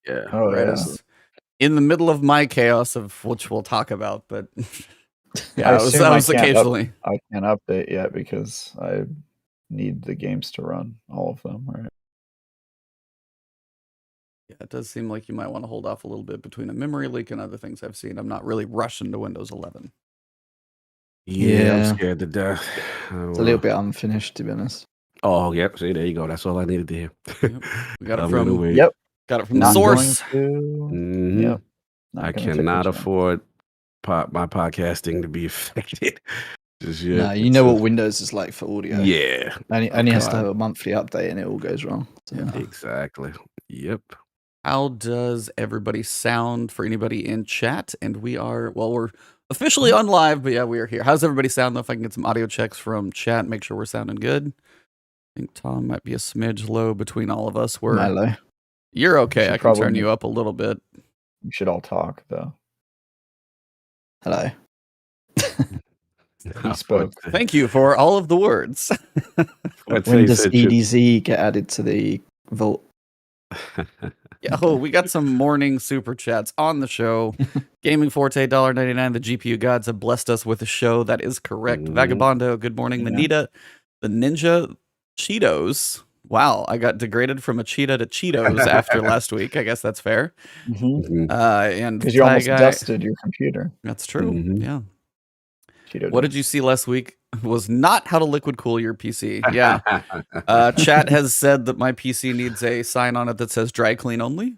Yeah. Oh, right yeah. as in the middle of my chaos, of which we'll talk about, but yeah, I was occasionally. I can't update yet because I need the games to run, all of them, right? Yeah, it does seem like you might want to hold off a little bit between a memory leak and other things I've seen. I'm not really rushing to Windows 11. Yeah, I'm scared to death. It's a little bit unfinished, to be honest. Oh, yep. See, there you go. That's all I needed to hear. Yep. We got it I'm from. gonna wait. Yep. Got it from Not the source. Mhm. Yep. I cannot afford my podcasting to be affected just yet. No, you know what Windows is like for audio. Yeah. Only has to have a monthly update and it all goes wrong. So. Yeah. Exactly. Yep. How does everybody sound for anybody in chat? And we're officially on live, but yeah, we are here. How's everybody sound though? If I can get some audio checks from chat, make sure we're sounding good. I think Tom might be a smidge low between all of us. Hello. You're okay. I can turn you up a little bit. We should all talk though. Hello. He spoke. Thank you for all of the words. When does EDZ get added to the vault? Yeah, we got some morning super chats on the show. Gaming Forte, $1.99. The GPU gods have blessed us with a show. That is correct. Vagabondo, good morning. Manita, the Ninja Cheetos. Wow, I got degraded from a cheetah to Cheetos after last week. I guess that's fair. And because you almost dusted your computer. That's true. Yeah. Cheeto what did you see last week? Was not how to liquid cool your PC. Yeah. Chat has said that my PC needs a sign on it that says dry clean only.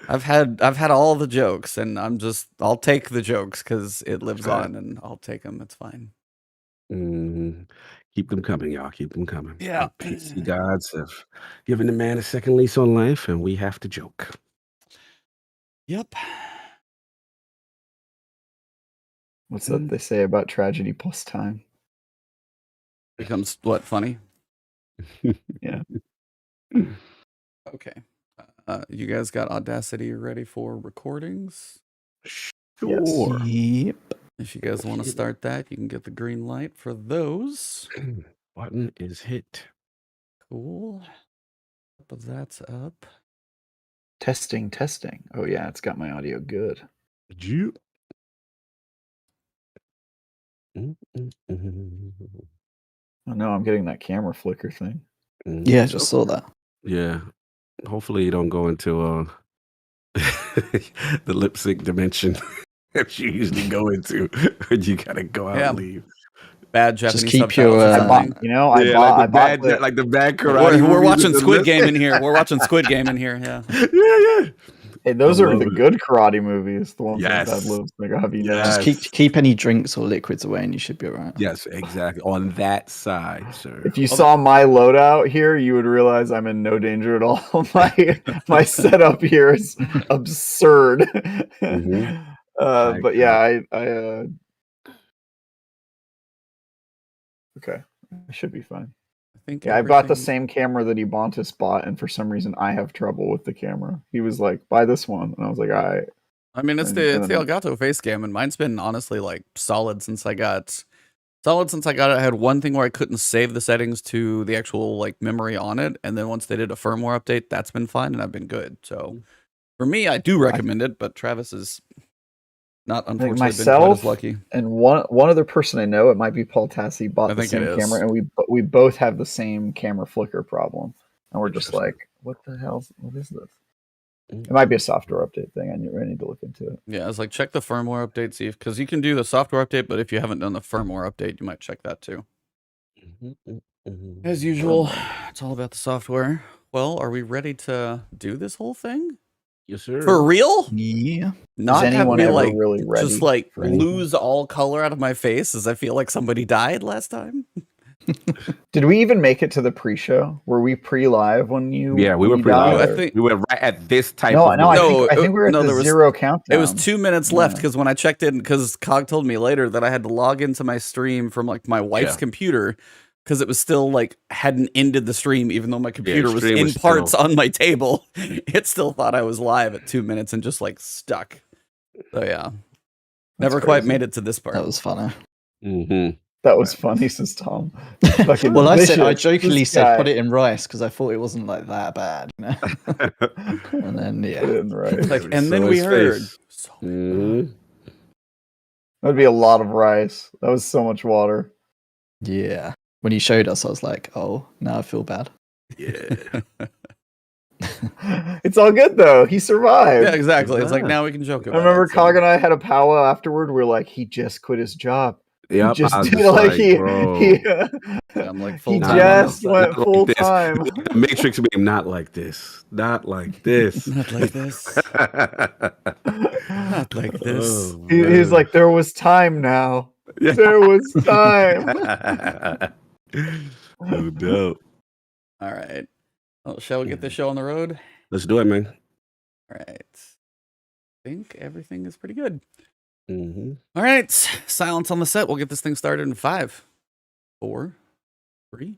I've had all the jokes, and I'll take the jokes because it lives on, and I'll take them. It's fine. Keep them coming, y'all. Keep them coming. Yeah. The PC gods have given the man a second lease on life, and we have to joke. Yep. What's that they say about tragedy plus time? Becomes what, funny? Yeah. Okay. You guys got Audacity ready for recordings? Sure. Yep. If you guys want to start that, you can get the green light for those. Button is hit. Cool. But that's up. Testing. Oh yeah, it's got my audio good. Yep. Oh no, I'm getting that camera flicker thing. Yeah, I just saw that. Yeah. Hopefully you don't go into the lip sync dimension that you usually go into when you gotta go out and leave. Bad Japanese just keep subtitles. I bought like the bad karate. We're watching Squid Game in here. We're watching Squid Game in here. Yeah. Yeah. Hey, those are the good karate movies. The ones Yes. that lives. Like, have you Just keep any drinks or liquids away, and you should be alright. Yes, exactly. On that side, sir. If you saw my loadout here, you would realize I'm in no danger at all. My setup here is absurd. But yeah, I okay, I should be fine. I bought the same camera that Ebontis bought, and for some reason I have trouble with the camera. He was like, "Buy this one," and I was like, "All right." I mean, it's the ElGato face cam, and mine's been honestly like solid since I got it. I had one thing where I couldn't save the settings to the actual like memory on it, and then once they did a firmware update, that's been fine, and I've been good. So for me, I do recommend it, but Travis is not unfortunately myself been quite as lucky. And one other person I know, it might be Paul Tassi, bought the same camera, and we both have the same camera flicker problem, and we're just like, what the hell? What is this? It might be a software update thing. I need to look into it. Yeah, I was like, check the firmware update, see if, because you can do the software update, but if you haven't done the firmware update, you might check that too. As usual, it's all about the software. Well, are we ready to do this whole thing? Yes, sir. For real? Yeah. Not have me like really ready just like lose all color out of my face as I feel like somebody died last time. Did we even make it to the pre-show? Were we pre-live when you? Yeah, we were pre-live. I think we were right at this type. I think we were at the zero countdown. It was 2 minutes left because when I checked in, because Cog told me later that I had to log into my stream from like my wife's computer because it was still like hadn't ended the stream, even though my computer was in parts on my table. It still thought I was live at 2 minutes and just like stuck. So yeah, never quite made it to this part. That was funny. That was funny, says Tom. Fucking Well, vicious. I jokingly This said guy. put it in rice because I thought it wasn't like that bad. You know? And then Put it in rice. Like, and Saw then we his heard. face. So Mhm. That'd be a lot of rice. That was so much water. yeah, when he showed us, I was like, oh, now I feel bad. Yeah. It's all good though. He survived. Yeah, exactly. It's like Yeah. now we can joke I about remember it. so- Cog and I had a powwow afterward. We were like, he just quit his job. Yep, He just I was did just like, like, he bro. I'm like he full Nah, time. just went not like full this. time. The Matrix meme, not like this. Not like this. Not like this. Not like this. Oh, He's man. like, there was time now. Yeah. There was time. No doubt. All right. Well, shall we get this show on the road? Let's do it, man. All right. I think everything is pretty good. Mm-hmm. All right. Silence on the set. We'll get this thing started in 5, 4, 3.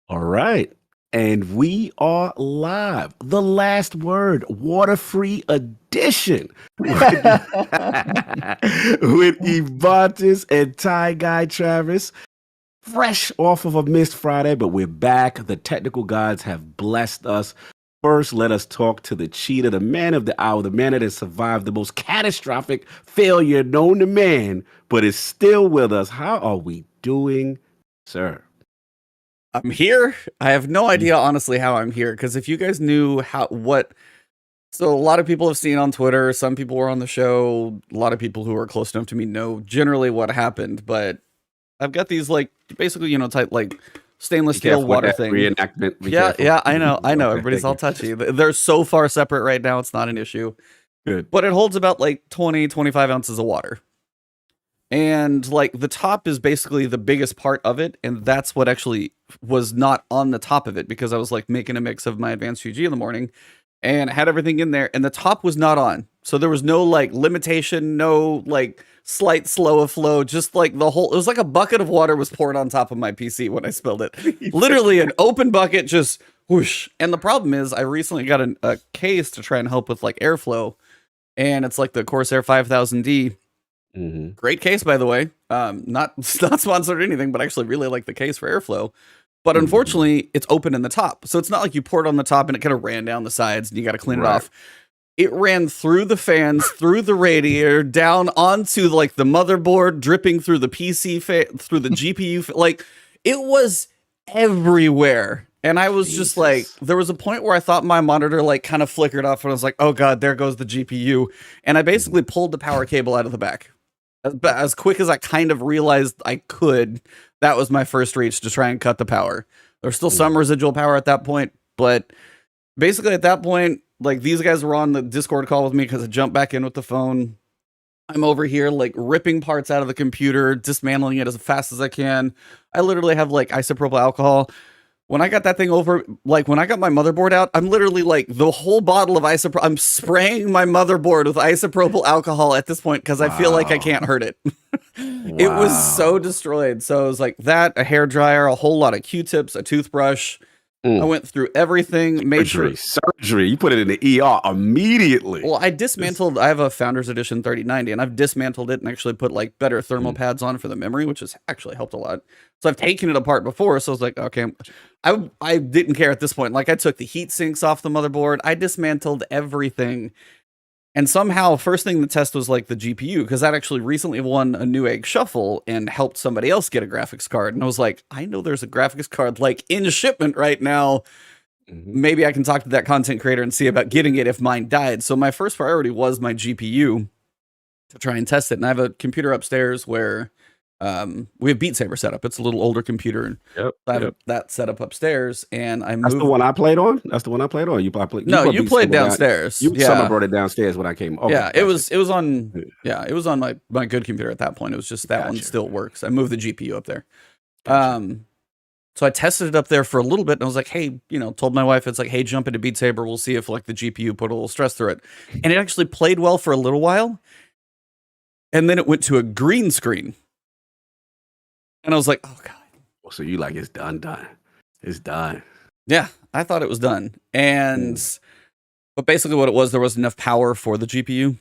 All right. And we are live. The Last Word, water-free edition. With Ebontis and Ty Guy Travis. Fresh off of a missed Friday, but we're back. The technical gods have blessed us. First, let us talk to the cheetah, the man of the hour, the man that has survived the most catastrophic failure known to man, but is still with us. How are we doing, sir? I'm here. I have no idea, honestly, how I'm here. Because if you guys knew so a lot of people have seen on Twitter, some people were on the show, a lot of people who are close enough to me know generally what happened. But I've got these basically, type like stainless steel water thing. Reenactment. Yeah, I know. Okay, Everybody's all touchy. They're so far separate right now. It's not an issue. Good. But it holds about 20, 25 ounces of water. And the top is basically the biggest part of it. And that's what actually was not on the top of it, because I was making a mix of my advanced UG in the morning and had everything in there. And the top was not on. So there was no limitation, no slight slow of flow, just the whole, it was like a bucket of water was poured on top of my PC when I spilled it. Literally an open bucket, just whoosh. And the problem is I recently got a case to try and help with airflow. And it's the Corsair 5000D. Mm-hmm. Great case, by the way. Not sponsored or anything, but I actually really like the case for airflow. But unfortunately, it's open in the top. So it's not like you poured on the top and it kind of ran down the sides and you got to clean it off. It ran through the fans, through the radiator, down onto the motherboard, dripping through the PC, through the GPU. It was everywhere. And I was just there was a point where I thought my monitor kind of flickered off and I was like, oh God, there goes the GPU. And I basically pulled the power cable out of the back. As quick as I kind of realized I could, that was my first reach to try and cut the power. There's still some residual power at that point, but basically at that point, these guys were on the Discord call with me because I jumped back in with the phone. I'm over here ripping parts out of the computer, dismantling it as fast as I can. I literally have isopropyl alcohol. When I got that thing over, when I got my motherboard out, I'm literally the whole bottle of isopropyl. I'm spraying my motherboard with isopropyl alcohol at this point because I feel like I can't hurt it. It was so destroyed. So it was that, a hairdryer, a whole lot of Q-tips, a toothbrush. I went through everything, made sure surgery. You put it in the ER immediately. Well, I dismantled. I have a Founders Edition 3090, and I've dismantled it and actually put better thermal pads on for the memory, which has actually helped a lot. So I've taken it apart before, so I was like, okay, I didn't care at this point. I took the heat sinks off the motherboard. I dismantled everything. And somehow, first thing the test was the GPU, because that actually recently won a Newegg Shuffle and helped somebody else get a graphics card. And I was like, I know there's a graphics card in shipment right now. Maybe I can talk to that content creator and see about getting it if mine died. So my first priority was my GPU to try and test it. And I have a computer upstairs where we have Beat Saber set up. It's a little older computer. And I have that set up upstairs, and I moved. That's the one I played on? That's the one I played on? You played downstairs. Someone brought it downstairs when I came. Okay, yeah, it was on my good computer at that point. It was just that one still works. I moved the GPU up there. So I tested it up there for a little bit, and I was like, hey, told my wife, it's hey, jump into Beat Saber. We'll see if the GPU put a little stress through it. And it actually played well for a little while. And then it went to a green screen. And I was like, oh God. So you it's done. It's done. Yeah, I thought it was done. And but basically what it was, there wasn't enough power for the GPU.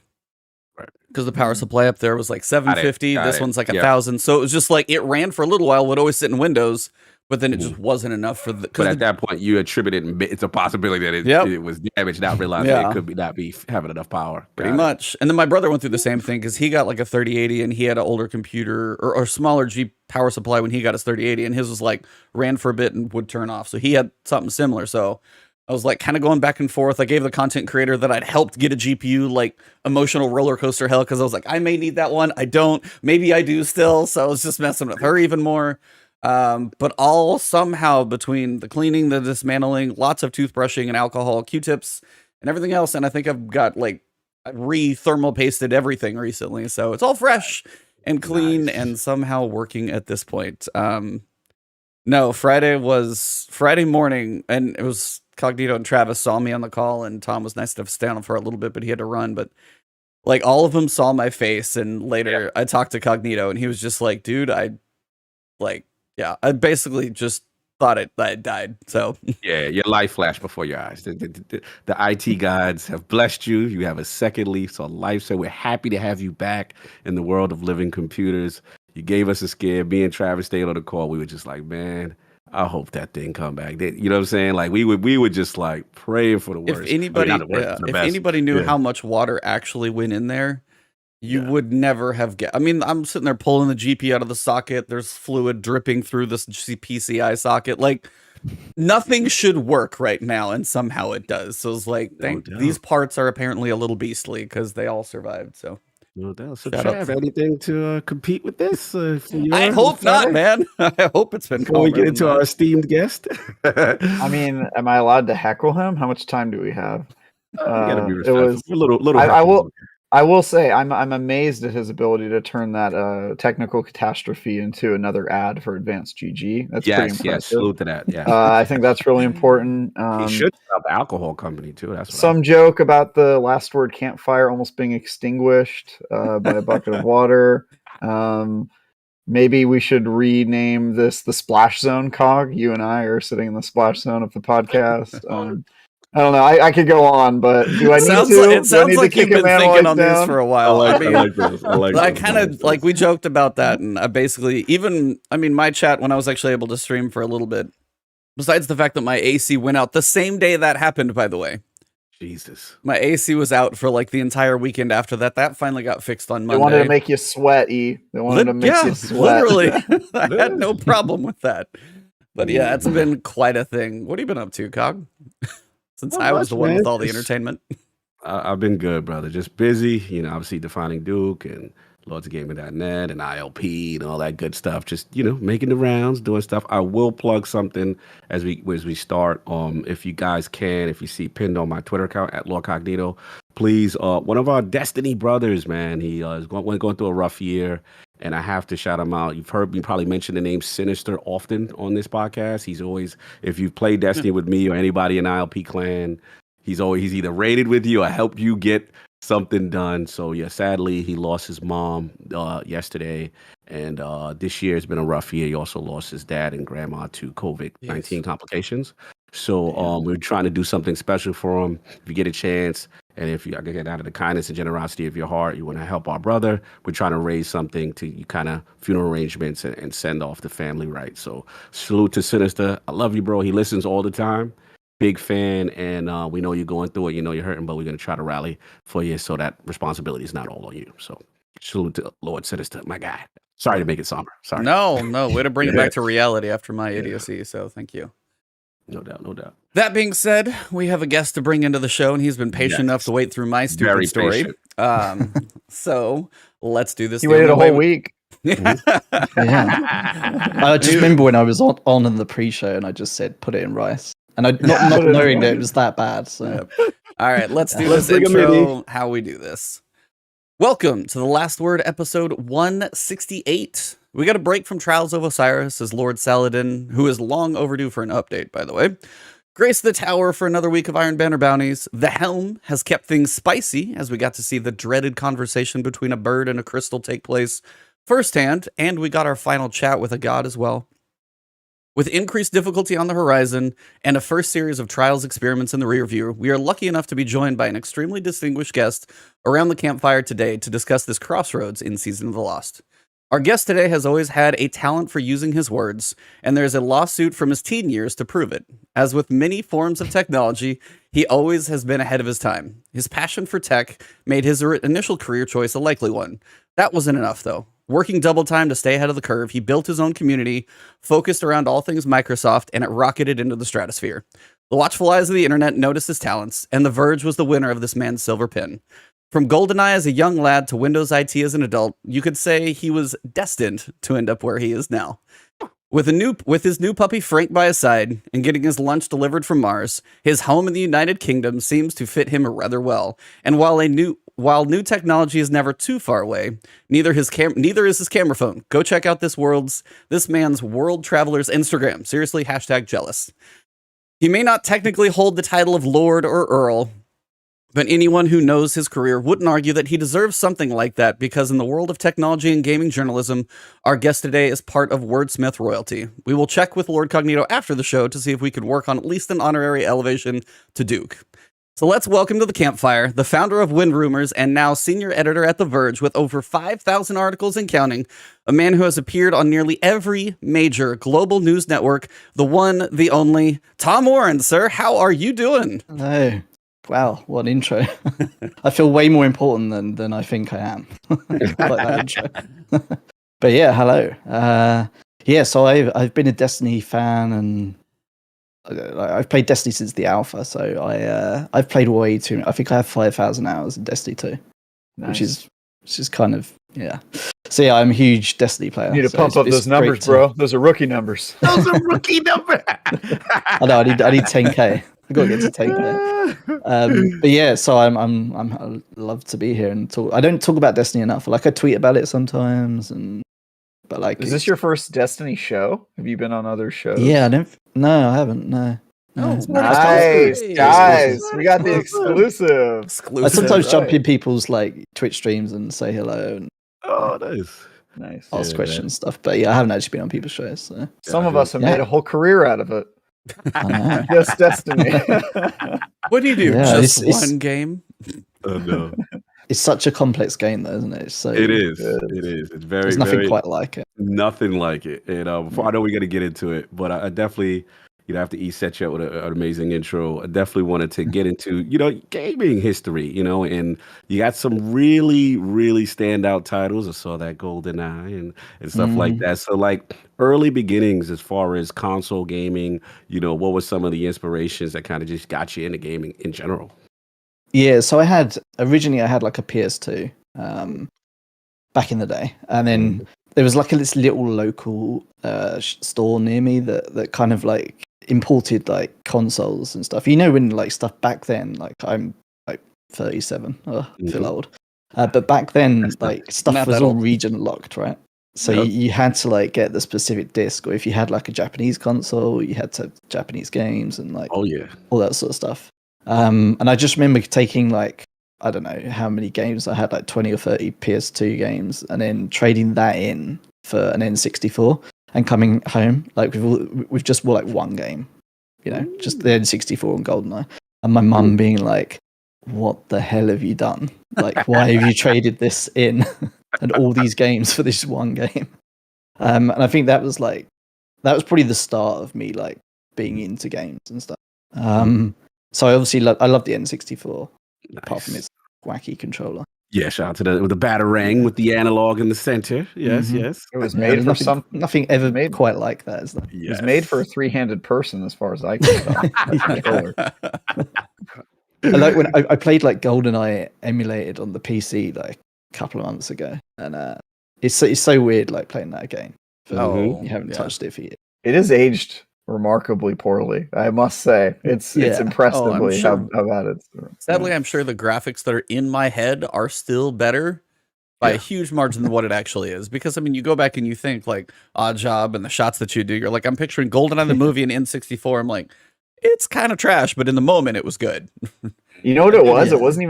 Because the power supply up there was like 750. This one's like 1,000. So it was just like it ran for a little while, would always sit in Windows, but then it just wasn't enough for the. But at that point, you attributed it's a possibility that it was damaged, not realizing it could not be having enough power. Pretty much. And then my brother went through the same thing because he got like a 3080 and he had an older computer or smaller G power supply when he got his 3080, and his was like ran for a bit and would turn off. So he had something similar. So I was like kind of going back and forth. I gave the content creator that I'd helped get a GPU like emotional roller coaster hell because I was like, I may need that one. I don't. Maybe I do still. So I was just messing with her even more. But all somehow between the cleaning, the dismantling, lots of toothbrushing and alcohol, Q-tips and everything else. And I think I've got like thermal pasted everything recently. So it's all fresh and clean and somehow working at this point. No, Friday morning, and it was Cognito and Travis saw me on the call, and Tom was nice enough to stay on for a little bit, but he had to run. But like all of them saw my face, and later I talked to Cognito, and he was just like, dude, I basically just thought I died. So yeah, your life flashed before your eyes. The IT gods have blessed you. You have a second lease on life. So we're happy to have you back in the world of living computers. You gave us a scare. Me and Travis stayed on the call. We were just like, man, I hope that thing come back. You know what I'm saying? Like we would just like praying for the worst. If anybody knew how much water actually went in there, you would never have I mean, I'm sitting there pulling the GP out of the socket. There's fluid dripping through this PCI socket. Like nothing should work right now, and somehow it does. So it's like, these parts are apparently a little beastly because they all survived. So. No doubt. So, Trav, anything to compete with this? I hope not, man. I hope it's been. Before we get into our esteemed guest, I mean, am I allowed to heckle him? How much time do we have? You gotta be respectful. I will say I'm amazed at his ability to turn that technical catastrophe into another ad for Advanced GG. That's pretty impressive. Yes, salute to that. Yeah, I think that's really important. He should stop the alcohol company too. That's some joke about the last word campfire almost being extinguished by a bucket of water. Maybe we should rename this the Splash Zone. Cog, you and I are sitting in the Splash Zone of the podcast. I don't know. I could go on, but do I need to? It sounds like you've been thinking on these for a while. I like this. I kind of like we joked about that, and I basically my chat when I was actually able to stream for a little bit. Besides the fact that my AC went out the same day that happened, by the way. Jesus, my AC was out for like the entire weekend after that. That finally got fixed on Monday. They wanted to make you sweat, E. They wanted to make you sweat. Literally, I had no problem with that. But yeah, it's been quite a thing. What have you been up to, Cog? Since I was the one with all the entertainment. I've been good, brother. Just busy, obviously defining Duke and lordsofgaming.net and ILP and all that good stuff. Just, making the rounds, doing stuff. I will plug something as we start. If you guys can, if you see pinned on my Twitter account at Lord Cognito, please, one of our Destiny brothers, man, he is going through a rough year. And I have to shout him out. You've heard me probably mention the name Sinister often on this podcast. He's always, if you've played Destiny with me or anybody in ILP clan, he's either raided with you or helped you get something done. So yeah, sadly, he lost his mom yesterday. And this year has been a rough year. He also lost his dad and grandma to COVID-19 complications. So we're trying to do something special for him. If you get a chance, and if you get out of the kindness and generosity of your heart, you want to help our brother, we're trying to raise something to kind of funeral arrangements and send off the family right. So salute to Sinister. I love you, bro. He listens all the time. Big fan. And we know you're going through it. You're hurting, but we're going to try to rally for you so that responsibility is not all on you. So salute to Lord Sinister, my guy. Sorry to make it somber. Sorry. No. Way to bring it back to reality after my idiocy. So thank you. No doubt. That being said, we have a guest to bring into the show, and he's been patient enough to wait through my stupid story. So let's do this. You waited a whole week. Yeah. I just remember when I was on in the pre-show, and I just said, put it in rice. And I not knowing that it was that bad. So, all right, let's do this intro. How we do this. Welcome to the Last Word, episode 168. We got a break from Trials of Osiris as Lord Saladin, who is long overdue for an update, by the way, graced the tower for another week of Iron Banner bounties. The Helm has kept things spicy as we got to see the dreaded conversation between a bird and a crystal take place firsthand, and we got our final chat with a god as well. With increased difficulty on the horizon and a first series of trials experiments in the rear view, we are lucky enough to be joined by an extremely distinguished guest around the campfire today to discuss this crossroads in Season of the Lost. Our guest today has always had a talent for using his words, and there's a lawsuit from his teen years to prove it. As with many forms of technology, he always has been ahead of his time. His passion for tech made his initial career choice a likely one. That wasn't enough, though. Working double time to stay ahead of the curve, he built his own community, focused around all things Microsoft, and it rocketed into the stratosphere. The watchful eyes of the internet noticed his talents, and The Verge was the winner of this man's silver pin. From GoldenEye as a young lad to Windows IT as an adult, you could say he was destined to end up where he is now. With his new puppy Frank by his side and getting his lunch delivered from Mars, his home in the United Kingdom seems to fit him rather well. And while new technology is never too far away, neither is his camera phone. Go check out this man's world traveler's Instagram. Seriously, #jealous. He may not technically hold the title of Lord or Earl, but anyone who knows his career wouldn't argue that he deserves something like that, because in the world of technology and gaming journalism, our guest today is part of wordsmith royalty. We will check with Lord Cognito after the show to see if we could work on at least an honorary elevation to Duke. So let's welcome to the campfire the founder of Wind Rumors and now senior editor at The Verge with over 5,000 articles and counting, a man who has appeared on nearly every major global news network, the one, the only, Tom Warren. Sir, how are you doing? Hey. Wow, what an intro. I feel way more important than I think I am. Like that intro. But yeah, hello. So I've been a Destiny fan, and I've played Destiny since the alpha, so I've played way too. I think I have 5,000 hours in Destiny 2. Nice. which is kind of, yeah. So yeah, I'm a huge Destiny player. You need to pump up those numbers, bro. Those are rookie numbers. Those are rookie numbers. I know. I need 10K. I got to get to 10K. But yeah, so I love to be here and talk. I don't talk about Destiny enough. Like, I tweet about it sometimes, but like, is this your first Destiny show? Have you been on other shows? Yeah, I haven't. No. Oh, nice, guys. We got the exclusive. I sometimes jump in people's like Twitch streams and say hello and nice. Ask questions and stuff. But yeah, I haven't actually been on people's shows. So. Some of us have made a whole career out of it. Just Destiny. What do you do? Yeah, Just one game? Oh no. It's such a complex game, though, isn't it? So it is. It is. It's very. There's nothing quite like it. Nothing like it. And before I know we're gonna get into it, but I definitely, after E set you up with an amazing intro, I definitely wanted to get into, gaming history, and you got some really, really standout titles. I saw that GoldenEye and stuff like that. So like early beginnings as far as console gaming, what were some of the inspirations that kind of just got you into gaming in general? Yeah, so originally I had like a PS2 back in the day, and then there was like this little local store near me that kind of like imported like consoles and stuff. When like stuff back then, like I'm like 37, I feel old. But back then, like stuff was all region locked, right? So you had to like get the specific disc, or if you had like a Japanese console, you had to have Japanese games and like all that sort of stuff. And I just remember taking like, I don't know how many games I had, like 20 or 30 PS2 games, and then trading that in for an N64 and coming home like we've just bought like one game, just the N64 and GoldenEye, and my mum being like, "What the hell have you done? Like, why have you traded this in and all these games for this one game?" And I think that was probably the start of me like being into games and stuff. So I obviously I love the N64, apart from its wacky controller. Yeah, shout out to the Batarang with the analog in the center. Yes, yes. It was made for nothing ever made quite like that, is there? Yes. It was made for a three-handed person, as far as I can tell. I like when I played like GoldenEye emulated on the PC like a couple of months ago, and it's so weird like playing that again. You haven't touched it for years. It is aged remarkably poorly, I must say. It's impressively how bad it's. Sadly, I'm sure the graphics that are in my head are still better by a huge margin than what it actually is. Because I mean, you go back and you think like Odd Job and the shots that you do, you're like, I'm picturing GoldenEye the movie and N64. I'm like, it's kind of trash, but in the moment it was good. You know what it was? Yeah. It wasn't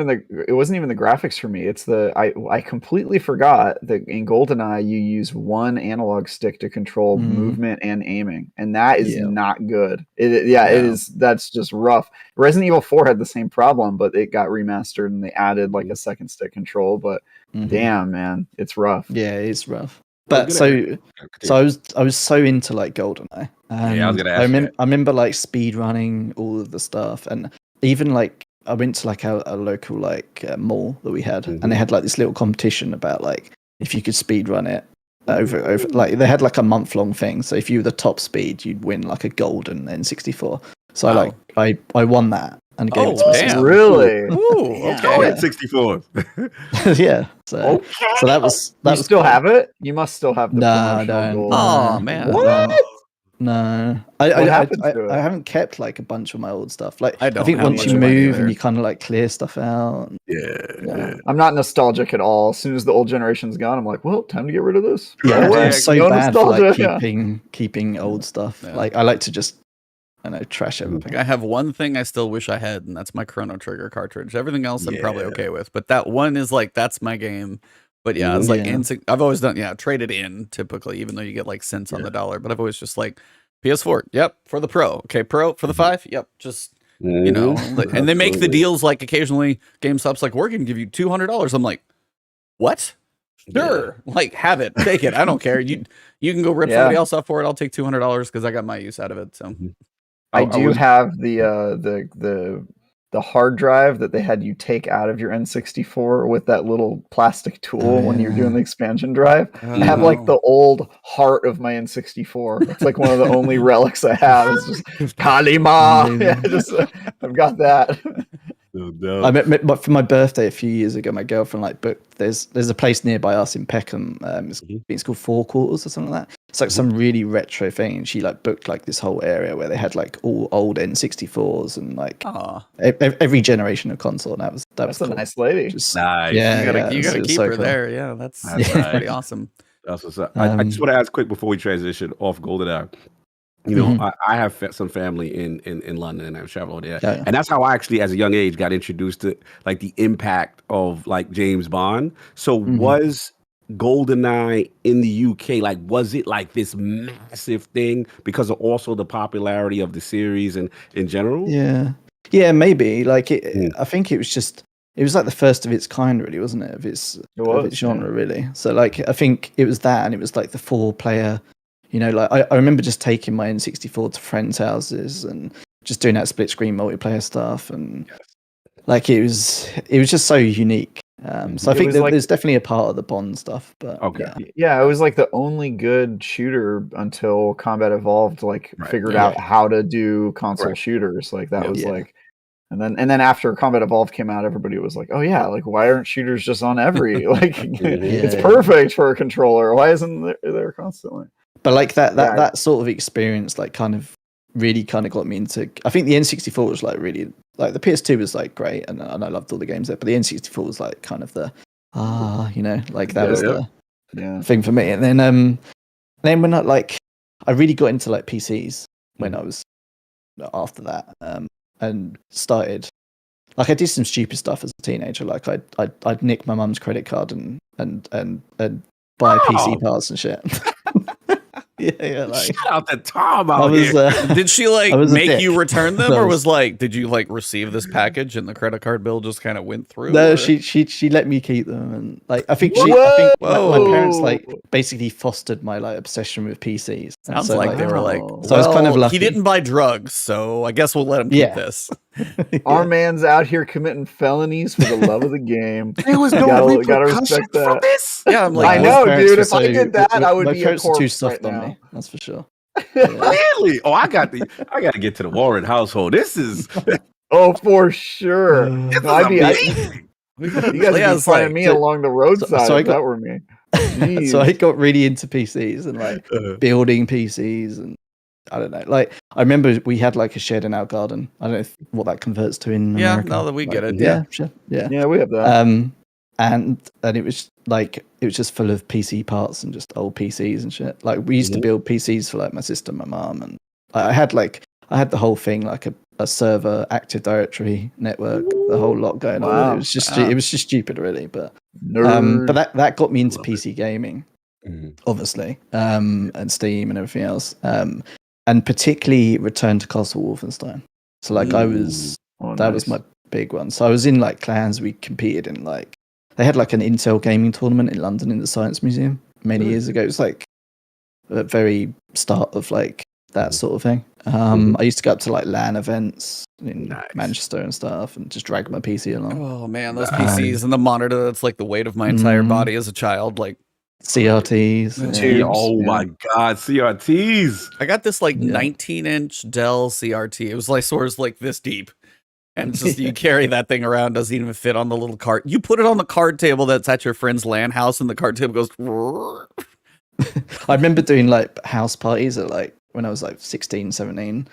even the graphics for me. It's I completely forgot that in GoldenEye you use one analog stick to control movement and aiming, and that is not good. It is. That's just rough. Resident Evil 4 had the same problem, but it got remastered and they added like a second stick control. But damn, man, it's rough. Yeah, it's rough. But so I was so into like GoldenEye. I was gonna ask I remember like speed running all of the stuff, and even like I went to like a local like mall that we had, and they had like this little competition about like if you could speed run it over like they had like a month-long thing. So if you were the top speed, you'd win like a golden N64. So I won that and gave it to my sister. Really? Ooh, okay. N64. Yeah. So that was you still have it? You must still have the No, gold. Oh man. What? No, I haven't kept like a bunch of my old stuff. Like I think once you move and you kind of like clear stuff out. Yeah. I'm not nostalgic at all. As soon as the old generation's gone, I'm like, well, time to get rid of this. Yeah, I'm so bad for like keeping old stuff. Yeah. Like I like to just trash everything. I have one thing I still wish I had, and that's my Chrono Trigger cartridge. Everything else I'm probably okay with, but that one is like that's my game. But yeah, it's like I've always done traded in typically, even though you get like cents on the dollar. But I've always just like PS4, yep, for the Pro. Okay, Pro for the 5, yep, just you know. And they make the deals like occasionally GameStop's like, we're gonna give you $200. I'm like, what? Sure, like have it, take it. I don't care. You can go rip somebody else off for it. I'll take $200 because I got my use out of it. So I do have the hard drive that they had you take out of your N64 with that little plastic tool when you're doing the expansion drive. I have like the old heart of my N64. It's like one of the only relics I have. It's just Kalima. Yeah, I've got that. I met for my birthday a few years ago. My girlfriend like booked. There's a place nearby us in Peckham. It's called Four Quarters or something like that. It's like some really retro thing, and she like booked like this whole area where they had like all old N64s and like every generation of console. And that was cool. A nice lady. Nice. Yeah, you gotta keep her cool. There. Yeah, that's pretty awesome. That's what's up. I just want to ask quick before we transition off GoldenEye. You know, I have some family in London, and I've traveled there, and that's how I actually, as a young age, got introduced to like the impact of like James Bond. So was GoldenEye in the UK, like, was it like this massive thing because of also the popularity of the series and in general? Yeah, maybe. Like I think it was like the first of its kind, really, wasn't it? Of its genre, really. So like I think it was that, and it was like the 4-player. You know, like I remember just taking my N64 to friends' houses and just doing that split screen multiplayer stuff, and like it was just so unique. So I think there's definitely a part of the Bond stuff, but it was like the only good shooter until Combat Evolved figured out how to do console shooters. Like that was like, and then after Combat Evolved came out, everybody was like, oh yeah, like why aren't shooters just on every it's perfect for a controller. Why isn't it there constantly? But like that sort of experience, like kind of really kind of got me into. I think the N64 was like really like the PS2 was like great, and I loved all the games there. But the N64 was like kind of the like that was the thing for me. And then when I really got into like PCs when I was after that, and started like I did some stupid stuff as a teenager. Like I'd nick my mum's credit card and buy PC parts and shit. Yeah, like shout out to Tom out here. Did she like make you return them, or was like, did you like receive this package and the credit card bill just kind of went through? No, or? she let me keep them, and like I think my parents like basically fostered my like obsession with PCs. Sounds so, like they were like, so I was kind of lucky. He didn't buy drugs, so I guess we'll let him keep this. Our man's out here committing felonies for the love of the game. There was no repercussion for this. Yeah, I'm like, I know, dude. If I did that, I would be a corpse too soft right on now. me. That's for sure. Really? Oh, I got to get to the Warren household. This is for sure. You guys would be finding me along the roadside if that were me. So I got really into PCs and like building PCs, and I don't know. Like I remember we had like a shed in our garden. I don't know what that converts to in America. Now that we get it. Yeah, we have that. And it was just full of PC parts and just old PCs and shit. Like we used to build PCs for like my sister and my mom, and I had the whole thing, like a server, Active Directory network, the whole lot going on. It was just stupid, really. But that got me into PC gaming, obviously, and Steam and everything else, and particularly Return to Castle Wolfenstein. So like that was my big one. So I was in like clans. We competed in like they had like an Intel gaming tournament in London in the Science Museum many years ago. It was like the very start of like that sort of thing. I used to go up to like LAN events in Manchester and stuff and just drag my PC along. Oh man, those PCs and the monitor that's like the weight of my entire body as a child. Like CRTs. Oh my god, CRTs. I got this like 19-inch Dell CRT. It was like sort of like this deep. And it's just you carry that thing around, doesn't even fit on the little cart. You put it on the card table that's at your friend's LAN house and the card table goes I remember doing like house parties at like when I was like 16, 17.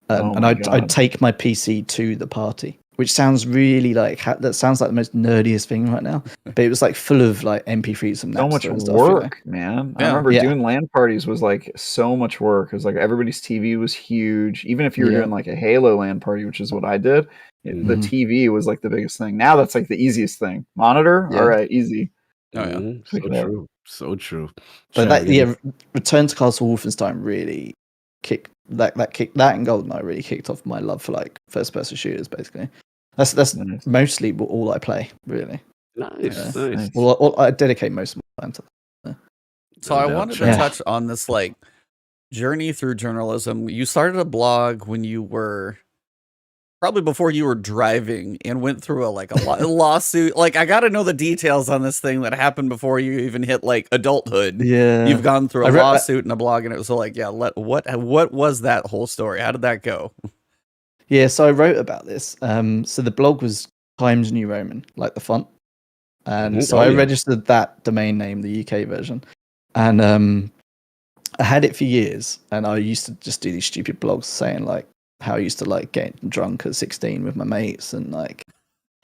And I'd take my PC to the party, which sounds really like that sounds like the most nerdiest thing right now. But it was like full of like MP3s and so much and stuff, work, man. I remember doing LAN parties was like so much work. It was like everybody's TV was huge. Even if you were doing like a Halo LAN party, which is what I did, the TV was like the biggest thing. Now that's like the easiest thing. Monitor, all right, easy. Oh yeah, so true, so true. But Return to Castle Wolfenstein really kicked that and GoldenEye really kicked off my love for like first person shooters. Basically, that's mostly all I play. Really, nice. Well, I dedicate most of my time to that. So I wanted to touch on this like journey through journalism. You started a blog when you were probably before you were driving and went through a lawsuit. Like I got to know the details on this thing that happened before you even hit like adulthood. Yeah, you've gone through a lawsuit and a blog, and it was like, what was that whole story? How did that go? Yeah, so I wrote about this. So the blog was Times New Roman, like the font, and so I registered that domain name, the UK version, and I had it for years, and I used to just do these stupid blogs saying like how I used to like get drunk at 16 with my mates, and like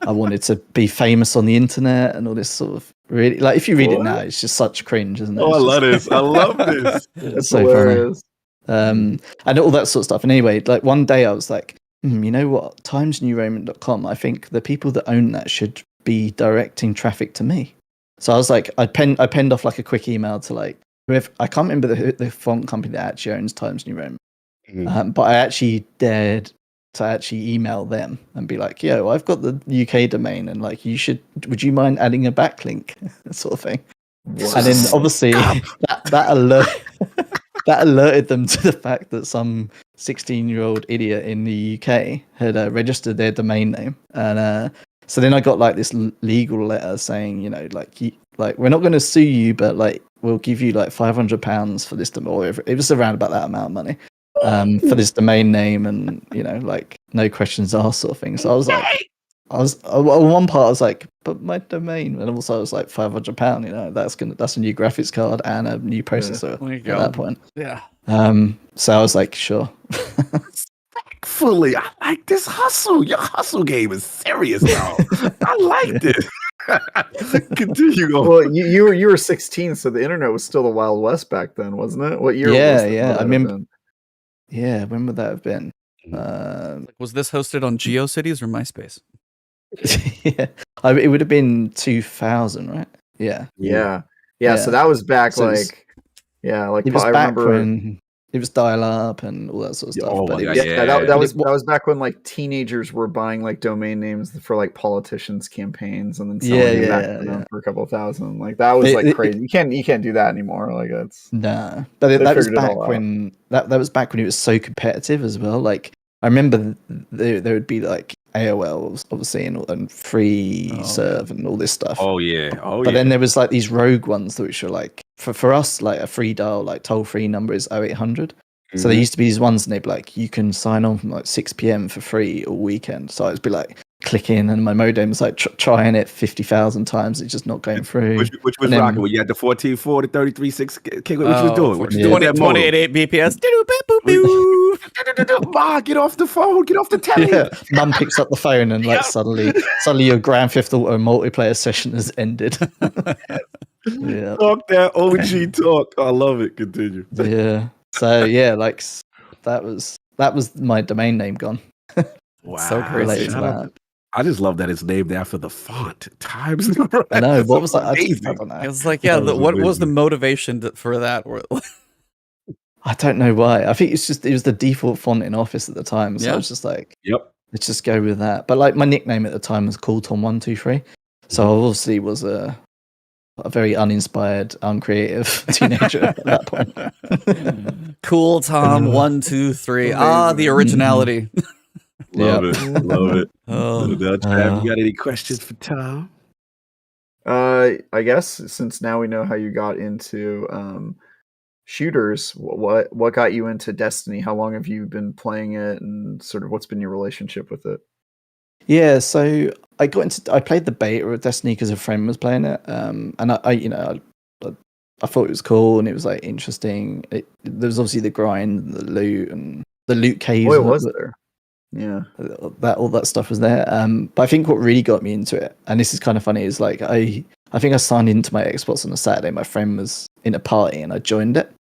I wanted to be famous on the internet and all this sort of really like if you read it now, it's just such cringe, isn't it? Oh, I love this. I love this. It's so hilarious. Funny. And all that sort of stuff. And anyway, like one day I was like, you know what? TimesNewRoman.com. I think the people that own that should be directing traffic to me. So I was like, I penned off like a quick email to like whoever, I can't remember the font company that actually owns Times New Roman. But I actually dared to actually email them and be like, yo, I've got the UK domain and like would you mind adding a backlink sort of thing? What? And then obviously that alerted them to the fact that some 16-year-old idiot in the UK had registered their domain name. And so then I got like this legal letter saying, you know, like we're not going to sue you, but like we'll give you like £500 for this domain, or it was around about that amount of money. For this domain name, and you know, like no questions asked sort of thing. So I was like, on one part I was like, but my domain, and also I was like £500. You know, that's a new graphics card and a new processor at that point. Yeah. So I was like, sure. Fully, I like this hustle. Your hustle game is serious now. I liked it. Continue on. Well, you were 16, so the internet was still the Wild West back then, wasn't it? What year? Yeah. I remember. Yeah, when would that have been? Was this hosted on GeoCities or MySpace? Yeah, it would have been 2000, right? Yeah. So that was back it was I remember when it was dial-up and all that sort of stuff. That was back when like teenagers were buying like domain names for like politicians' campaigns and then selling it back to them for a couple thousand. Like that was like crazy. You can't do that anymore. Like that's but that was back when that was back when it was so competitive as well. Like I remember there would be like AOL obviously and free serve and all this stuff. But then there was like these rogue ones which were like for us like a free dial like toll free number is 0800. So there used to be these ones and they'd be like you can sign on from like 6 p.m. for free all weekend. So I'd be like clicking and my modem was like trying it 50,000 times. It's just not going through. Which was rocking? Well, you had the 1440, 33.6 gig. What you was doing? What you doing? 28 BPS. Ma, get off the phone. Get off the telly. Yeah. Mum picks up the phone and like suddenly your Grand Theft Auto multiplayer session has ended. Talk that OG talk. I love it. Continue. Yeah. So yeah, like that was my domain name gone. Wow. So crazy. I just love that it's named after the font. Times New Roman. I know. What was that? I Amazing. don't know. It's like, yeah, what was the motivation for that? I don't know why. I think it was the default font in Office at the time. So I was just like, yep, let's just go with that. But like my nickname at the time was Cooltom123. So I obviously was a very uninspired, uncreative teenager at that point. Cool Tom 123. The originality. Love it. Oh, Trav, you got any questions for Tom? I guess since now we know how you got into shooters, what got you into Destiny? How long have you been playing it, and sort of what's been your relationship with it? Yeah, so I played the beta of Destiny because a friend was playing it, and I thought it was cool and it was like interesting. There was obviously the grind, the loot, and the loot caves. Boy, was there? Yeah, all that stuff was there. But I think what really got me into it, and this is kind of funny, is like I think I signed into my Xbox on a Saturday. My friend was in a party and I joined it,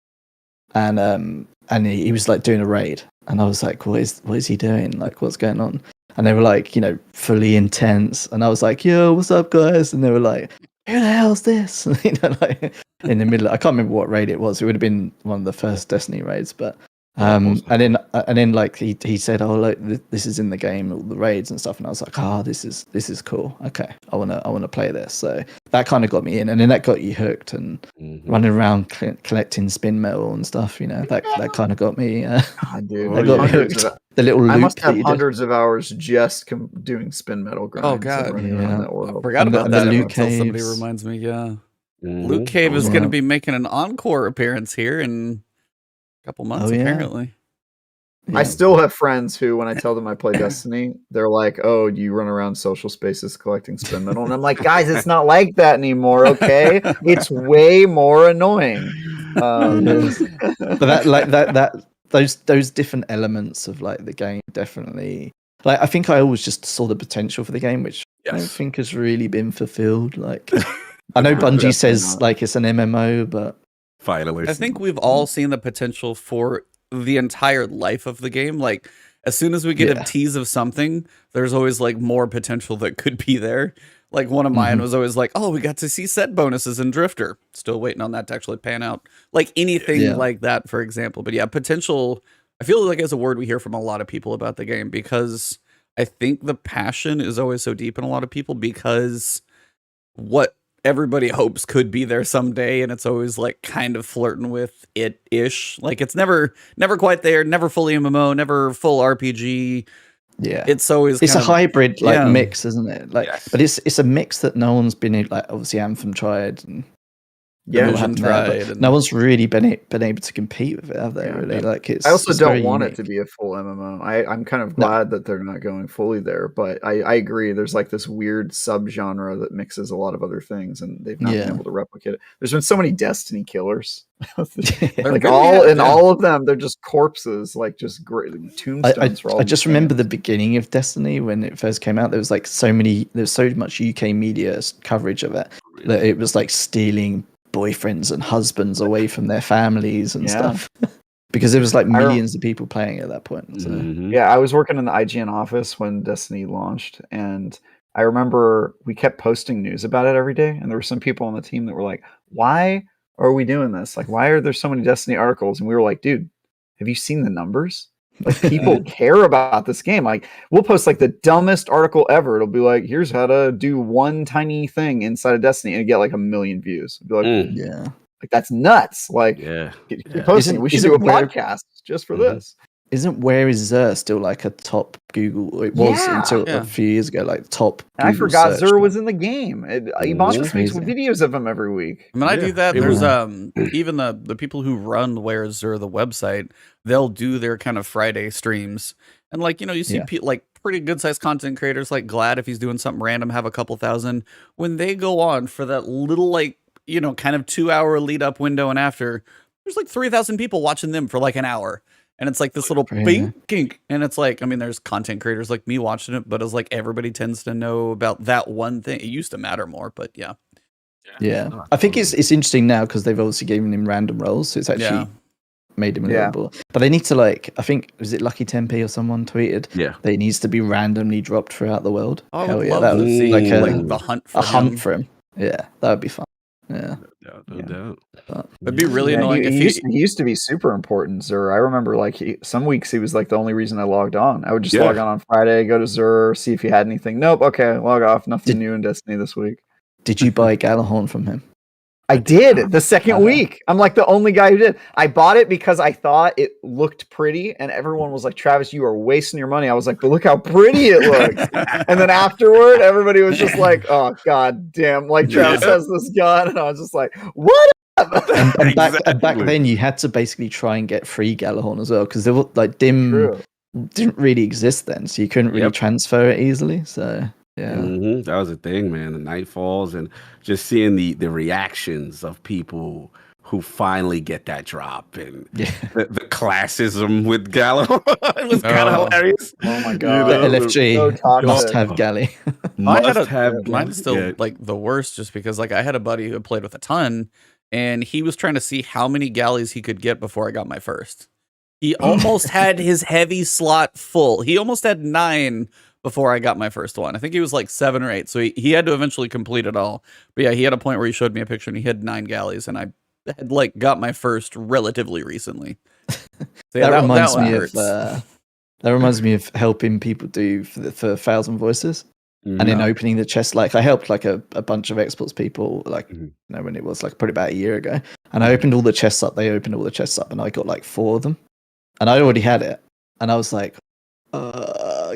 and he was like doing a raid, and I was like, what is he doing? Like, what's going on? And they were like, fully intense, and I was like, yo, what's up, guys? And they were like, who the hell's this? Like in the middle, I can't remember what raid it was. It would have been one of the first Destiny raids, but. And then like he said, oh, look, this is in the game, all the raids and stuff, and I was like, this is cool. Okay, I wanna play this. So that kind of got me in, and then that got you hooked, and running around collecting spin metal and stuff. That kind of got me. Dude, that got me hooked. The little I must have hundreds of hours just doing spin metal grinds. Oh god, that world. I forgot about that loot until caves. somebody reminds me. Yeah, Loot Cave is going to be making an encore appearance here in couple months apparently. I still have friends who, when I tell them I play Destiny, they're like, oh, you run around social spaces collecting spin metal, and I'm like, guys, it's not like that anymore. Okay, it's way more annoying. But that those different elements of like the game definitely, like, I think I always just saw the potential for the game, which I don't think has really been fulfilled. Like I know Bungie says like it's an MMO, but finally, I think we've all seen the potential for the entire life of the game. Like, as soon as we get a tease of something, there's always like more potential that could be there. Like one of mine was always like, oh, we got to see set bonuses in Drifter. Still waiting on that to actually pan out. Like anything like that, for example. But yeah, potential, I feel like it's a word we hear from a lot of people about the game, because I think the passion is always so deep in a lot of people, because what everybody hopes could be there someday, and it's always like kind of flirting with it-ish. Like it's never quite there, never fully MMO, never full RPG. Yeah, it's always a hybrid mix, isn't it? Like, but it's a mix that no one's been in. Like obviously Anthem tried, and Division tried, no one's really been able to compete with it, have they? Really, like it's. I also don't want unique. it to be a full MMO. I'm kind of glad that they're not going fully there, but I agree. There's like this weird subgenre that mixes a lot of other things, and they've not been able to replicate it. There's been so many Destiny killers, like all of them, they're just corpses, like just great tombstones. I just remember the beginning of Destiny when it first came out. There was like there's so much UK media coverage of it that it was like stealing boyfriends and husbands away from their families and stuff, because there was like millions of people playing at that point. So. Yeah, I was working in the IGN office when Destiny launched, and I remember we kept posting news about it every day, and there were some people on the team that were like, why are we doing this? Like, why are there so many Destiny articles? And we were like, dude, have you seen the numbers? Like, people care about this game. Like, we'll post like the dumbest article ever. It'll be like, here's how to do one tiny thing inside of Destiny, and it get like 1 million views. It'll be like, like that's nuts. Like, keep posting. We should do a podcast just for this. Isn't Where Is Xur still like a top Google? It was until a few years ago, like top. I forgot Xur was in the game. Ebontis makes videos of him every week. I mean, I do that. There's even the people who run Where Is Xur, the website, they'll do their kind of Friday streams, and like you see like pretty good sized content creators like Glad, if he's doing something random, have a couple thousand. When they go on for that little like kind of 2 hour lead up window and after, there's like 3,000 people watching them for like an hour. And it's like this little kink. And it's like, I mean, there's content creators like me watching it, but it's like everybody tends to know about that one thing. It used to matter more, but yeah. I think it's interesting now because they've obviously given him random roles. So it's actually made him a little ball. But they need to like, I think, was it Lucky 10p or someone tweeted? Yeah. That it needs to be randomly dropped throughout the world. I Hell would yeah, love that to would see like the hunt for a him. hunt for him. Yeah, that would be fun. Yeah. No doubt. It'd be really annoying if he used to be super important, Zur. I remember like some weeks he was like the only reason I logged on. I would just log on Friday, go to Zur, see if he had anything. Nope, okay, log off. Nothing new in Destiny this week. Did you buy Galahorn from him? I did the second week. I'm like the only guy who did. I bought it because I thought it looked pretty, and everyone was like, "Travis, you are wasting your money." I was like, "But look how pretty it looks." And then afterward, everybody was just like, "Oh god damn!" Like Travis has this gun, and I was just like, "What?" And back then, you had to basically try and get free Galahorn as well because there were like Dim didn't really exist then, so you couldn't really transfer it easily. So. Yeah, that was the thing, man. The Nightfalls and just seeing the reactions of people who finally get that drop and the classism with Gallo was kind of hilarious. Oh my god, the LFG must have Galley. Mine's still like the worst, just because like I had a buddy who had played with a ton, and he was trying to see how many galleys he could get before I got my first. He almost had his heavy slot full. He almost had 9. Before I got my first one. I think he was like 7 or 8. So he had to eventually complete it all. But yeah, he had a point where he showed me a picture and he had 9 galleys, and I had like got my first relatively recently. So yeah, that reminds me of helping people do for 1,000 Voices. And then opening the chest. Like I helped like a bunch of exports people like when it was like probably about a year ago. And I opened all the chests up, they opened all the chests up, and I got like 4 of them. And I already had it. And I was like,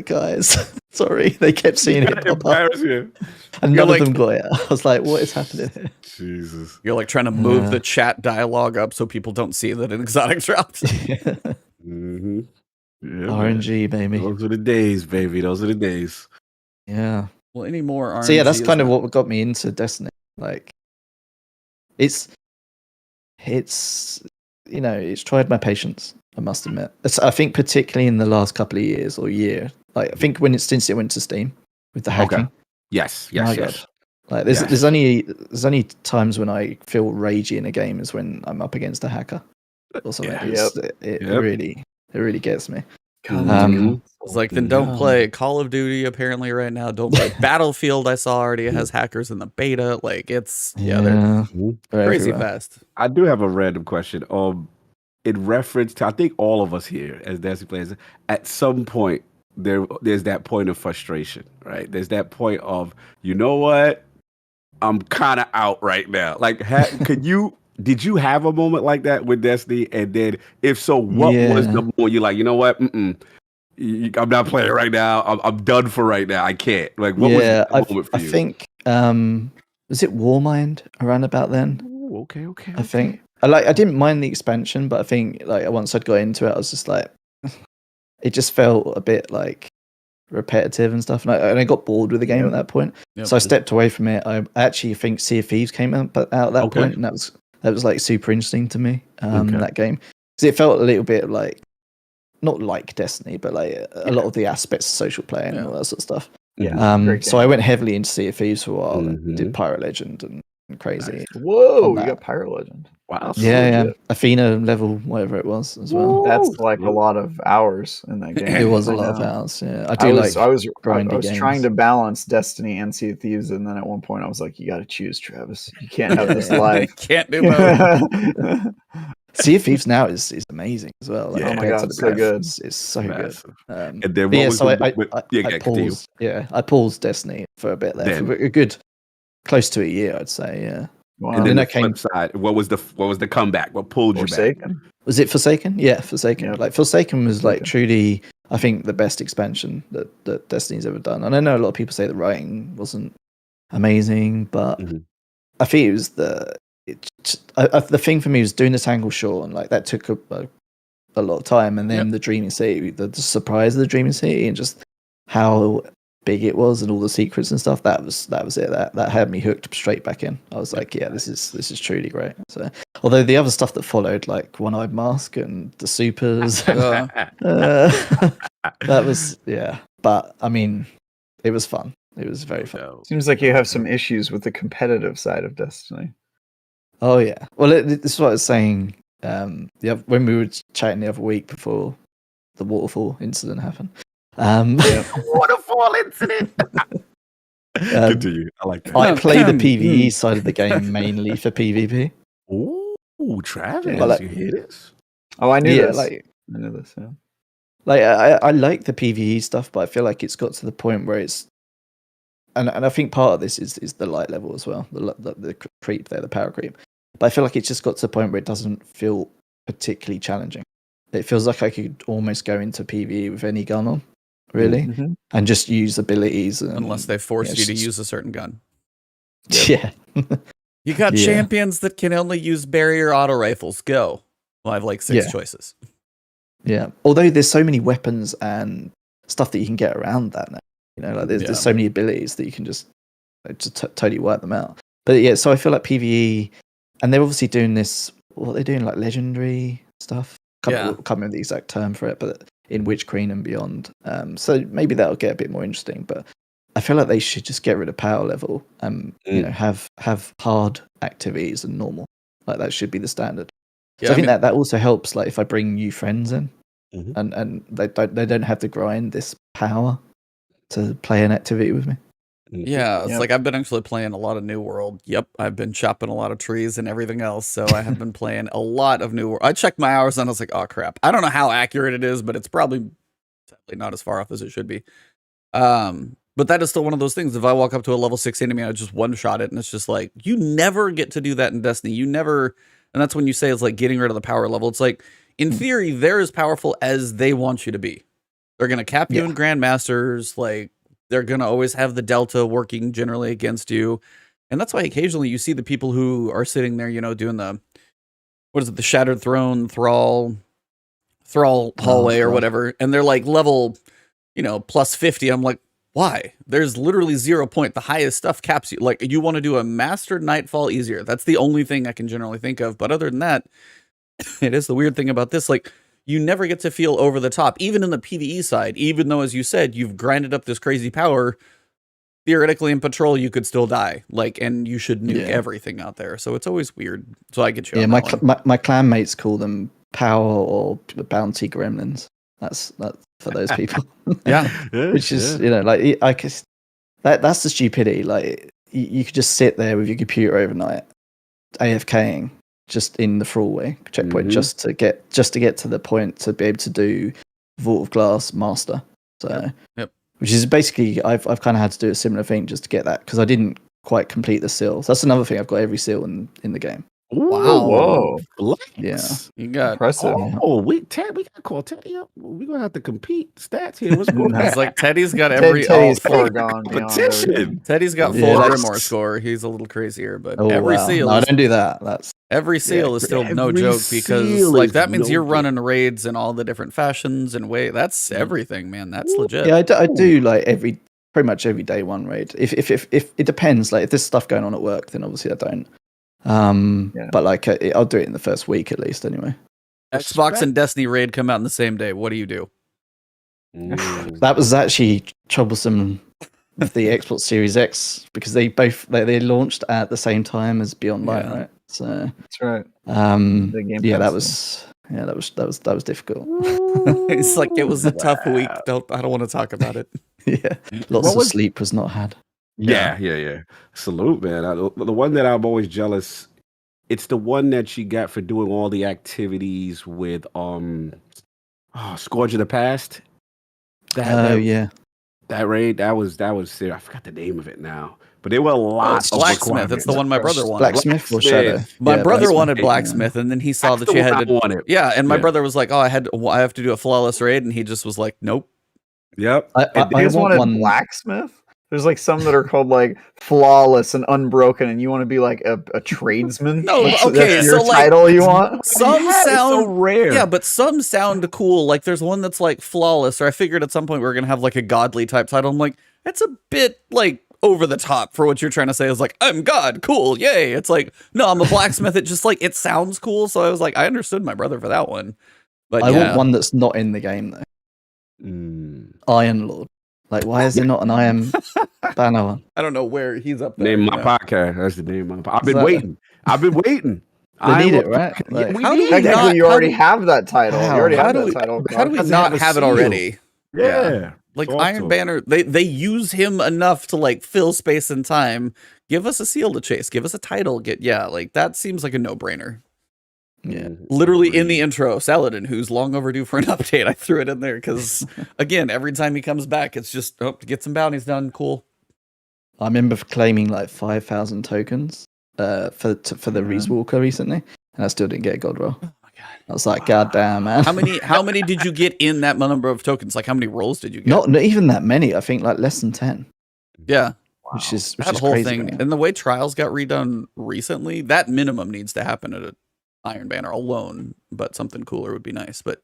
guys, sorry, they kept seeing it pop up. And none of them got it. I was like, what is happening here? Jesus. You're like trying to move the chat dialogue up so people don't see that an exotic dropped. RNG, baby. Those are the days, baby. Those are the days. Yeah. Well, any more RNG? So yeah, that's kind of what got me into Destiny. Like, it's it's tried my patience, I must admit. I think particularly in the last couple of years or year, like I think since it went to Steam with the hacking. Okay. Yes. God. Like there's only times when I feel ragey in a game is when I'm up against a hacker or something. It really gets me. It's like, then don't play Call of Duty apparently right now. Don't play Battlefield. I saw already has hackers in the beta. Like it's they're crazy fast. I do have a random question. In reference to, I think all of us here as Destiny players, at some point there's that point of frustration, right? There's that point of, you know what? I'm kind of out right now. Like, did you have a moment like that with Destiny? And then, if so, what was the moment you're like, you know what? I'm not playing right now. I'm done for right now. I can't. Like, what was the moment for you? I think, was it Warmind around about then? Ooh, okay. I think. I didn't mind the expansion, but I think like once I'd got into it, I was just like, it just felt a bit like repetitive and stuff, and I got bored with the game at that point. So I stepped away from it. I actually think Sea of Thieves came out at that point, and that was like super interesting to me. That game, because it felt a little bit like not like Destiny, but like a lot of the aspects of social play and all that sort of stuff. So I went heavily into Sea of Thieves for a while, and did Pirate Legend and crazy. Nice. Whoa, you got Pirate Legend. Wow. Yeah. Athena level, whatever it was as well. That's like a lot of hours in that game. It was a lot of hours. Yeah, I was trying to balance Destiny and Sea of Thieves, and then at one point I was like, "You got to choose, Travis. You can't have this life. Can't do both." Sea of Thieves now is amazing as well. Like, oh my god, it's so good. It's so massive. Good. And then I paused Destiny for a bit there, for a good close to a year, I'd say. Yeah. Wow. And then the flip side, what was the comeback? What pulled you back? Was it Forsaken? Yeah, Forsaken. Like Forsaken was like truly, I think, the best expansion that Destiny's ever done. And I know a lot of people say the writing wasn't amazing, but I think it was the thing for me was doing the Tangle Shore, and like that took a lot of time. And then the Dreaming City, the surprise of the Dreaming City, and just how big it was and all the secrets and stuff, that was it. That had me hooked straight back in. I was like, this is truly great. So although the other stuff that followed, like One-Eyed Mask and the supers, that was but I mean, it was fun. It was very fun. Seems like you have some issues with the competitive side of Destiny. Oh yeah, well this is what I was saying when we were chatting the other week before the waterfall incident happened. Waterfall incident. Continue. I like that. I play the PvE side of the game mainly for PvP. Ooh, Travis, Well, you hear this? Oh, I knew this. Like, I knew this. Yeah. like I like the PvE stuff, but I feel like it's got to the point where it's, and I think part of this is the light level as well, the creep there, the power creep. But I feel like it's just got to the point where it doesn't feel particularly challenging. It feels like I could almost go into PvE with any gun on, really, and just use abilities. Unless they force you to use a certain gun. Yeah. You got champions that can only use barrier auto rifles. Go. Well, I have like 6 choices. Yeah. Although there's so many weapons and stuff that you can get around that now. You know, like there's so many abilities that you can just totally work them out. But yeah, so I feel like PvE, and they're obviously doing this. What they're doing, like legendary stuff. Can't remember the exact term for it, but in Witch Queen and beyond. So maybe that'll get a bit more interesting. But I feel like they should just get rid of power level and you know have hard activities and normal. Like that should be the standard. Yeah, So I think that also helps. Like if I bring new friends in, Mhm. and they don't have to grind this power to play an activity with me. Yeah, it's like I've been actually playing a lot of New World. Yep, I've been chopping a lot of trees and everything else. So I have been playing a lot of New World. I checked my hours and I was like, oh crap. I don't know how accurate it is, but it's probably not as far off as it should be. But that is still one of those things. If I walk up to a level 6 enemy, I just one-shot it, and it's just like, you never get to do that in Destiny. You never, and that's when you say it's like getting rid of the power level. It's like, in theory, they're as powerful as they want you to be. They're going to cap you in Grandmasters, like, they're going to always have the Delta working generally against you. And that's why occasionally you see the people who are sitting there, you know, doing the, what is it, the Shattered Throne, Thrall hallway or whatever. And they're like level, you know, plus 50. I'm like, why? There's literally 0 point. The highest stuff caps you. Like, you want to do a Mastered Nightfall easier. That's the only thing I can generally think of. But other than that, it is the weird thing about this. Like, you never get to feel over the top, even in the PvE side, even though, as you said, you've grinded up this crazy power. Theoretically, in Patrol, you could still die, like, and you should nuke everything out there. So it's always weird. So I get you. Yeah, my clan mates call them power or bounty gremlins. That's for those people. Which is you know, like I guess that's the stupidity. Like you could just sit there with your computer overnight, AFKing. Just in the throwaway checkpoint, just to get to the point to be able to do Vault of Glass Master. So, which is basically I've kind of had to do a similar thing just to get that because I didn't quite complete the seals. That's another thing. I've got every seal in the game. Wow! Whoa! Yeah, you got impressive. We got to call Teddy up. We're gonna have to compete stats here. What's going on? It's like Teddy's got every Teddy's far gone competition. Teddy's got full Grimoire score. He's a little crazier, but every seal. No, I don't do that. That's every seal is still no joke because like that means you're running raids in all the different fashions and way. That's everything, man. That's legit. Yeah, I do like pretty much every day one raid. If it depends. Like if there's stuff going on at work, then obviously I don't. But like I'll do it in the first week at least anyway. Xbox and Destiny raid come out in the same day. What do? That was actually troublesome with the Xbox Series X because they launched at the same time as Beyond Light, right? So that's right. That was difficult. It's like it was a tough week. I don't want to talk about it. Lots of sleep was not had. Yeah. Salute, man. The one that I'm always jealous, it's the one that she got for doing all the activities with Scourge of the Past. That raid, that was serious. I forgot the name of it now. But there were a lot of Blacksmith. It's the one my brother wanted. Blacksmith or Shadow? My brother wanted Blacksmith, and then he saw that she had to. Yeah, and my brother was like, "Oh, I have to do a flawless raid," and he just was like, "Nope." Yep. I just wanted Blacksmith. There's like some that are called like flawless and unbroken, and you want to be like a tradesman. No, okay, that's your so title like, you want. Some sound so rare. Yeah, but some sound cool. Like there's one that's like flawless, or I figured at some point we were gonna have like a godly type title. I'm like, that's a bit like over the top for what you're trying to say. Is like, I'm God, cool, yay. It's like, no, I'm a blacksmith. It just like it sounds cool. So I was like, I understood my brother for that one. But I want one that's not in the game though. Iron Lord. Like, why is there not an Iron banner one? I don't know where he's up there. Name my podcast. That's the name of my podcast. I've been waiting. They need it, right? Yeah, Like, we how do need we it. Technically, not- you how already do- have that title. Wow. You already How have do that we? title. How do we Doesn't not have a have it seal. already? Yeah. Like Talk Iron to Banner, they use him enough to like fill space and time. Give us a seal to chase. Give us a title. Like that seems like a no-brainer. yeah. Literally in the intro, Saladin, who's long overdue for an update. I threw it in there because again, every time he comes back, it's just to get some bounties done. Cool. I remember claiming like 5,000 tokens for the Reese Walker recently, and I still didn't get a gold roll. Oh my god! I was like, God damn, man. How many did you get in that number of tokens? Like how many rolls did you get? Not even that many. I think like less than 10. Yeah. Which is That whole crazy, thing, man. and the way trials got redone recently, that minimum needs to happen at an Iron Banner alone. But something cooler would be nice. But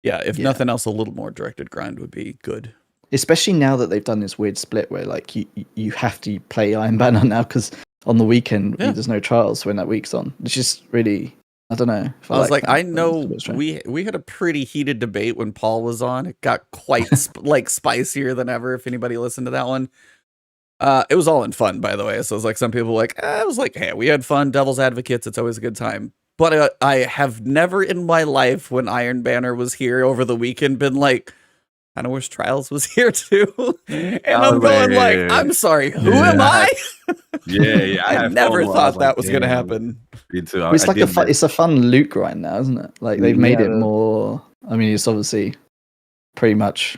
yeah, if nothing else, a little more directed grind would be good. Especially now that they've done this weird split where like you have to play Iron Banner now because on the weekend there's no trials when that week's on. It's just really, I don't know. I was like, I know It's a bit we had a pretty heated debate when Paul was on. It got quite like spicier than ever. If anybody listened to that one. It was all in fun, by the way. So it was like some people were like, I was like, hey, we had fun, devil's advocates. It's always a good time. But I have never in my life, when Iron Banner was here over the weekend, been like, I kind of wish Trials was here too. And I'm going like, I'm sorry, who am I? Yeah. I never thought that was going to happen. Me too. It's like it's a fun loot grind now, isn't it? Like they've made it more. I mean, it's obviously pretty much.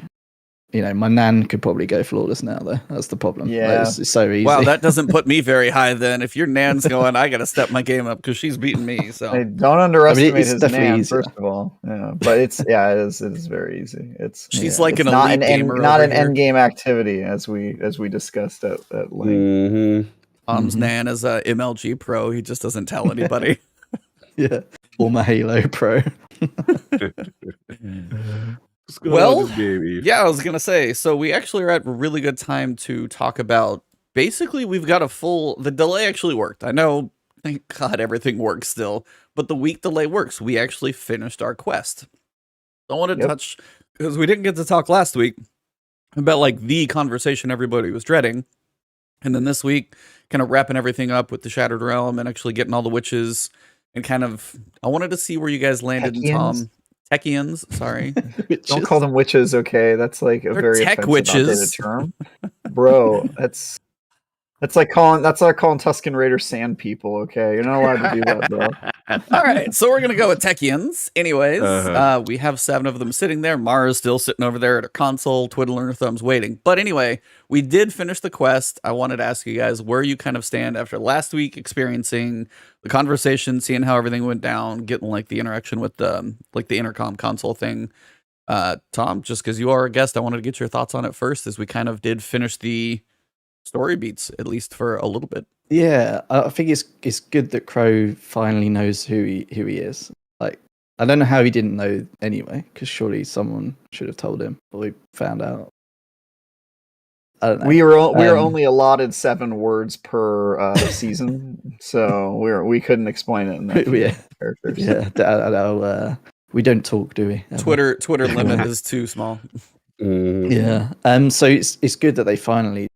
You know, my nan could probably go flawless now, though. That's the problem. Yeah. Like, it's so easy. Wow, that doesn't put me very high then. If your nan's going, I got to step my game up because she's beating me. So Hey, don't underestimate it's his definitely nan, easier. first of all. Yeah, but it is very easy. she's like It's an elite gamer. not over an here. end game activity as we discussed at length. Mm-hmm. Tom's nan is a MLG pro. He just doesn't tell anybody. Yeah. Or my Halo Pro. Well, yeah, I was gonna say. So we actually are at a really good time to talk about. Basically, we've got the delay actually worked. I know, thank God, everything works still, but the week delay works. We actually finished our quest. I want to touch because we didn't get to talk last week about like the conversation everybody was dreading, and then this week, kind of wrapping everything up with the Shattered Realm and actually getting all the witches and kind of. I wanted to see where you guys landed, in Tom. Techians, sorry. Don't call them witches, okay? That's like a very tech offensive, witches. outdated term, bro. That's like calling Tusken Raider sand people, okay? You're not allowed to do that, bro. All right, so we're gonna go with Techians. Anyways, we have 7 of them sitting there. Mara's still sitting over there at her console, twiddling her thumbs, waiting. But anyway, we did finish the quest. I wanted to ask you guys where you kind of stand after last week, experiencing the conversation, seeing how everything went down, getting like the interaction with the intercom console thing. Tom, just because you are a guest, I wanted to get your thoughts on it first, as we kind of did finish the story beats, at least for a little bit. Yeah, I think it's good that Crow finally knows who he is. Like, I don't know how he didn't know anyway, because surely someone should have told him, or he found out. I don't know. We were only allotted 7 words per season, so we couldn't explain it in that characters. Yeah, we don't talk, do we? Twitter limit is too small. Yeah. So it's good that they finally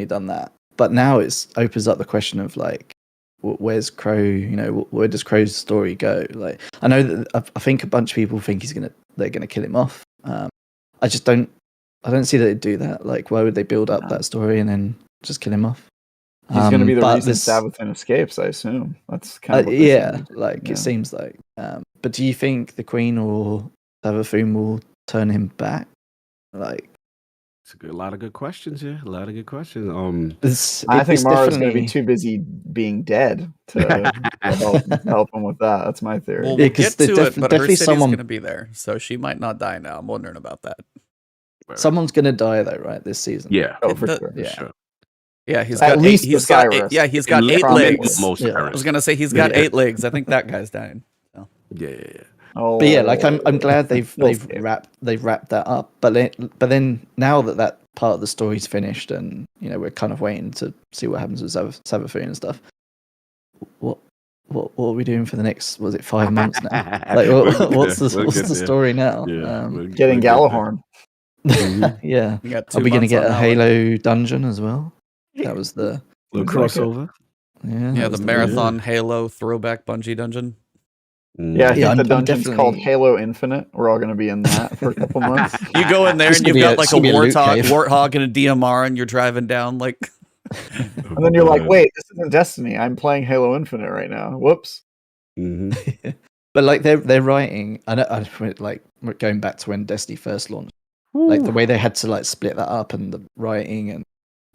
done that. But now it opens up the question of like, where's Crow? You know, where does Crow's story go? Like, I know that I think a bunch of people think they're gonna kill him off. I just don't see that they'd do that. Like, why would they build up that story and then just kill him off? He's going to be the reason Savathun escapes, I assume. That's kind of it seems like. But do you think the Queen or Savathun will turn him back? Like, it's a lot of good questions here. A lot of good questions. I think Mara's going to be too busy being dead to help him with that. That's my theory. Well, we'll get to it, but her city's going to be there, so she might not die now. I'm wondering about that. Someone's going to die though, right? This season. Yeah. For sure. Yeah. Sure. Yeah, he's got 8 legs. I was gonna say he's got 8 legs. I think that guy's dying. So. Yeah. But yeah, like I'm glad they've wrapped that up. But then now that part of the story's finished, and you know we're kind of waiting to see what happens with Savathun and stuff. What are we doing for the next? Was it 5 months now? Like what's the story now? Yeah, getting Galahorn. Yeah. Are we going to get a Halo dungeon as well? That was the little crossover. Yeah, the marathon Halo throwback Bungie dungeon. Yeah, I think the dungeon's called Halo Infinite. We're all going to be in that for a couple months. You go in there and you've got like a warthog and a DMR, and you're driving down like. And then you're like, wait, this isn't Destiny. I'm playing Halo Infinite right now. Whoops. Mm-hmm. But like they're writing, I know, like going back to when Destiny first launched, like the way they had to like split that up and the writing, and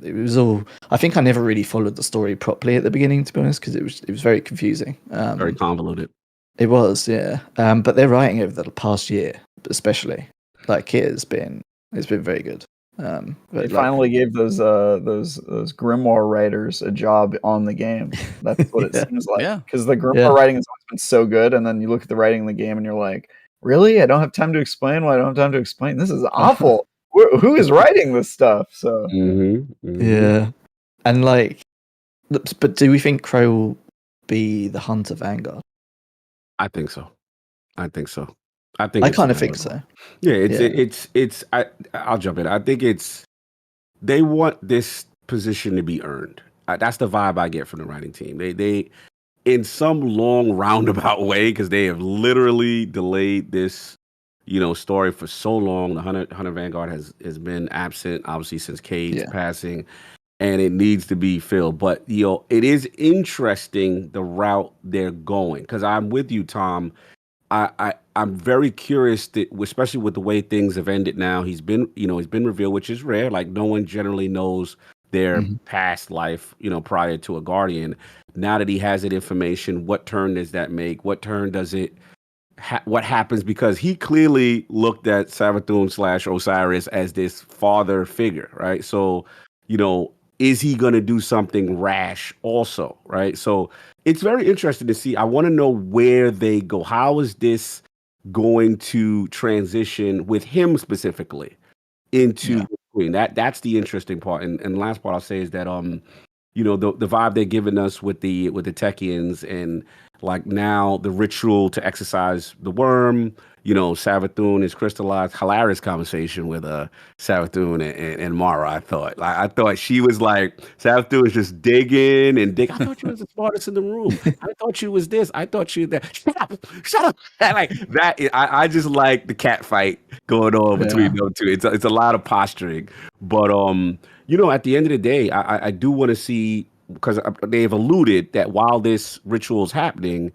it was all. I think I never really followed the story properly at the beginning, to be honest, because it was very confusing, very convoluted. It was, yeah. But their writing over the past year, especially, like it's been very good. They finally gave those Grimoire writers a job on the game. That's what it seems like. Yeah, because the Grimoire writing has always been so good, and then you look at the writing in the game, and you're like, really? I don't have time to explain. Well, I don't have time to explain. This is awful. Who is writing this stuff? So yeah, and like, but do we think Crow will be the Hunter Vanguard? I think so. I kind of think so. Yeah, I'll jump in. I think they want this position to be earned. That's the vibe I get from the writing team. They in some long roundabout way, because they have literally delayed this, story for so long. The Hunter Vanguard has been absent, obviously, since Cade's passing, and it needs to be filled. But it is interesting the route they're going, because I'm with you, Tom. I'm very curious, especially with the way things have ended now. He's been revealed, which is rare. Like, no one generally knows their past life, prior to a Guardian. Now that he has that information, what turn does that make? What turn does it? What happens? Because he clearly looked at Savathun / Osiris as this father figure, right? So, is he going to do something rash also, right? So it's very interesting to see. I want to know where they go. How is this going to transition with him specifically into the Queen? That's the interesting part. And the last part I'll say is that the vibe they're giving us with the Techians, and like now the ritual to exercise the worm, Savathun is crystallized. Hilarious conversation with Savathun and Mara. I thought she was like, Savathun is just digging. I thought you was the smartest in the room. I thought you was this. I thought you that. Shut up. Like that. I just like the cat fight going on between those two. It's a lot of posturing, but at the end of the day, I do want to see, because they've alluded that while this ritual is happening,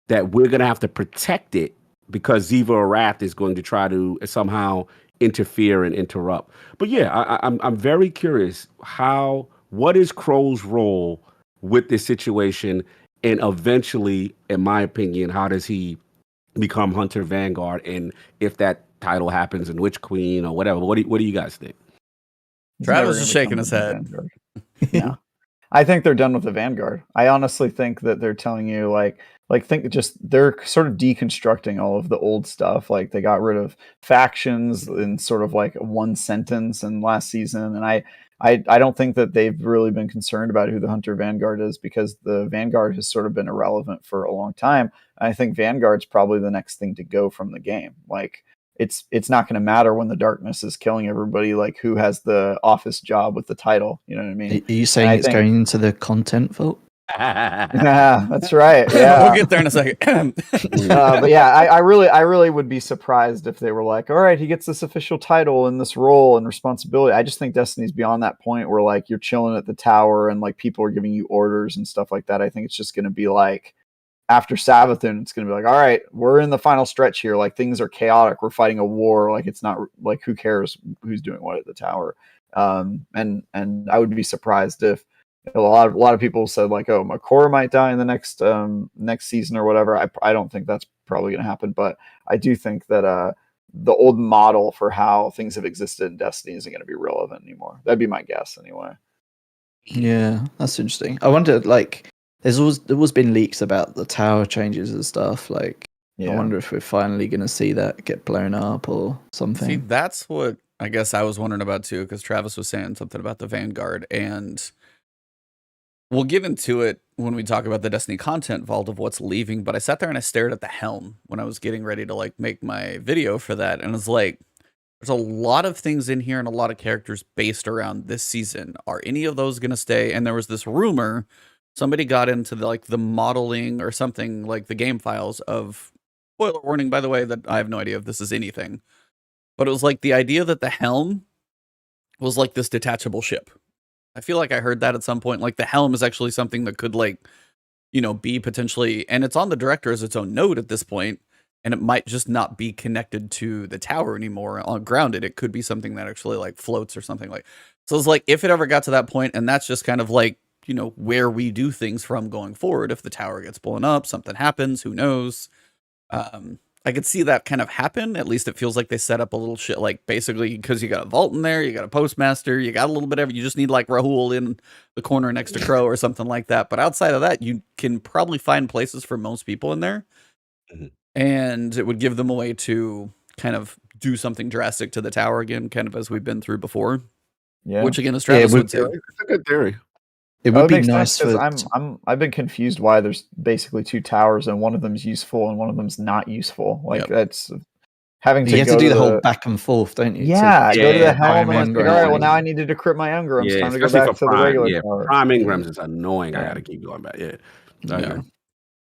that we're going to have to protect it, because Ziva Arath is going to try to somehow interfere and interrupt. But yeah, I'm very curious what is Crow's role with this situation, and eventually, in my opinion, how does he become Hunter Vanguard, and if that title happens, and which queen or whatever. What do you guys think? Travis is shaking his head. Yeah. I think they're done with the Vanguard. I honestly think that they're telling you they're sort of deconstructing all of the old stuff. Like, they got rid of factions in sort of like one sentence in last season. And I don't think that they've really been concerned about who the Hunter Vanguard is, because the Vanguard has sort of been irrelevant for a long time. And I think Vanguard's probably the next thing to go from the game. Like, it's not going to matter when the darkness is killing everybody, like who has the office job with the title. You know what I mean? Are you saying it's going into the content vault? Yeah, that's right. Yeah, we'll get there in a second. But yeah, I really would be surprised if they were like, all right, he gets this official title and this role and responsibility. I just think Destiny's beyond that point where like you're chilling at the tower and like people are giving you orders and stuff like that. I think it's just going to be like, after Savathun, it's going to be like, all right, we're in the final stretch here. Like, things are chaotic. We're fighting a war. Like, it's not like, who cares who's doing what at the tower? And I would be surprised if a lot of people said like, oh, Makor might die in the next season or whatever. I don't think that's probably going to happen, but I do think that the old model for how things have existed in Destiny isn't going to be relevant anymore. That'd be my guess anyway. Yeah, that's interesting. I wonder, like, there always been leaks about the tower changes and stuff. Like, I wonder if we're finally going to see that get blown up or something. See, that's what I guess I was wondering about too, because Travis was saying something about the Vanguard, and we'll get into it when we talk about the Destiny content vault of what's leaving. But I sat there and I stared at the helm when I was getting ready to like make my video for that, and it's like, there's a lot of things in here and a lot of characters based around this season. Are any of those going to stay? And there was this rumor somebody got into the modeling or something, like the game files of, spoiler warning, by the way, that I have no idea if this is anything, but it was like the idea that the helm was like this detachable ship. I feel like I heard that at some point. Like the helm is actually something that could be potentially, and it's on the director as its own node at this point, and it might just not be connected to the tower anymore on grounded. It could be something that actually like floats or something like. So it's like if it ever got to that point, and that's just kind of like, where we do things from going forward. If the tower gets blown up, something happens, who knows? I could see that kind of happen. At least it feels like they set up a little shit, like basically because you got a vault in there, you got a postmaster, you got a little bit of, you just need like Rahul in the corner next to Crow or something like that. But outside of that, you can probably find places for most people in there. And it would give them a way to kind of do something drastic to the tower again, kind of as we've been through before. Yeah. Which again, is Travis would say. It's a good theory. It would be nice because for. I've been confused why there's basically two towers and one of them's useful and one of them's not useful. Like that's having to. You have to do the whole back and forth, don't you? Yeah, go to the helm and Engrams. all right, well now I need to decrypt my Engrams. Yeah, Time to go back to the regular tower. Prime Engrams is annoying. I gotta keep going back. Yeah.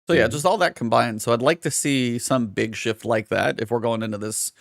So yeah, just all that combined. So I'd like to see some big shift like that if we're going into this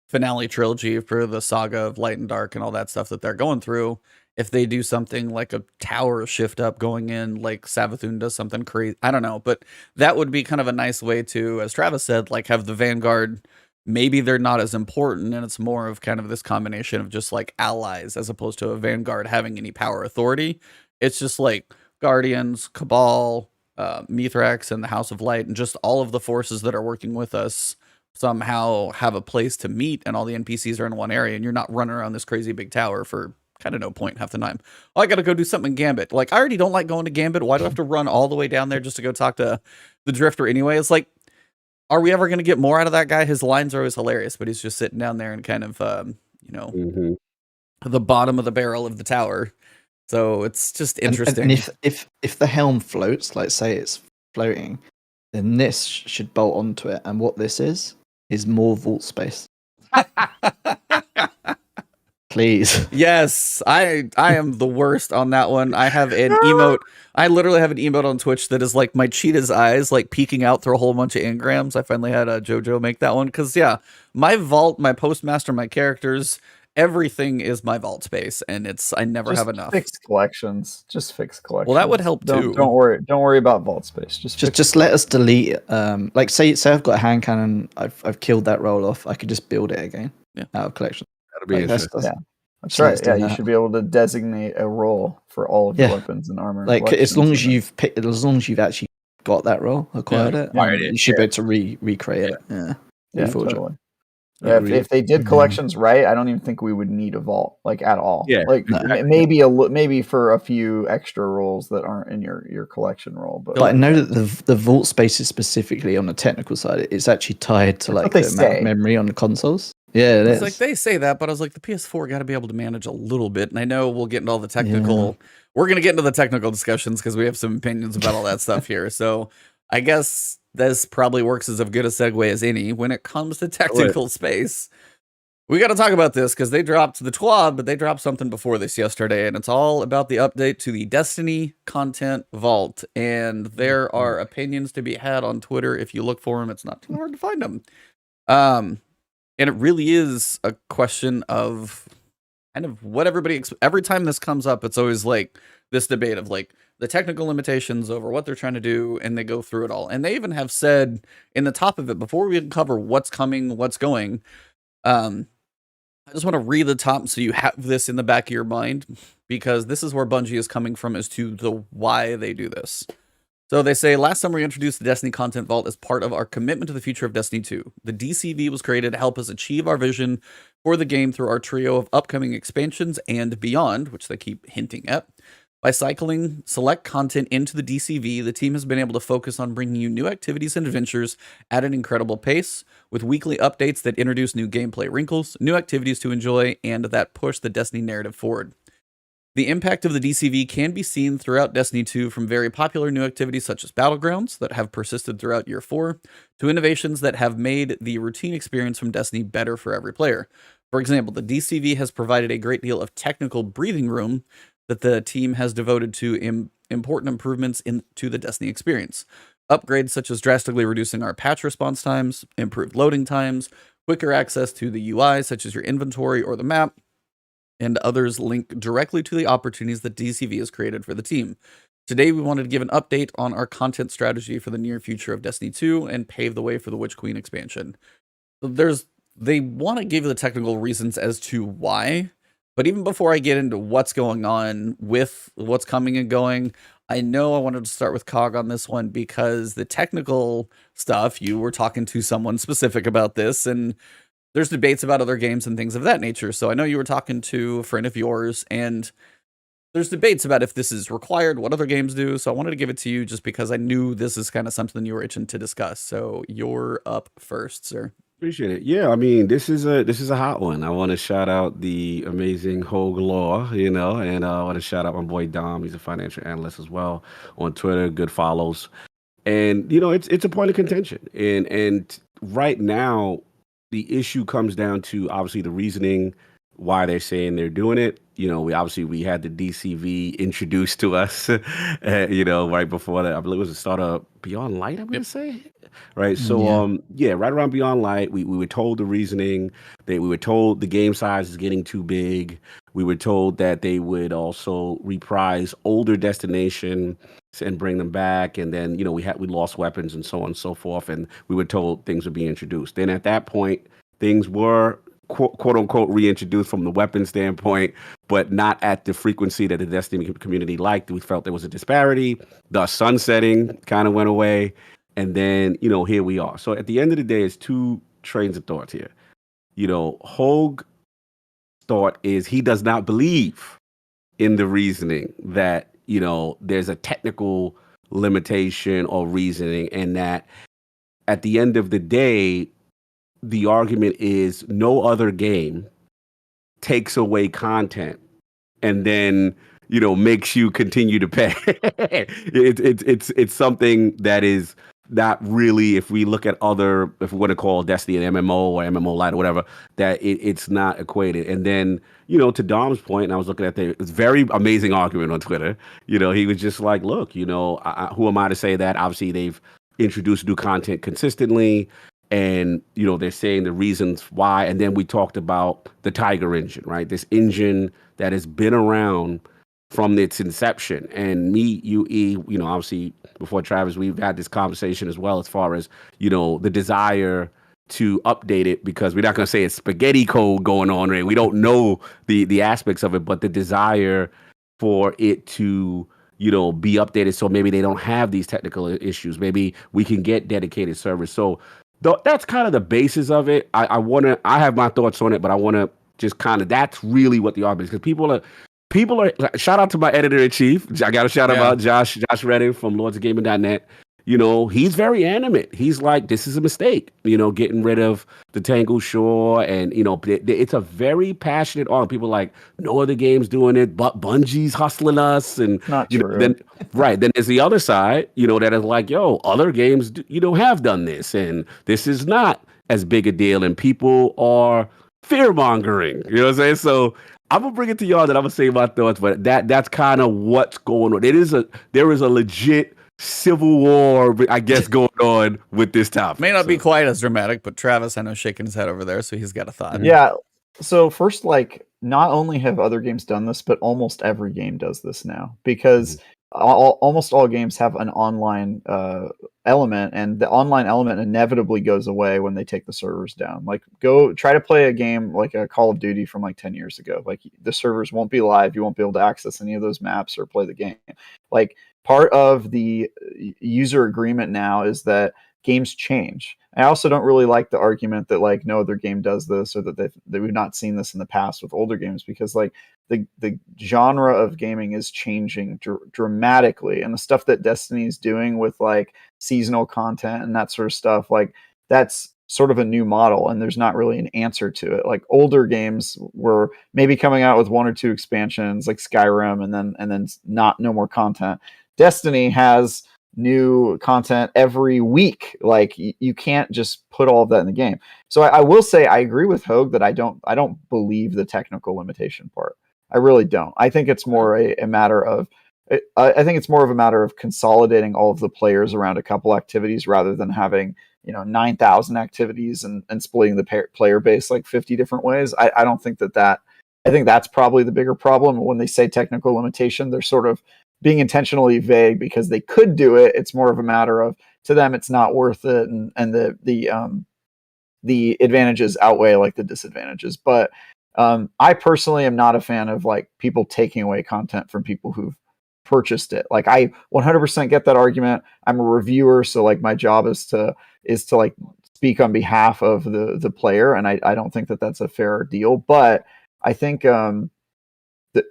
finale trilogy for the saga of Light and Dark and all that stuff that they're going through. If they do something like a tower shift up going in, like Savathun does something crazy, I don't know, but that would be kind of a nice way to, as Travis said, like have the Vanguard. Maybe they're not as important, and it's more of kind of this combination of just like allies as opposed to a Vanguard having any power authority. It's just like Guardians, Cabal, Mithrax, and the House of Light, and just all of the forces that are working with us somehow have a place to meet, and all the NPCs are in one area, and you're not running around this crazy big tower for kind of no point half the time. Oh, I gotta go do something in Gambit. Like, I already don't like going to Gambit. Why do I have to run all the way down there just to go talk to the Drifter anyway? It's like, are we ever gonna get more out of that guy? His lines are always hilarious, but he's just sitting down there and kind of the bottom of the barrel of the tower. So it's just interesting. And if the helm floats, like say it's floating, then this should bolt onto it. And what this is more vault space. Please. Yes, I am the worst on that one. I have an emote. I literally have an emote on Twitch that is like my cheetah's eyes, like peeking out through a whole bunch of engrams. I finally had JoJo make that one because my vault, my postmaster, my characters, everything is my vault space, and I never have enough. Fix collections. Just fix collections. Well, that would help too. Don't worry about vault space. Just let us delete it. Like say I've got a hand cannon. I've killed that roll off. I could just build it again out of collection. That'll be interesting. That's right. Yeah, you should be able to designate a role for all of your weapons and armor. Like as long as you've actually got that role, acquired it, you should be able to recreate it. Yeah, totally. Yeah, if they did collections right, I don't even think we would need a vault at all. Yeah, like maybe for a few extra roles that aren't in your collection role. But I know that the vault space is specifically on the technical side. It's actually tied to like the amount of memory on the consoles. Yeah, it's like they say that, but I was like, the PS4 got to be able to manage a little bit. And I know we'll get into all the technical. Yeah. We're going to get into the technical discussions because we have some opinions about all that stuff here. So I guess this probably works as good a segue as any when it comes to technical space. We got to talk about this because they dropped the TWAB, but they dropped something before this yesterday, and it's all about the update to the Destiny content vault. And there are opinions to be had on Twitter. If you look for them, it's not too hard to find them. And it really is a question of kind of what everybody, every time this comes up, it's always like this debate of like the technical limitations over what they're trying to do, and they go through it all. And they even have said in the top of it, before we cover what's coming, what's going, I just want to read the top so you have this in the back of your mind, because this is where Bungie is coming from as to the why they do this. So they say, last summer we introduced the Destiny Content Vault as part of our commitment to the future of Destiny 2. The DCV was created to help us achieve our vision for the game through our trio of upcoming expansions and beyond, which they keep hinting at. By cycling select content into the DCV, the team has been able to focus on bringing you new activities and adventures at an incredible pace, with weekly updates that introduce new gameplay wrinkles, new activities to enjoy, and that push the Destiny narrative forward. The impact of the DCV can be seen throughout Destiny 2, from very popular new activities such as Battlegrounds that have persisted throughout Year 4, to innovations that have made the routine experience from Destiny better for every player. For example, the DCV has provided a great deal of technical breathing room that the team has devoted to important improvements into the Destiny experience. Upgrades such as drastically reducing our patch response times, improved loading times, quicker access to the UI such as your inventory or the map, and others link directly to the opportunities that DCV has created for the team. Today, we wanted to give an update on our content strategy for the near future of Destiny 2 and pave the way for the Witch Queen expansion. They want to give you the technical reasons as to why, but even before I get into what's going on with what's coming and going, I know I wanted to start with Cog on this one because the technical stuff, you were talking to someone specific about this, and there's debates about other games and things of that nature. So I know you were talking to a friend of yours, and there's debates about if this is required, what other games do. So I wanted to give it to you just because I knew this is kind of something you were itching to discuss. So you're up first, sir. Appreciate it. Yeah, I mean, this is a hot one. I want to shout out the amazing Hogue Law, and I want to shout out my boy Dom. He's a financial analyst as well on Twitter. Good follows, and it's a point of contention. And right now, the issue comes down to obviously the reasoning why they're saying they're doing it. We had the DCV introduced to us, right before that. I believe it was the start of Beyond Light, I'm going to say. Right. So, right around Beyond Light, we were told the reasoning that we were told the game size is getting too big. We were told that they would also reprise older Destination and bring them back. And then, we lost weapons and so on and so forth. And we were told things would be introduced. Then at that point, things were quote unquote reintroduced from the weapon standpoint, but not at the frequency that the Destiny community liked. We felt there was a disparity. The sunsetting kind of went away. And then, here we are. So at the end of the day, it's two trains of thought here. Hogue thought is he does not believe in the reasoning that, there's a technical limitation or reasoning, and that at the end of the day, the argument is no other game takes away content and then, makes you continue to pay. It's something that is not really, if we look at other, if we want to call Destiny an MMO or MMO Lite or whatever, that it's not equated. And then, to Dom's point, and I was looking at it's very amazing argument on Twitter. He was just like, look, who am I to say that? Obviously, they've introduced new content consistently. And, they're saying the reasons why. And then we talked about the Tiger engine, right? This engine that has been around from its inception. And me, obviously before Travis, we've had this conversation as well as far as, the desire to update it, because we're not going to say it's spaghetti code going on, right? We don't know the aspects of it, but the desire for it to, be updated. So maybe they don't have these technical issues. Maybe we can get dedicated servers. So that's kind of the basis of it. I have my thoughts on it, but I want to just that's really what the argument is, because people are, shout out to my editor-in-chief. I got to shout out Josh Redding from lordsofgaming.net. He's very animate. He's like, this is a mistake, getting rid of the Tangle Shore. And, it's a very passionate argument. People are like, no other game's doing it, but Bungie's hustling us. And, Not true. Then there's the other side, that is like, other games, have done this. And this is not as big a deal. And people are fear-mongering. You know what I'm saying? So I'm going to bring it to y'all, that I'm going to say my thoughts. But that's kind of what's going on. There is a legit civil war, I guess, going on with this topic. May not be quite as dramatic, but Travis, I know, shaking his head over there, so he's got a thought. Yeah. So first, not only have other games done this, but almost every game does this now, because almost all games have an online element, and the online element inevitably goes away when they take the servers down. Go try to play a game like a Call of Duty from 10 years ago. The servers won't be live. You won't be able to access any of those maps or play the game. Part of the user agreement now is that games change. I also don't really like the argument that no other game does this, or that we've not seen this in the past with older games, because the genre of gaming is changing dramatically, and the stuff that Destiny is doing with seasonal content and that sort of stuff, that's sort of a new model, and there's not really an answer to it. Older games were maybe coming out with one or two expansions, like Skyrim, and then no more content. Destiny has new content every week. You can't just put all of that in the game. So I will say I agree with Hogue that I don't believe the technical limitation part. I really don't. I think it's more a matter of I think it's more of a matter of consolidating all of the players around a couple activities rather than having 9,000 activities and splitting the player base like 50 different ways. I don't think that I think that's probably the bigger problem. When they say technical limitation, they're sort of being intentionally vague because they could do it. It's more of a matter of, to them, it's not worth it, and the advantages outweigh like the disadvantages. But I personally am not a fan of like people taking away content from people who've purchased it. Like, I 100% get that argument. I'm a reviewer, so like my job is to like speak on behalf of the player, and I don't think that that's a fair deal. But I think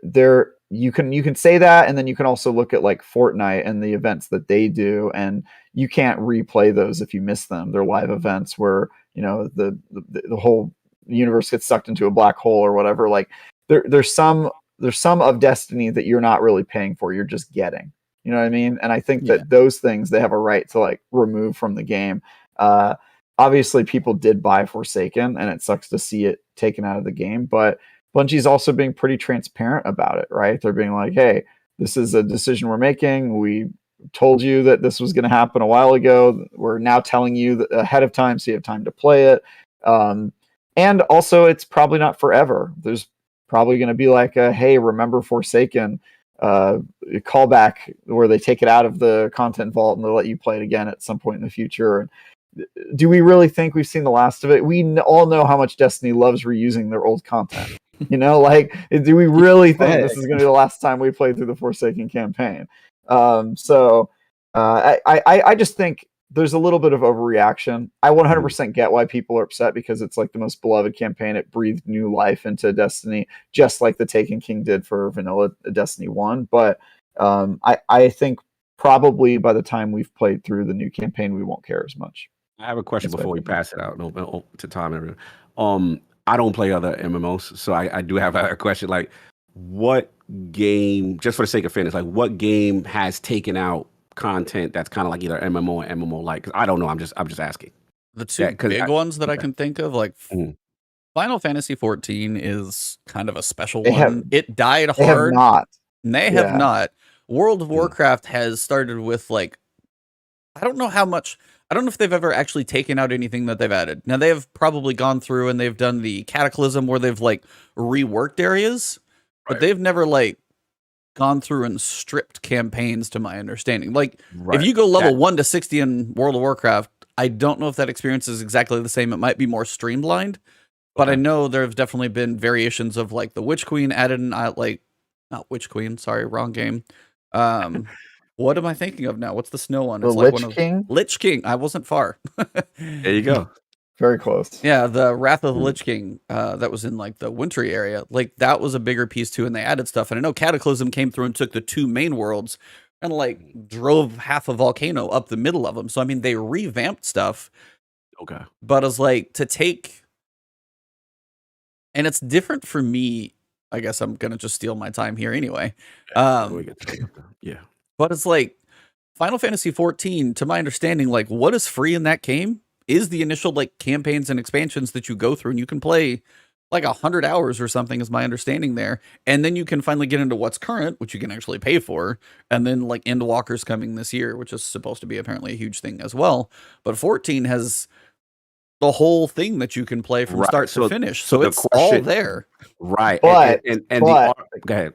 there you can say that, and then you can also look at like Fortnite and the events that they do, and you can't replay those if you miss them. They're live events where the whole universe gets sucked into a black hole or whatever. Like there's some of Destiny that you're not really paying for, you're just getting. You know what I mean? And I think that those things they have a right to like remove from the game. Obviously people did buy Forsaken, and it sucks to see it taken out of the game, but Bungie's also being pretty transparent about it, right? They're being like, hey, this is a decision we're making. We told you that this was going to happen a while ago. We're now telling you that ahead of time, so you have time to play it. And also, it's probably not forever. There's probably going to be like a, hey, remember Forsaken callback where they take it out of the content vault and they'll let you play it again at some point in the future. And do we really think we've seen the last of it? We all know how much Destiny loves reusing their old content. Like, do we really think this is going to be the last time we play through the Forsaken campaign? I just think there's a little bit of overreaction. I 100% get why people are upset, because it's like the most beloved campaign. It breathed new life into Destiny, just like the Taken King did for vanilla Destiny 1. But I think probably by the time we've played through the new campaign, we won't care as much. I have a question before we pass it out to Tom and everyone. I don't play other MMOs, so I do have a question. Like, what game, just for the sake of fairness, like what game has taken out content that's kind of like either MMO or MMO like? Because I don't know. I'm just asking. The two big ones that I can think of, like Final Fantasy 14 is kind of a special one. It died hard. They have not. World of Warcraft has started with like, I don't know if they've ever actually taken out anything that they've added. Now, they have probably gone through and they've done the Cataclysm where they've like reworked areas, but they've never like gone through and stripped campaigns, to my understanding. Like, if you go level 1 to 60 in World of Warcraft, I don't know if that experience is exactly the same. It might be more streamlined, but I know there have definitely been variations of like the Witch Queen added in, like, not Witch Queen, sorry, wrong game. What am I thinking of now? What's the snow one? It's like King? Lich King. I wasn't far. There you go. Very close. Yeah, the Wrath of the Lich King that was in like the wintry area. Like, that was a bigger piece too, and they added stuff. And I know Cataclysm came through and took the two main worlds and like drove half a volcano up the middle of them. So I mean, they revamped stuff. Okay. But it's like to take, and it's different for me. I guess I'm gonna just steal my time here anyway. Yeah. But it's like Final Fantasy 14, to my understanding, like what is free in that game is the initial like campaigns and expansions that you go through, and you can play like 100 hours or something, is my understanding there. And then you can finally get into what's current, which you can actually pay for. And then like Endwalker's coming this year, which is supposed to be apparently a huge thing as well. But 14 has the whole thing that you can play from start to finish. So it's all there. Right. But, go ahead.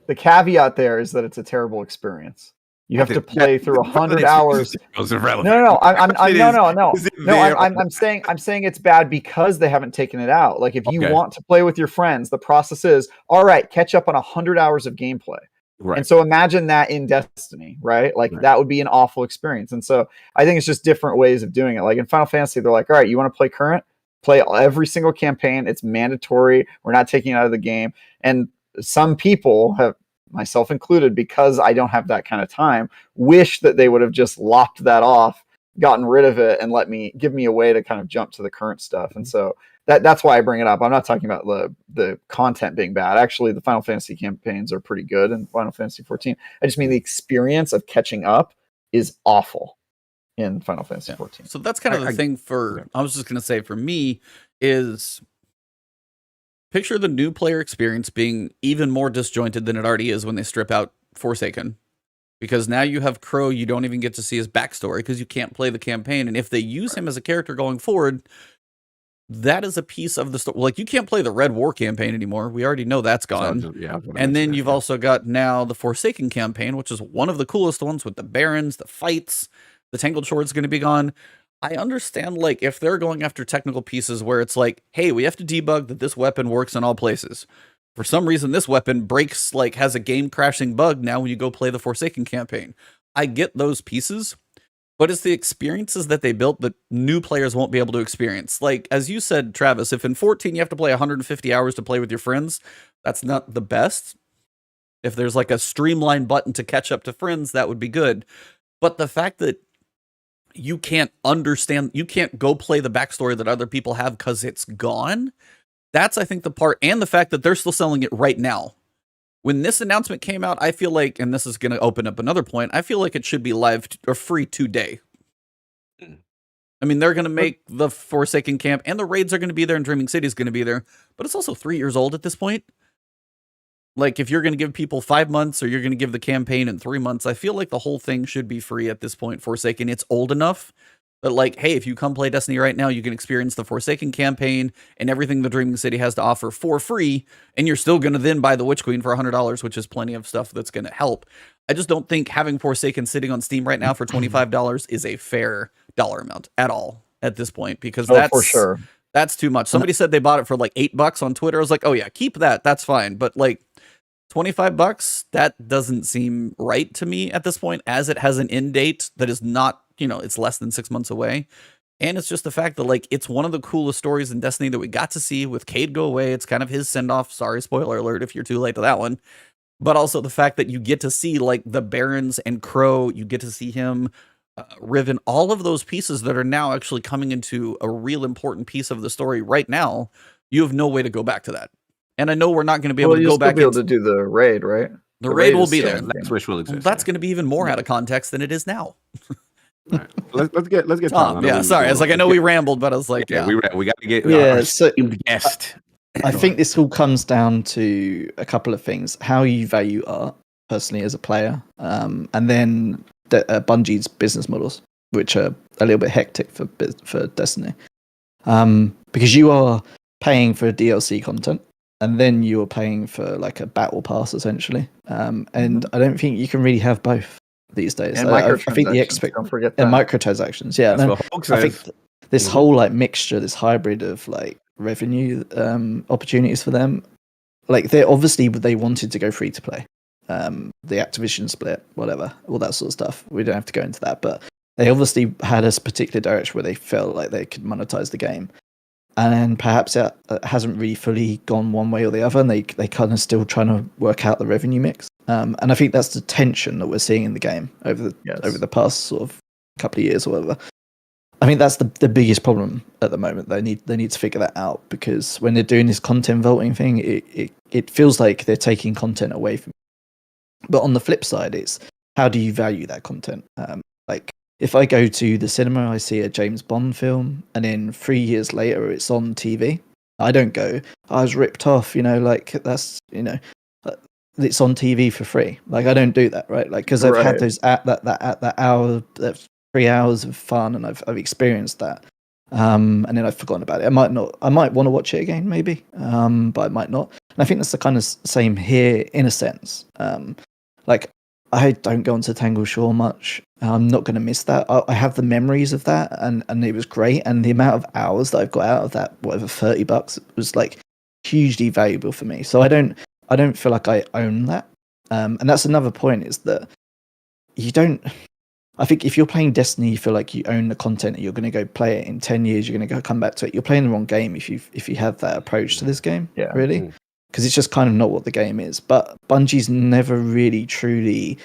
The caveat there is that it's a terrible experience. You have to play through 100 hours. No. I'm saying it's bad because they haven't taken it out. Like, if you want to play with your friends, the process is, all right, catch up on 100 hours of gameplay. Right. And so imagine that in Destiny, right? Like that would be an awful experience. And so I think it's just different ways of doing it. Like in Final Fantasy, they're like, all right, you want to play current? Play every single campaign. It's mandatory. We're not taking it out of the game. And some people have, myself included, because I don't have that kind of time, wish that they would have just locked that off, gotten rid of it, and give me a way to kind of jump to the current stuff. And so that's why I bring it up. I'm not talking about the content being bad. Actually, the Final Fantasy campaigns are pretty good in Final Fantasy 14. I just mean the experience of catching up is awful in Final Fantasy 14. So that's kind of the thing for, I was just going to say, for me is Picture the new player experience being even more disjointed than it already is when they strip out Forsaken. Because now you have Crow, you don't even get to see his backstory because you can't play the campaign. And if they use him as a character going forward, that is a piece of the story. Like, you can't play the Red War campaign anymore. We already know that's gone. So, yeah, and then you've also got now the Forsaken campaign, which is one of the coolest ones with the Barons, the fights, the Tangled Sword's going to be gone. I understand, like, if they're going after technical pieces where it's like, hey, we have to debug that this weapon works in all places. For some reason, this weapon breaks, like, has a game-crashing bug now when you go play the Forsaken campaign. I get those pieces, but it's the experiences that they built that new players won't be able to experience. Like, as you said, Travis, if in 14 you have to play 150 hours to play with your friends, that's not the best. If there's, like, a streamlined button to catch up to friends, that would be good. But the fact that you can't understand, you can't go play the backstory that other people have because it's gone. That's, I think, the part, and the fact that they're still selling it right now. When this announcement came out, I feel like, and this is going to open up another point, I feel like it should be live or free today. I mean, they're going to make the Forsaken camp, and the raids are going to be there, and Dreaming City is going to be there, but it's also 3 years old at this point. Like, if you're going to give people 5 months or you're going to give the campaign in 3 months, I feel like the whole thing should be free at this point. Forsaken, it's old enough that, like, hey, if you come play Destiny right now, you can experience the Forsaken campaign and everything the Dreaming City has to offer for free, and you're still going to then buy the Witch Queen for $100, which is plenty of stuff that's going to help. I just don't think having Forsaken sitting on Steam right now for $25 is a fair dollar amount at all at this point, because that's for sure. That's too much. Somebody said they bought it for like $8 on Twitter. I was like, oh yeah, keep that. That's fine. But like, $25, that doesn't seem right to me at this point, as it has an end date that is not, you know, it's less than 6 months away. And it's just the fact that, like, it's one of the coolest stories in Destiny that we got to see with Cade go away. It's kind of his send-off. Sorry, spoiler alert if you're too late to that one. But also the fact that you get to see, like, the Barons and Crow, you get to see him, Riven, all of those pieces that are now actually coming into a real important piece of the story right now. You have no way to go back to that. And I know we're not going to be able to go back. Be able to do the raid, right? The raid will be there. That switch will exist. That's going to be even more out of context than it is now. Right. Let's get Tom. Yeah, sorry. I was like, I know we rambled, but I was like, we got to get our esteemed guest. I think this all comes down to a couple of things: how you value art personally as a player, and then Bungie's business models, which are a little bit hectic for Destiny, because you are paying for DLC content. And then you're paying for like a battle pass essentially, and I don't think you can really have both these days. And I think the don't forget that. and microtransactions, yeah. I think this whole like mixture, this hybrid of like revenue opportunities for them, like they wanted to go free to play, the Activision split, whatever, all that sort of stuff. We don't have to go into that, but they obviously had a particular direction where they felt like they could monetize the game. And perhaps it hasn't really fully gone one way or the other, and they kind of still trying to work out the revenue mix. And I think that's the tension that we're seeing in the game over the past sort of couple of years or whatever. I think that's the biggest problem at the moment. They need to figure that out, because when they're doing this content vaulting thing, it feels like they're taking content away from you. But on the flip side, it's how do you value that content? Like, if I go to the cinema, I see a James Bond film, and then 3 years later it's on TV. I don't go, I was ripped off, like that's, it's on TV for free. Like, I don't do that, right? Like, because I've had those that hour, that 3 hours of fun, and I've experienced that. And then I've forgotten about it. I might want to watch it again, maybe, but I might not. And I think that's the kind of same here in a sense. Like, I don't go onto Tangle Shore much. I'm not going to miss that. I have the memories of that, and it was great. And the amount of hours that I've got out of that, whatever, $30 was like hugely valuable for me. So I don't feel like I own that. And that's another point, is that you don't. I think if you're playing Destiny, you feel like you own the content and you're going to go play it in 10 years. You're going to come back to it. You're playing the wrong game if you have that approach to this game. Yeah, really. Because it's just kind of not what the game is. But Bungie's never really truly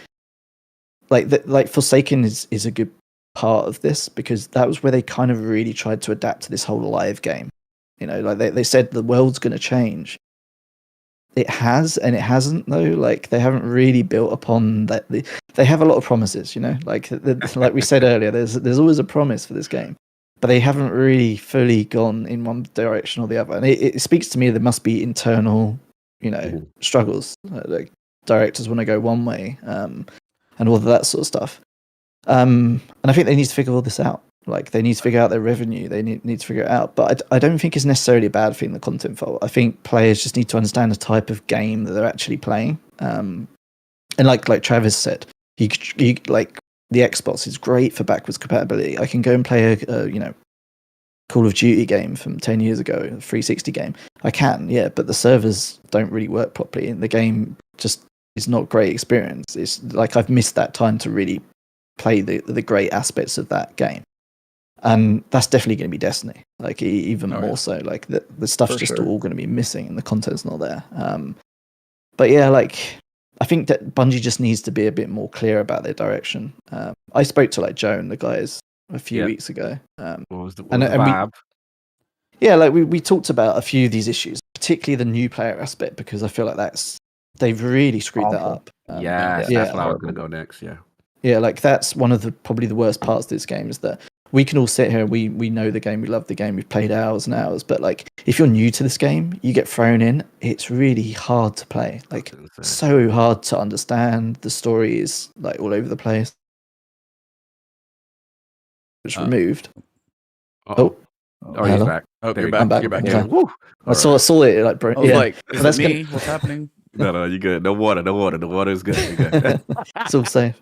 like Forsaken is a good part of this, because that was where they kind of really tried to adapt to this whole live game. Like they said the world's going to change. It has, and it hasn't though. Like, they haven't really built upon that. They have a lot of promises, like we said earlier. There's always a promise for this game, but they haven't really fully gone in one direction or the other. And it speaks to me there must be internal, struggles. Like directors want to go one way, and all of that sort of stuff. And I think they need to figure all this out. Like they need to figure out their revenue. They need to figure it out. But I don't think it's necessarily a bad thing, the content fault. I think players just need to understand the type of game that they're actually playing. And like Travis said, you like the Xbox is great for backwards compatibility. I can go and play a Call of Duty game from 10 years ago, a 360 game. I can, yeah, but the servers don't really work properly, and the game just is not a great experience. It's like I've missed that time to really play the great aspects of that game. And that's definitely going to be Destiny, like even more so. Like the stuff's just all going to be missing, and the content's not there. But yeah, like I think that Bungie just needs to be a bit more clear about their direction. I spoke to like Joe and the guys a few weeks ago. What was the vibe? We talked about a few of these issues, particularly the new player aspect, because I feel like they've really screwed that up. That's what I was going to go next. Yeah, like that's one of probably the worst parts of this game is that we can all sit here, we know the game, we love the game, we've played hours and hours, but like if you're new to this game, you get thrown in, it's really hard to play. Like so hard to understand. The story is like all over the place. It's removed. Oh, he's back. Oh, There you're we back. go. You're back. Okay. Woo. I saw it like bro. I was like, is that's it me? What's happening? No, you're good. No water. The water is good. You're good. It's all safe.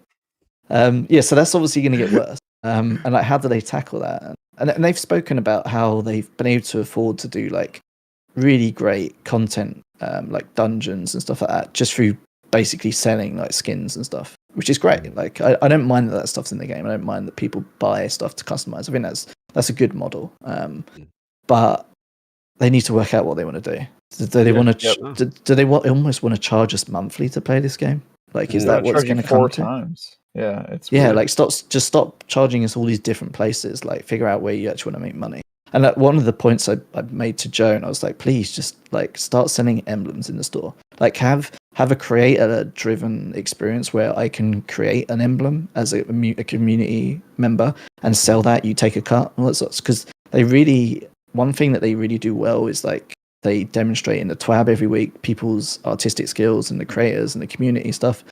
So that's obviously going to get worse. And like, how do they tackle that? And they've spoken about how they've been able to afford to do like really great content, like dungeons and stuff like that, just through basically selling like skins and stuff, which is great. Like I don't mind that stuff's in the game. I don't mind that people buy stuff to customize. I think that's a good model. But they need to work out what they want to do. Do they want to? Do they almost want to charge us monthly to play this game? Like, is that what's going to come 4 to? times? Yeah, it's yeah. weird. Like, stop charging us all these different places. Like, figure out where you actually want to make money. And like, one of the points I made to Joe, and I was like, please just like start selling emblems in the store. Like, have a creator-driven experience where I can create an emblem as a community member and sell that. You take a cut, all that sorts. Because one thing that they really do well is like they demonstrate in the TWAB every week people's artistic skills and the creators and the community stuff.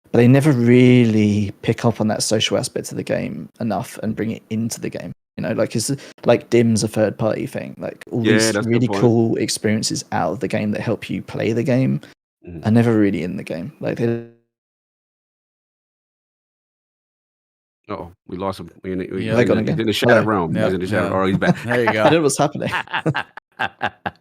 But they never really pick up on that social aspect of the game enough and bring it into the game. Like it's like DIM's a third party thing. Like all these really cool experiences out of the game that help you play the game are never really in the game. Like they. Oh, we lost him. He's in the shadow realm. He's in the shadow. Oh, he's back. There you go. I don't know what's happening.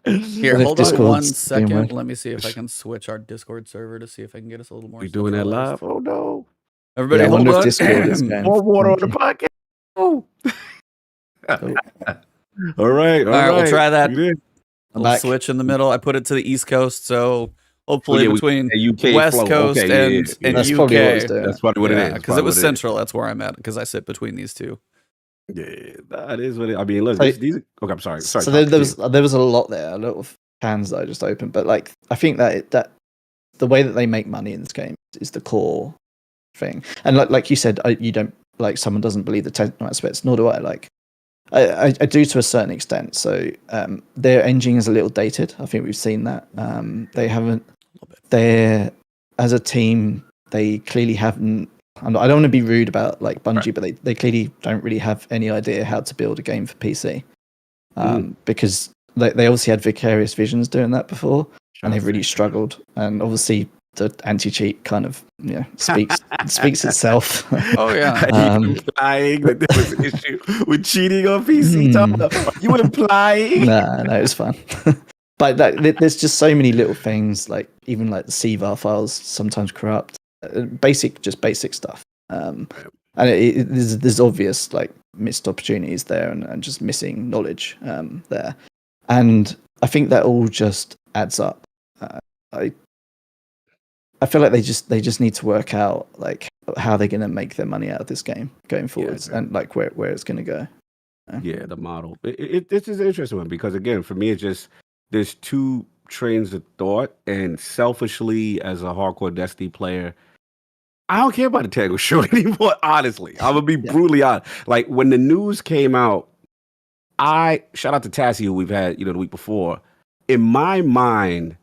Here, hold on Discord's 1 second. being weird. Let me see if I can switch our Discord server to see if I can get us a little more. We doing that live? Oh no! Everybody, I hold wonder if on. Discord is going More water on the podcast. Oh. All right. We'll try that. I'm We'll back. switch in the middle. I put it to the East Coast, so hopefully between UK West flow. Coast and That's UK. probably what it's doing. That's probably what it is. Because it was Central. That's where I'm at. Because I sit between these two. Yeah, that is what it. I mean, listen. These. Okay, I'm sorry. So there was a lot there, a lot of cans that I just opened. But like, I think that the way that they make money in this game is the core thing. And like you said, you don't like someone doesn't believe the technical aspects. Nor do I. Like, I do to a certain extent. So their engine is a little dated. I think we've seen that. They haven't. They're as a team. They clearly haven't. I don't want to be rude about like Bungie, but they clearly don't really have any idea how to build a game for PC, because they obviously had Vicarious Visions doing that before, and they've really struggled. And obviously, the anti-cheat kind of speaks itself. Oh yeah, implying that there was an issue with cheating on PC. Are you implying? No, it's fine. But there's just so many little things, like even like the CVAR files sometimes corrupt. Basic stuff. And there's obvious like missed opportunities there and just missing knowledge there. And I think that all just adds up. I feel like they just need to work out like how they're going to make their money out of this game going forwards, and like where it's going to go. Yeah, the model. This is an interesting one because again, for me, it's just there's two trains of thought, and selfishly, as a hardcore Destiny player, I don't care about the technical show anymore. Honestly, I'm gonna be brutally honest. Like when the news came out shout out to Tassie, who we've had, the week before. In my mind,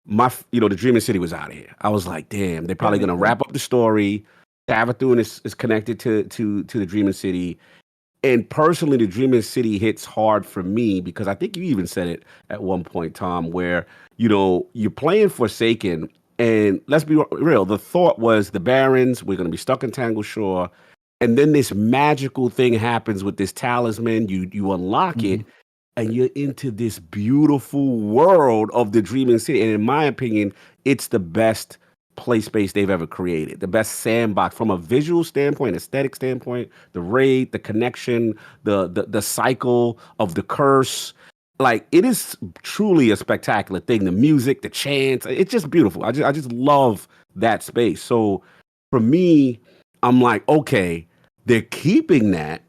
the Dreaming City was out of here. I was like, damn, they're probably gonna wrap up the story. Savathun is connected to the Dreaming City. And personally, the Dreaming City hits hard for me because I think you even said it at one point, Tom, where, you're playing Forsaken. And let's be real, the thought was the Barrens, we're going to be stuck in Tangle Shore. And then this magical thing happens with this talisman. You unlock it, and you're into this beautiful world of the Dreaming City. And in my opinion, it's the best play space they've ever created, the best sandbox from a visual standpoint, aesthetic standpoint, the raid, the connection, the cycle of the curse. Like, it is truly a spectacular thing. The music, the chants, it's just beautiful. I just love that space. So for me, I'm like, okay, they're keeping that.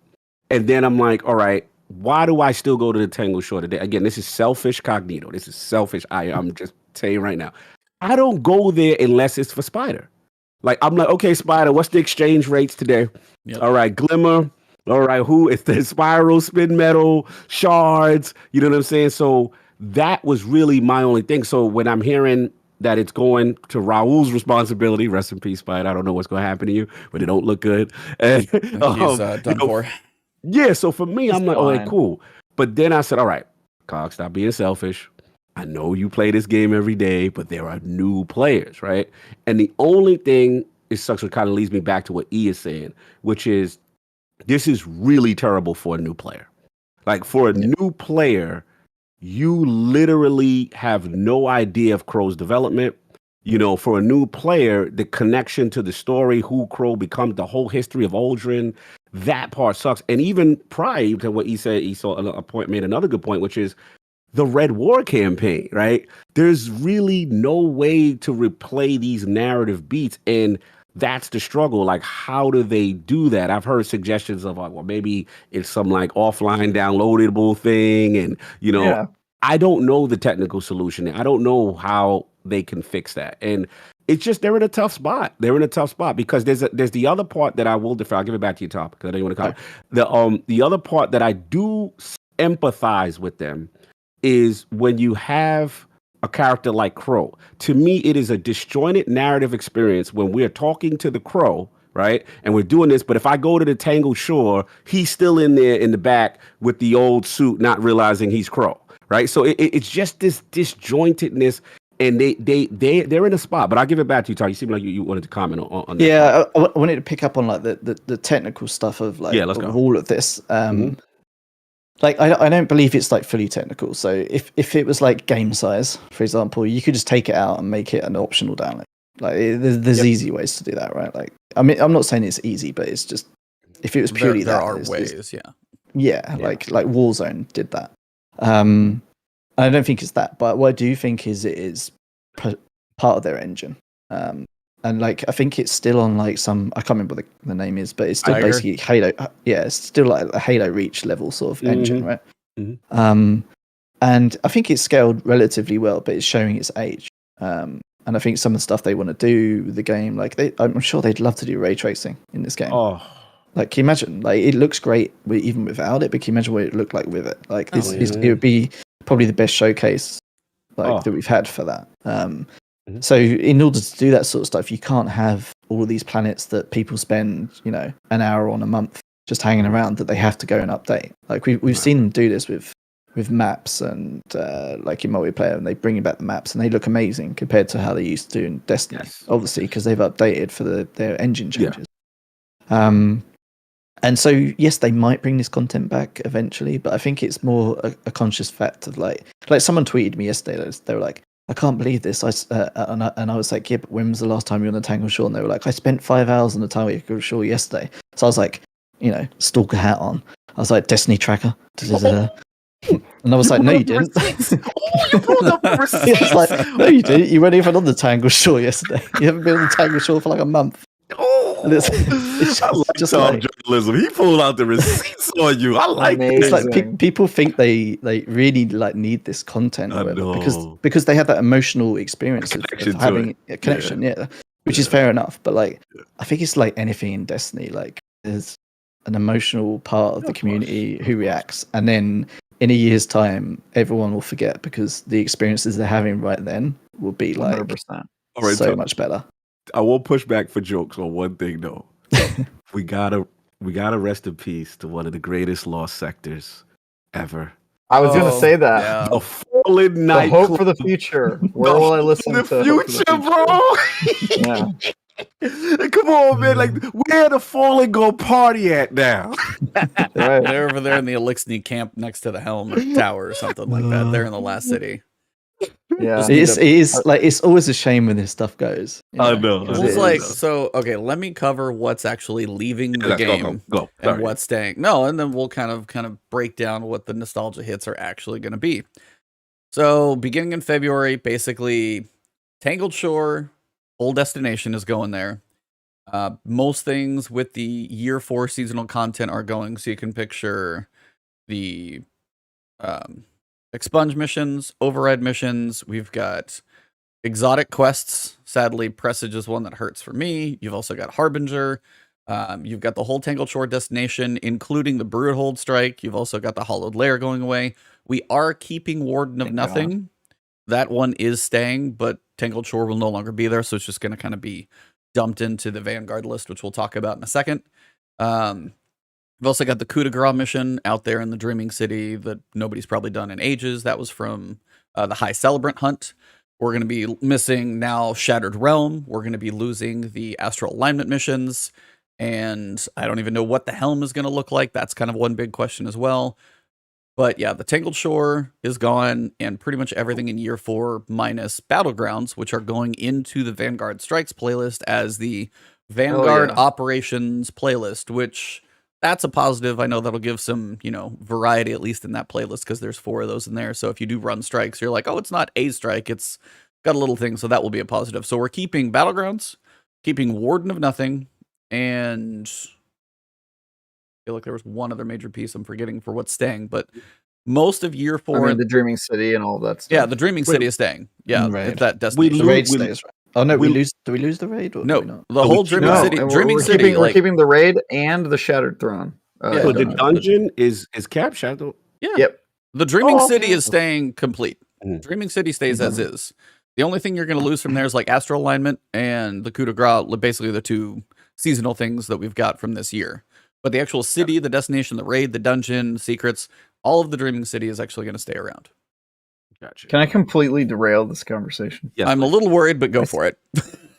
And then I'm like, all right, why do I still go to the Tangle Shore today? Again, this is selfish cognito. This is selfish. I'm just saying right now. I don't go there unless it's for Spider. Like, I'm like, okay, Spider, what's the exchange rates today? Yep. All right, Glimmer. All right, who? It's the Spiral, Spin Metal, Shards. You know what I'm saying? So that was really my only thing. So when I'm hearing that it's going to Raul's responsibility, rest in peace, Spider. I don't know what's going to happen to you, but it don't look good. And, he's done for. Yeah, so for me, I'm like, okay, cool. But then I said, all right, Cog, stop being selfish. I know you play this game every day, but there are new players, right? And the only thing it sucks, what kind of leads me back to what E is saying, which is this is really terrible for a new player. Like, for a new player, you literally have no idea of Crow's development. For a new player, the connection to the story, who Crow becomes, the whole history of Aldrin, that part sucks. And even prior to what he said, he made another good point, which is the Red War campaign, right? There's really no way to replay these narrative beats. And that's the struggle. Like, how do they do that? I've heard suggestions of, well, maybe it's some like offline downloadable thing. And, I don't know the technical solution. I don't know how they can fix that. And it's just, they're in a tough spot. Because there's the other part that I will defer. I'll give it back to you, Top, because I know you want to comment. The other part that I do empathize with them is when you have a character like Crow. To me, it is a disjointed narrative experience when we're talking to the Crow, right? And we're doing this, but if I go to the Tangled Shore, he's still in there in the back with the old suit, not realizing he's Crow, right? So it's just this disjointedness, and they're in a spot. But I'll give it back to you, Ty. You seem like you wanted to comment on that. Yeah, I wanted to pick up on like the technical stuff of like all of this. Like, I don't believe it's like fully technical. So if it was like game size, for example, you could just take it out and make it an optional download. Like, there's easy ways to do that, right? Like, I mean, I'm not saying it's easy, but it's just, if it was purely there are ways, yeah. Like Warzone did that. I don't think it's that, but what I do think is it is part of their engine. And like, I think it's still on like some, I can't remember what the name is, but it's still basically Halo. Yeah, it's still like a Halo Reach level sort of engine, right? And I think it's scaled relatively well, but it's showing its age. And I think some of the stuff they want to do with the game, like I'm sure they'd love to do ray tracing in this game. Oh, like, can you imagine? Like, it looks great even without it, but can you imagine what it looked like with it? Like, it would be probably the best showcase that we've had for that. So in order to do that sort of stuff, you can't have all of these planets that people spend, an hour on a month just hanging around, that they have to go and update. Like, we've seen them do this with maps and like in multiplayer, and they bring back the maps and they look amazing compared to how they used to in Destiny, obviously, because they've updated for their engine changes. And so, yes, they might bring this content back eventually, but I think it's more a conscious fact of like someone tweeted me yesterday. They were like, I can't believe this. And I was like, yeah, but when was the last time you were on the Tangle Shore? And they were like, I spent 5 hours on the Tangle Shore yesterday. So I was like, stalker hat on. I was like, Destiny tracker. And I was like, no, you didn't. You pulled up the receipts. I was like, no, you didn't. You weren't even on the Tangle Shore yesterday. You haven't been on the Tangle Shore for like a month. And it's just like journalism. He pulled out the receipts on you. I like it. It's like people think they really like need this content or whatever, because they have that emotional experience of having a connection, which is fair enough. But like, I think it's like anything in Destiny. Like, there's an emotional part of the community who reacts, and then in a year's time, everyone will forget because the experiences they're having right then will be like 100%. so much better. I won't push back for jokes on one thing though. we gotta rest in peace to one of the greatest lost sectors ever. I was gonna say that. Yeah. The fallen night. The hope for the future. Where will I listen to future, bro? Yeah. Come on, man! Like, where the fallen go party at now? Right. They're over there in the Elixni camp next to the Helm Tower or something like that. They're in the last city. Yeah. It is like it's always a shame when this stuff goes. I know. It was like, so okay, let me cover what's actually leaving the game Go. and what's staying. No, and then we'll kind of break down what the nostalgia hits are actually going to be. So beginning in February, basically, Tangled Shore, full destination is going there. Most things with the year 4 seasonal content are going, so you can picture the Expunge missions, override missions. We've got exotic quests. Sadly, Presage is one that hurts for me. You've also got Harbinger. You've got the whole Tangled Shore destination, including the Broodhold Strike. You've also got the Hollowed Lair going away. We are keeping Warden of Nothing. That one is staying, but Tangled Shore will no longer be there, so it's just going to kind of be dumped into the Vanguard list, which we'll talk about in a second. We've also got the Coup de Grace mission out there in the Dreaming City that nobody's probably done in ages. That was from the High Celebrant hunt. We're going to be missing now Shattered Realm. We're going to be losing the Astral Alignment missions. And I don't even know what the Helm is going to look like. That's kind of one big question as well. But yeah, the Tangled Shore is gone, and pretty much everything in year 4 minus Battlegrounds, which are going into the Vanguard Strikes playlist as the Vanguard Operations playlist, which that's a positive. I know that'll give some, variety, at least in that playlist, because there's 4 of those in there. So if you do run strikes, you're like, oh, it's not a strike. It's got a little thing. So that will be a positive. So we're keeping Battlegrounds, keeping Warden of Nothing, and I feel like there was one other major piece I'm forgetting for what's staying, but most of year 4, the Dreaming City and all that stuff. Yeah, the Dreaming City is staying. Yeah, Raid. that destination. The raid stays, right? Oh no, we lose. Do we lose the raid? Or No, do we not? the whole Dreaming City. Dreaming City. We're keeping the raid and the Shattered Throne. So the dungeon is Cap Shadow. Yeah. Yep. The Dreaming City is staying complete. Dreaming City stays as is. The only thing you're going to lose from there is like Astral Alignment and the Coup de Grace, basically the 2 seasonal things that we've got from this year. But the actual city, the destination, the raid, the dungeon, secrets, all of the Dreaming City is actually going to stay around. Gotcha. Can I completely derail this conversation? Yes, I'm a little worried, but go for it.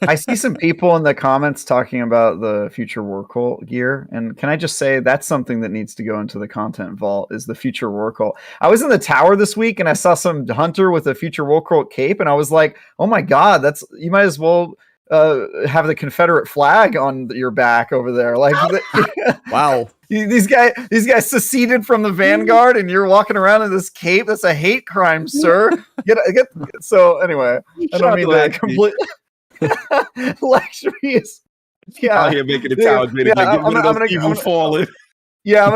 I see some people in the comments talking about the future War Cult gear, and can I just say that's something that needs to go into the content vault, is the future War Cult. I was in the tower this week and I saw some hunter with a future War Cult cape, and I was like, oh my god, you might as well have the Confederate flag on your back over there. Like, Wow. These guys seceded from the Vanguard, and you're walking around in this cape. That's a hate crime, sir. So anyway, I don't mean that completely. Lakshmi is out here making the tower great. I'm gonna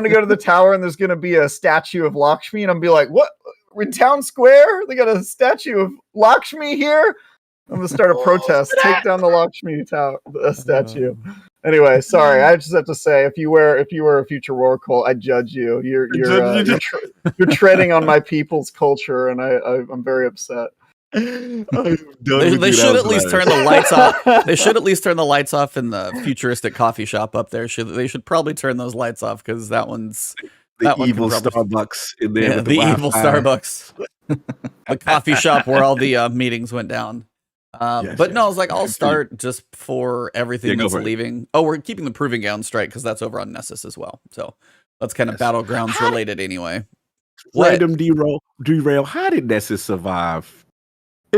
go to the tower, and there's gonna be a statue of Lakshmi, and I'm gonna be like, what? In town square, they got a statue of Lakshmi here. I'm gonna start a protest. Take down the Lakshmi statue. Anyway, sorry. I just have to say, if you were a future War Cult, I judge you. You're treading on my people's culture, and I'm very upset. They should at least turn the lights off. They should at least turn the lights off in the futuristic coffee shop up there. They should probably turn those lights off, because that one's the evil Starbucks in there. Yeah, the evil Starbucks, the coffee shop where all the meetings went down. But no, I was like, I'll start just for everything that's leaving. Oh, we're keeping the Proving Ground strike because that's over on Nessus as well. So that's kind of Battlegrounds related anyway. Random derail. How did Nessus survive?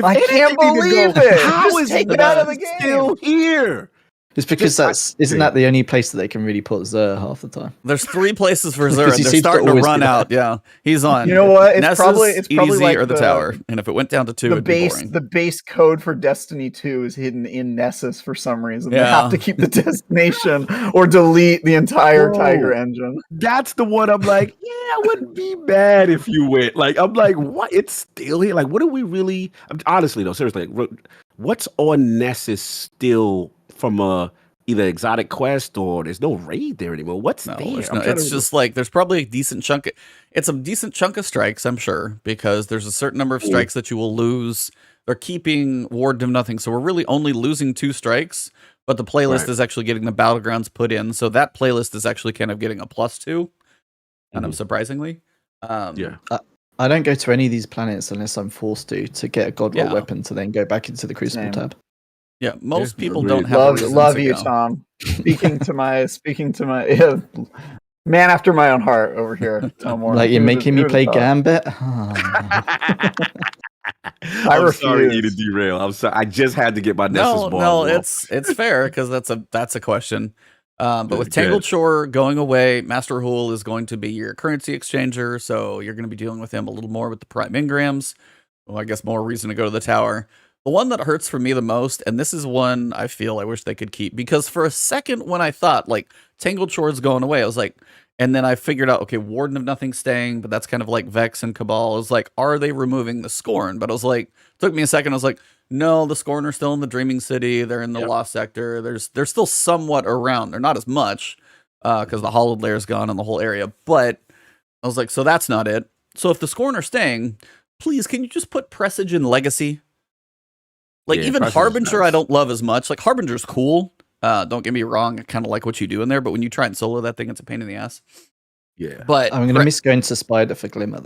I can't believe it. How is it out of the game? Still here? It's because isn't that the only place that they can really put Zer half the time? There's 3 places for Zer, and they're starting to run out. Yeah, he's on. You know what? It's Nessus, probably EDZ, like or the tower. And if it went down to 2, it'd be boring. The base code for Destiny 2 is hidden in Nessus for some reason. They have to keep the destination or delete the entire Tiger engine. That's the one I'm like, it wouldn't be bad if you went. Like, I'm like, what? It's still here. Like, what do we really? Honestly, though, seriously, what's on Nessus still from a either exotic quest or there's no raid there anymore. What's No, there? there's no, it's just like there's probably a decent chunk. It's a decent chunk of strikes, I'm sure, because there's a certain number of strikes that you will lose. They're keeping Warden of Nothing, so we're really only losing 2 strikes, but the playlist is actually getting the Battlegrounds put in, so that playlist is actually kind of getting a +2, kind of surprisingly. I don't go to any of these planets unless I'm forced to get a Godroll weapon to then go back into the Crucible tab. Yeah, most people don't have love you, Tom. Speaking to my man after my own heart over here, Tom Moore. Like you're making me play Gambit. I'm sorry to derail. I'm sorry. I just had to get my Nessus ball. No, it's fair because that's a question. But with Tangled Shore going away, Master Hool is going to be your currency exchanger, so you're going to be dealing with him a little more with the Prime Engrams. Well, I guess more reason to go to the tower. The one that hurts for me the most, and this is one I feel I wish they could keep, because for a second when I thought, like, Tangled Shore is going away, I was like, and then I figured out, okay, Warden of Nothing staying, but that's kind of like Vex and Cabal. I was like, are they removing the Scorn? But I was like, it took me a second, I was like, no, the Scorn are still in the Dreaming City, they're in the Lost Sector, they're still somewhat around, they're not as much, because the Hollowed Lair is gone in the whole area, but I was like, so that's not it. So if the Scorn are staying, please, can you just put Presage in Legacy? Like, even Harbinger, I don't love as much. Like, Harbinger's cool. Don't get me wrong. I kind of like what you do in there, but when you try and solo that thing, it's a pain in the ass. Yeah. But I'm going to miss going to Spider for Glimmer.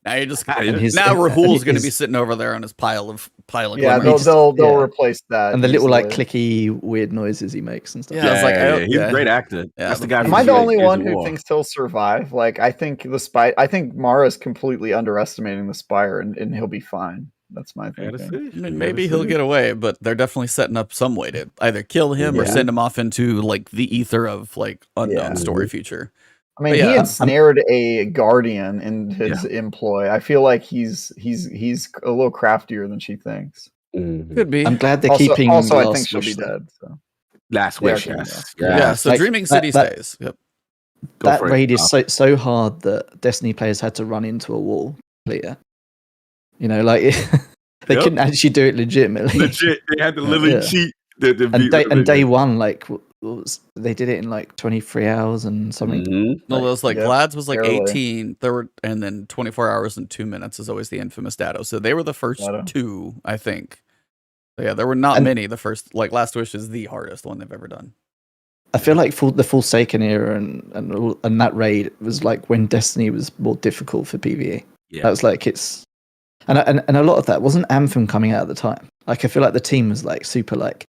Now you're just now Rahul's going to be sitting over there on his pile of yeah, they'll replace that. And the little like clicky weird noises he makes and stuff. Yeah, I was like, he's a great actor. That's the guy. Am I the only one who thinks he'll survive? Like, I think Mara's completely underestimating the Spire, and he'll be fine. That's my thinking. I mean, maybe he'll get away, but they're definitely setting up some way to either kill him or send him off into like the ether of like unknown story future. I mean, he had snared a Guardian in his employ. I feel like he's a little craftier than she thinks. Could be. I'm glad they're keeping. Also, I think she'll be dead. So. Last Wish, yes. Yeah. So like, Dreaming City stays. Yep. That raid is so hard that Destiny players had to run into a wall. Clear. You know, like they couldn't actually do it legitimately. Legit, they had to literally cheat. And day one, like they did it in like 23 hours and something. No, it was like Vlad's was like 18. There were, and then 24 hours and 2 minutes is always the infamous Datto. So they were the first two, I think. So yeah, there were not many. The first, like Last Wish is the hardest one they've ever done. I feel like the Forsaken era and that raid was like when Destiny was more difficult for PvE. Yeah. That was like it's. And a lot of that wasn't Anthem coming out at the time. Like I feel like the team was like super like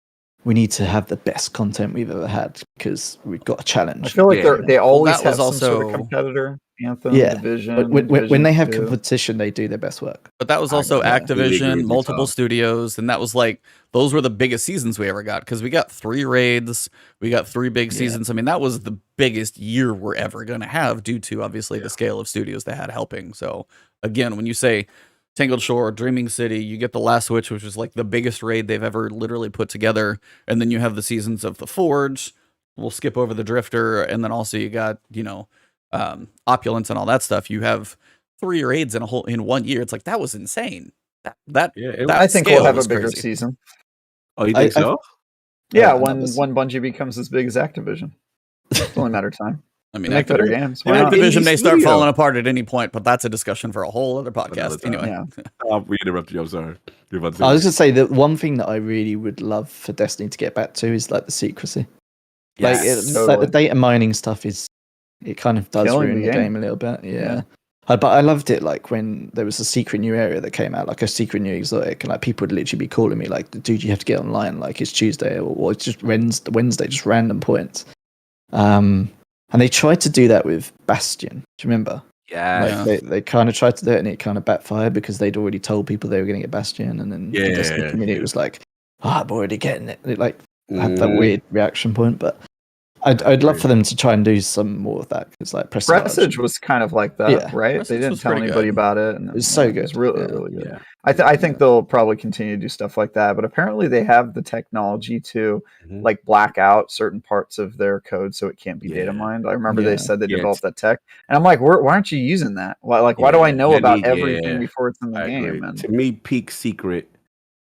we need to have the best content we've ever had because we've got a challenge. I feel like they always have some sort of competitor. Anthem, Division. When they have competition, they do their best work. But that was also Activision, multiple studios, and that was like those were the biggest seasons we ever got because we got 3 raids, we got 3 big seasons. I mean, that was the biggest year we're ever going to have due to obviously the scale of studios they had helping. So again, when you say Tangled Shore, Dreaming City, you get the Last Witch, which is like the biggest raid they've ever literally put together. And then you have the seasons of the Forge. We'll skip over the Drifter. And then also you got, Opulence and all that stuff. You have 3 raids in 1 year. It's like, that was insane. I think we'll have a bigger season. Oh, you think so? Yeah, when Bungie becomes as big as Activision. It's only a matter of time. I mean, make better games. Activision may start falling apart at any point, but that's a discussion for a whole other podcast. Anyway, we interrupted you. I'm sorry. I was going to say that one thing that I really would love for Destiny to get back to is like the secrecy. Yes, like the data mining stuff it kind of does ruin the game a little bit. Yeah. But I loved it like when there was a secret new area that came out, like a secret new exotic, and like people would literally be calling me like, "Dude, you have to get online. Like it's Tuesday or it's just Wednesday, just random points." And they tried to do that with Bastion. Do you remember? Yeah. Like they kind of tried to do it and it kind of backfired because they'd already told people they were going to get Bastion. And then the Destiny community was like, I'm already getting it. It like had that weird reaction point. But I'd love for them to try and do some more of that. Because like Presage was kind of like that, right? Presage they didn't tell anybody about it. And it was so good. It was really good. Yeah. I think they'll probably continue to do stuff like that, but apparently they have the technology to like black out certain parts of their code so it can't be data mined. I remember they said they developed that tech, and I'm like, why aren't you using that? Why do I know about everything before it's in the game? And to me, peak secret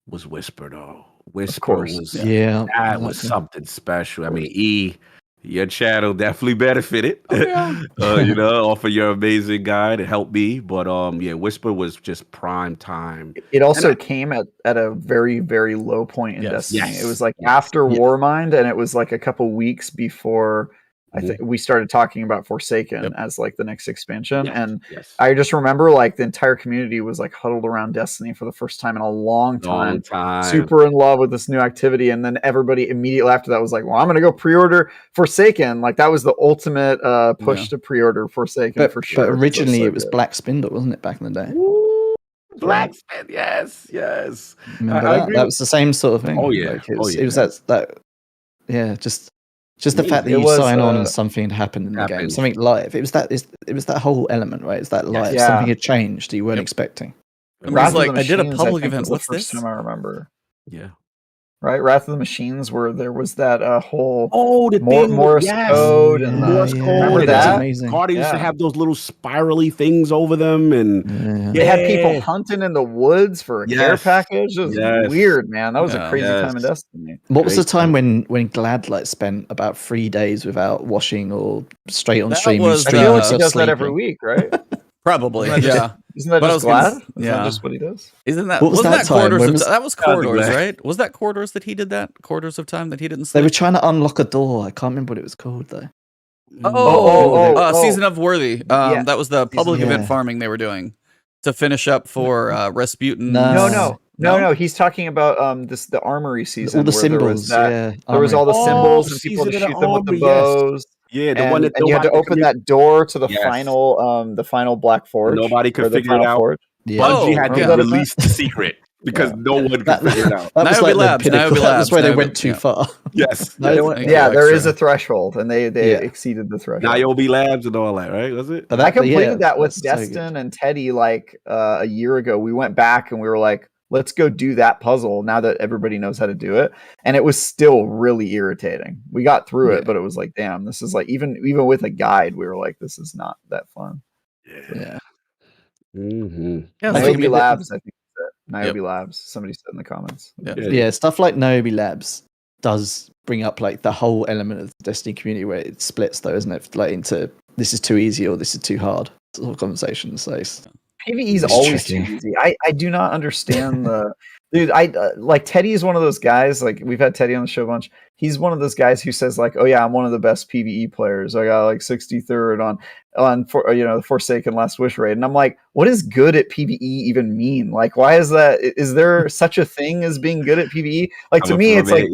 was Whisper though. Whisper was that was something special. I mean, your channel definitely benefited, off of your amazing guide. It helped me, but Whisper was just prime time. It also came at a very, very low point in Destiny. Yes. It was like after Warmind, and it was like a couple weeks before I think we started talking about Forsaken as like the next expansion. And I just remember like the entire community was like huddled around Destiny for the first time in a long time. Super in love with this new activity. And then everybody immediately after that was like, well, I'm going to go pre-order Forsaken. Like that was the ultimate push to pre-order Forsaken for sure. But originally it was Black Spindle, wasn't it, back in the day? Ooh, Black Spindle, yes. Remember that? That was the same sort of thing. Oh, yeah. Like it was just the fact that you sign on and something had happened in the game, something live. It was that whole element, right? It's that live. Something had changed that you weren't expecting. It was like I did a public event. What's this? I remember. Yeah. Right, Wrath of the Machines, where there was that whole the Morse code and Morse code. Remember that? Amazing. Cardi used to have those little spirally things over them, and they had people hunting in the woods for a care package. It was weird, man. That was a crazy time in Destiny. What was the time when Glad like spent about 3 days without washing or straight on stream? I feel like he does that every week, right? Probably, Isn't that just Glad? Isn't that just what he does? Isn't that what was that Quarters? That was Corridors, right? Was that Corridors that he did that? Quarters of time that he didn't sleep? They were trying to unlock a door. I can't remember what it was called though. Season of Worthy. That was the public event farming they were doing to finish up for Rasputin. No. He's talking about the armory season. All the symbols. There was all the symbols and people to shoot them with the bows. Yeah, the one that you had to open that door to the final Black Forge. Nobody could figure it out. Bungie had to release the secret because no one could figure it out. That was like the Pinnacle. That's where they went too far. Yes. There is a threshold, and they exceeded the threshold. Niobe Labs and all that, right? Was it? I completed that with Destin and Teddy like a year ago. We went back and we were like, let's go do that puzzle now that everybody knows how to do it. And it was still really irritating. We got through it, but it was like, damn, this is like, even with a guide, we were like, this is not that fun. Yeah. Niobe Labs, I think that's it. Niobe Labs. Somebody said in the comments. Yeah, stuff like Niobe Labs does bring up like the whole element of the Destiny community where it splits though, isn't it? Like into this is too easy or this is too hard sort of conversations. So PvE is always too easy. I do not understand the dude. Like Teddy is one of those guys. Like we've had Teddy on the show a bunch. He's one of those guys who says like, "Oh yeah, I'm one of the best PvE players. I got like 63rd on the Forsaken Last Wish raid." And I'm like, what does good at PvE even mean? Like, why is that? Is there such a thing as being good at PvE? Like to me, it's like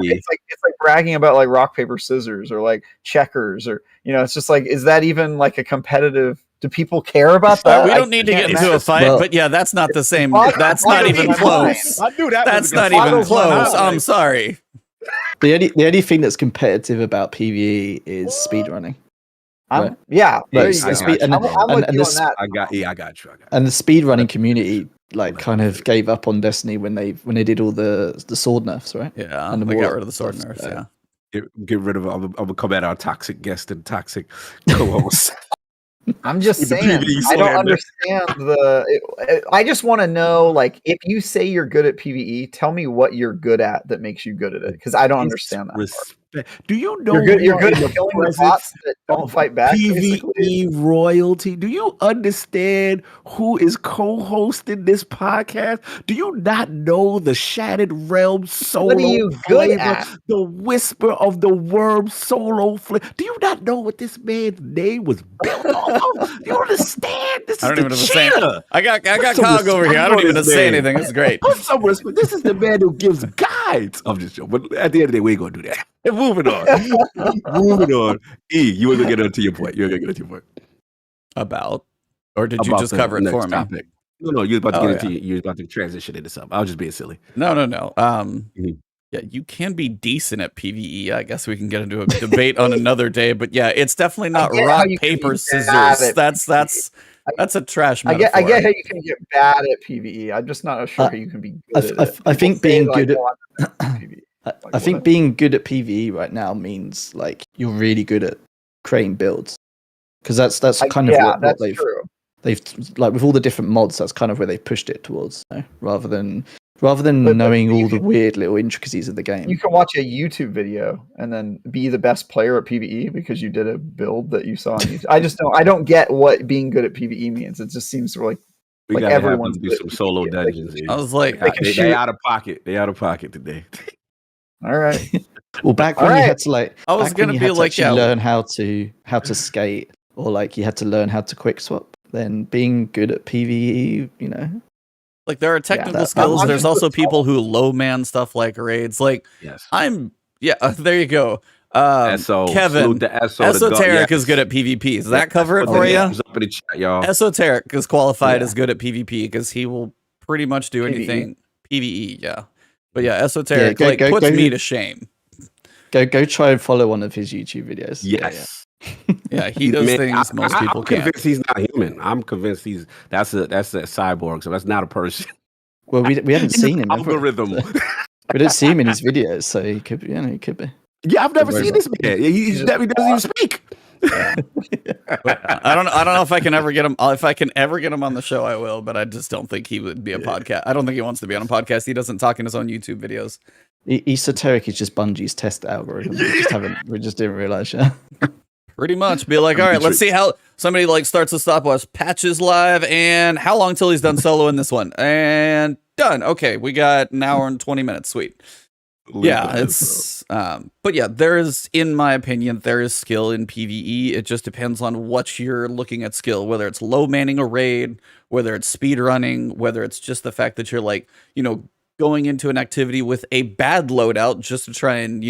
bragging about like rock paper scissors or like checkers or it's just like, is that even like a competitive? Do people care about that? We don't need to get into a fight, but that's not the same. That's not even close. I knew that. That's not even close. I'm sorry. The only thing that's competitive about PvE is speedrunning. I got you. And the speedrunning community kind of gave up on Destiny when they did all the sword nerfs, right? Yeah, and they got rid of the sword nerfs. Yeah, get rid of. I'm gonna come at our toxic guest and toxic co-host. I'm just saying, I don't understand I just want to know, like, if you say you're good at PvE, tell me what you're good at that makes you good at it, because I don't understand that part. Do you know you're good at killing the bots that don't fight back? PvE royalty. Do you understand who is co-hosting this podcast? Do you not know the Shattered Realm solo What are you good flavor, at? the Whisper of the Worm solo flavor? Do you not know what this man's name was built off of? You understand? This is the cheetah. I got Cog over here. I don't even say anything. It's great. Put some respect. This is the man who gives guides. I'm just joking. But at the end of the day, we ain't gonna do that. Moving on. E, you were gonna get onto your point. About, or did you just cover it for me? No, you were about to get into. You were about to transition into something. I was just being silly. No. Yeah, you can be decent at PvE. I guess we can get into a debate on another day. But yeah, it's definitely not rock paper scissors. That's a trash metaphor. I get how you can get bad at PvE. I'm just not sure how you can be good at it. I think being good at PvE. I think being good at PvE right now means like you're really good at creating builds, because that's kind of what they've like with all the different mods. That's kind of where they've pushed it towards, rather than rather than But knowing all you the can- weird little intricacies of the game. You can watch a YouTube video and then be the best player at PvE because you did a build that you saw on YouTube. I don't get what being good at PvE means. It just seems like We like gotta have everyone's them do good some at solo PvE. dungeons. I was like, they out of pocket. They out of pocket today. All right. Well, back All when you right. had to like, I was back when gonna you be had to like, actually yeah. learn how to skate, or like you had to learn how to quick swap. Then being good at PvE, you know, Like there are technical that- skills. I'm There's just also people who low man stuff like raids. Like Yes. there you go. SO. Kevin, Salute the SO. Esoteric yes. is good at PvP. Does that cover it for you? Up in the chat, y'all. Esoteric is qualified Yeah. as good at PvP because he will pretty much do PvE. anything PvE. Yeah, but yeah, Esoteric Yeah, go- puts go- me to shame. go try and follow one of his YouTube videos. Yes. Yeah, he does Man, things most people I'm can't. convinced he's not human. I'm convinced that's a cyborg. So that's not a person. Well, we haven't seen him. have we? Algorithm. We don't see him in his videos, so he could be. You know, he could be. Yeah, I've never Very seen this man. He doesn't even speak. I don't know if I can ever get him. If I can ever get him on the show, I will. But I just don't think he would be a podcast. I don't think he wants to be on a podcast. He doesn't talk in his own YouTube videos. Esoteric is just Bungie's test algorithm. We just didn't realize. Yeah. Pretty much. Be like, all right, let's see how somebody like starts a stopwatch, patches live, and how long till he's done solo in this one, and done. Okay, we got an hour and 20 minutes. Sweet. Yeah, it's but yeah, there is, in my opinion, there is skill in PvE. It just depends on what you're looking at skill, whether it's low manning a raid, whether it's speed running, whether it's just the fact that you're like, going into an activity with a bad loadout just to try and,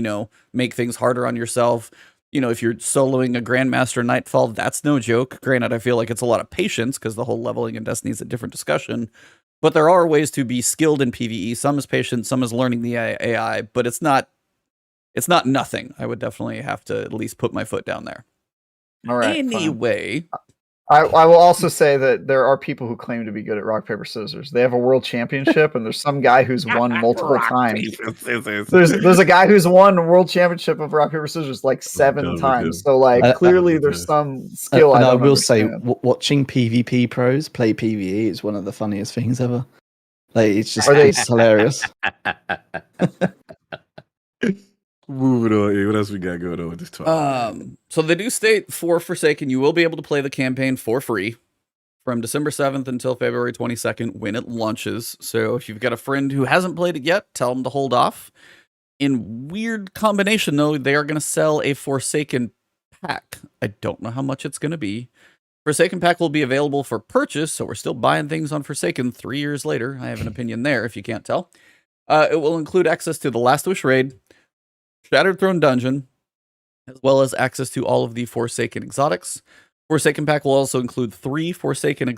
make things harder on yourself. If you're soloing a Grandmaster Nightfall, that's no joke. Granted, I feel like it's a lot of patience because the whole leveling in Destiny is a different discussion. But there are ways to be skilled in PvE. Some is patience, some is learning the AI, but it's not nothing. I would definitely have to at least put my foot down there. All right. Anyway, I will also say that there are people who claim to be good at rock, paper, scissors. They have a world championship, and there's some guy who's won multiple times. There's a guy who's won a world championship of rock, paper, scissors like 7 times. So like clearly there's some skill. And I will understand. say, watching PvP pros play PvE is one of the funniest things ever. Like it's hilarious. Moving on. What else we got going on with this talk? So they do state for Forsaken, you will be able to play the campaign for free from December 7th until February 22nd when it launches. So if you've got a friend who hasn't played it yet, tell them to hold off. In weird combination, though, they are going to sell a Forsaken pack. I don't know how much it's going to be. Forsaken pack will be available for purchase, so we're still buying things on Forsaken 3 years later. I have an opinion there, if you can't tell. It will include access to the Last Wish raid, Shattered Throne Dungeon, as well as access to all of the Forsaken exotics. Forsaken pack will also include 3 Forsaken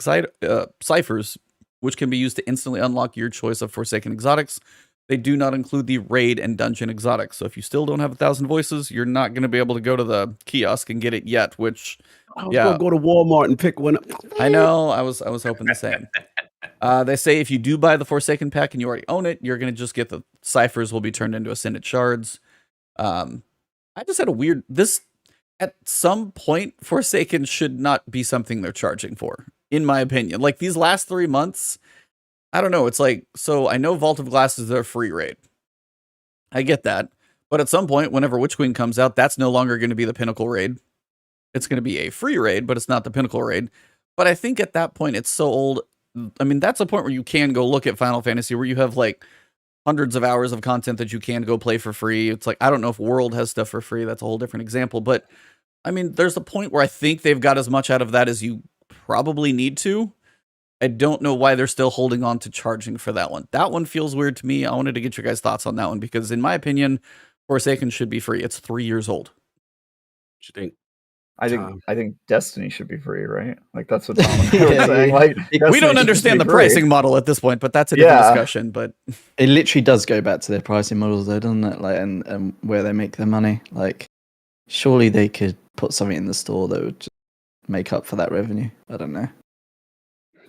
ciphers, which can be used to instantly unlock your choice of Forsaken exotics. They do not include the raid and dungeon exotics. So if you still don't have 1,000 voices, you're not going to be able to go to the kiosk and get it yet, which, I was gonna go to Walmart and pick one up. I know. I was hoping the same. They say if you do buy the Forsaken pack and you already own it, you're going to just get the ciphers will be turned into Ascended Shards. I just had at some point, Forsaken should not be something they're charging for, in my opinion. Like these last 3 months, I don't know. It's like, so I know Vault of Glass is their free raid. I get that. But at some point, whenever Witch Queen comes out, that's no longer going to be the Pinnacle raid. It's going to be a free raid, but it's not the Pinnacle raid. But I think at that point, it's so old. I mean, that's a point where you can go look at Final Fantasy, where you have like hundreds of hours of content that you can go play for free. It's like, I don't know if World has stuff for free. That's a whole different example. But I mean, there's a point where I think they've got as much out of that as you probably need to. I don't know why they're still holding on to charging for that one. That one feels weird to me. I wanted to get your guys' thoughts on that one because in my opinion, Forsaken should be free. It's 3 years old. What you think? I think Destiny should be free, right? Like that's what Tom was saying. Like, we don't understand the pricing model at this point, but that's a different discussion. But it literally does go back to their pricing models, though, doesn't it? Like, and where they make their money. Like, surely they could put something in the store that would just make up for that revenue. I don't know.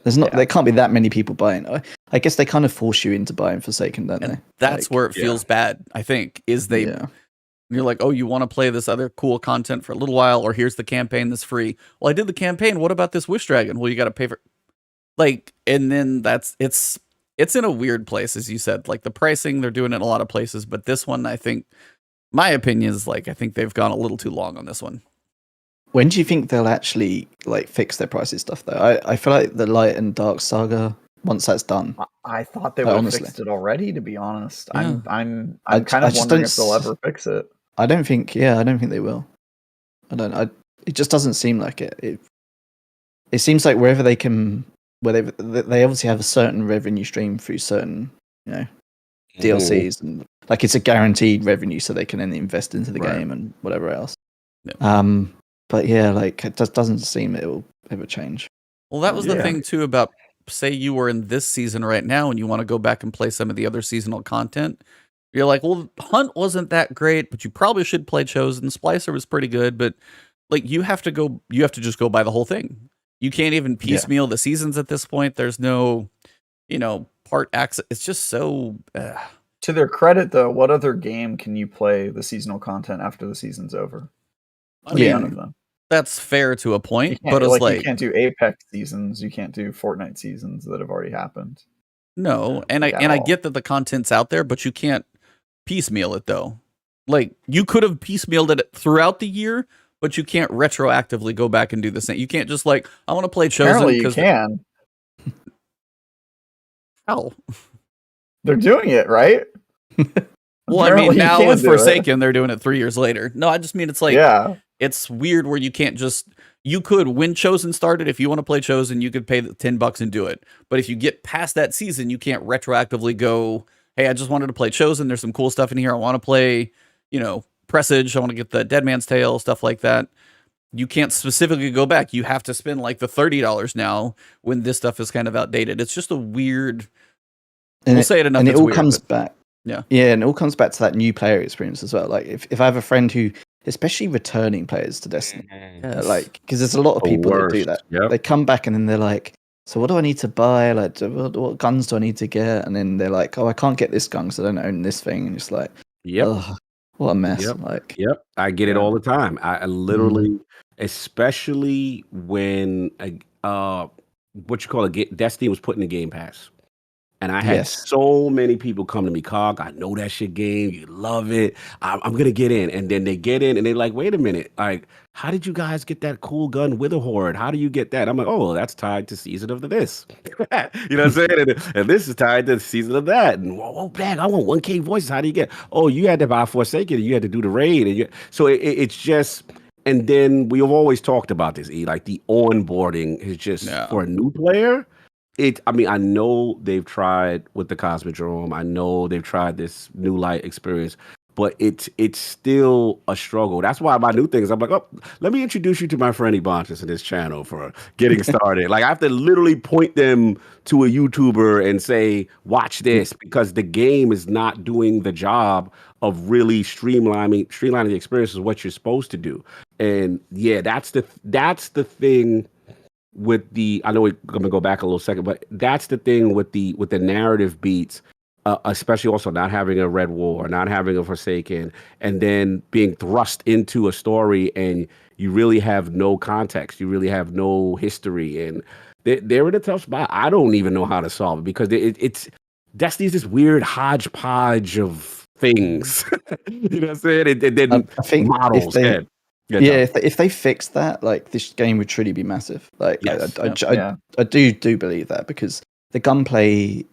There can't be that many people buying. I guess they kind of force you into buying Forsaken, don't they? That's where it feels bad. I think you're like, oh, you want to play this other cool content for a little while, or here's the campaign that's free. Well, I did the campaign. What about this Wish Dragon? Well, you got to pay for, like, and then it's it's in a weird place, as you said. Like the pricing, they're doing it in a lot of places, but this one, I think, my opinion is like I think they've gone a little too long on this one. When do you think they'll actually like fix their pricing stuff though? I feel like the Light and Dark saga, once that's done, I thought they would have fixed it already. To be honest, Yeah. I'm kind of wondering if they'll ever fix it. I don't think they will. It just doesn't seem like it. It seems like wherever they can, they obviously have a certain revenue stream through certain, DLCs, and like it's a guaranteed revenue, so they can then invest into the game and whatever else. Yeah. But yeah, like it just doesn't seem it will ever change. Well, that was the thing too about, say you were in this season right now and you want to go back and play some of the other seasonal content. You're like, well, Hunt wasn't that great, but you probably should play Chosen. Splicer was pretty good, but like you have to just go buy the whole thing. You can't even piecemeal the seasons at this point. There's no, part access. It's just so. To their credit, though, what other game can you play the seasonal content after the season's over? None of them. That's fair to a point, but it's like you can't do Apex seasons, you can't do Fortnite seasons that have already happened. No, and I get that the content's out there, but you can't piecemeal it though. Like you could have piecemealed it throughout the year, but you can't retroactively go back and do the same. You can't just like I want to play Chosen. Apparently you can. How? They're doing it, right? Well, I mean, now with Forsaken, they're doing it 3 years later. No, I just mean it's like it's weird where you can't just. You could, when Chosen started, if you want to play Chosen, you could pay the $10 and do it. But if you get past that season, you can't retroactively go, hey, I just wanted to play Chosen. There's some cool stuff in here. I want to play, Presage. I want to get the Dead Man's Tale, stuff like that. You can't specifically go back. You have to spend like the $30 now when this stuff is kind of outdated. It's just a weird. We'll say it enough. And it all comes back. Yeah. Yeah, and it all comes back to that new player experience as well. Like if I have a friend who, especially returning players to Destiny, like because there's a lot of people that do that. Yep. They come back and then they're like, so what do I need to buy? Like, what guns do I need to get? And then they're like, oh, I can't get this gun because I don't own this thing. And it's like, what a mess. Yep. I get it all the time. I literally, especially when what you call it, Destiny was put in the Game Pass. And I had so many people come to me, Cog, I know that shit game. You love it. I'm going to get in. And then they get in and they're like, wait a minute. Like, how did you guys get that cool gun with a horde? How do you get that? I'm like, oh, that's tied to season of this. You know what I'm saying? And this is tied to the season of that. And whoa, dang, I want 1K voices. How do you get? Oh, you had to buy Forsaken. You had to do the raid. And so it's just. And then we have always talked about this, like the onboarding is just for a new player. I know they've tried with the Cosmodrome. I know they've tried this new light experience, but it's still a struggle. That's why my new thing is I'm like, oh, let me introduce you to my friend Ebontis in this channel for getting started. Like I have to literally point them to a YouTuber and say, watch this, because the game is not doing the job of really streamlining the experience is what you're supposed to do. And that's the thing. With the, I know we're gonna go back a little second, but that's the thing with the narrative beats, especially also not having a Red War, not having a Forsaken, and then being thrust into a story and you really have no context, you really have no history, and they're in a tough spot. I don't even know how to solve it because it's Destiny's this weird hodgepodge of things. You know what I'm saying? And then I think models. If they fixed that, like this game would truly be massive. Like I do believe that because the gunplay,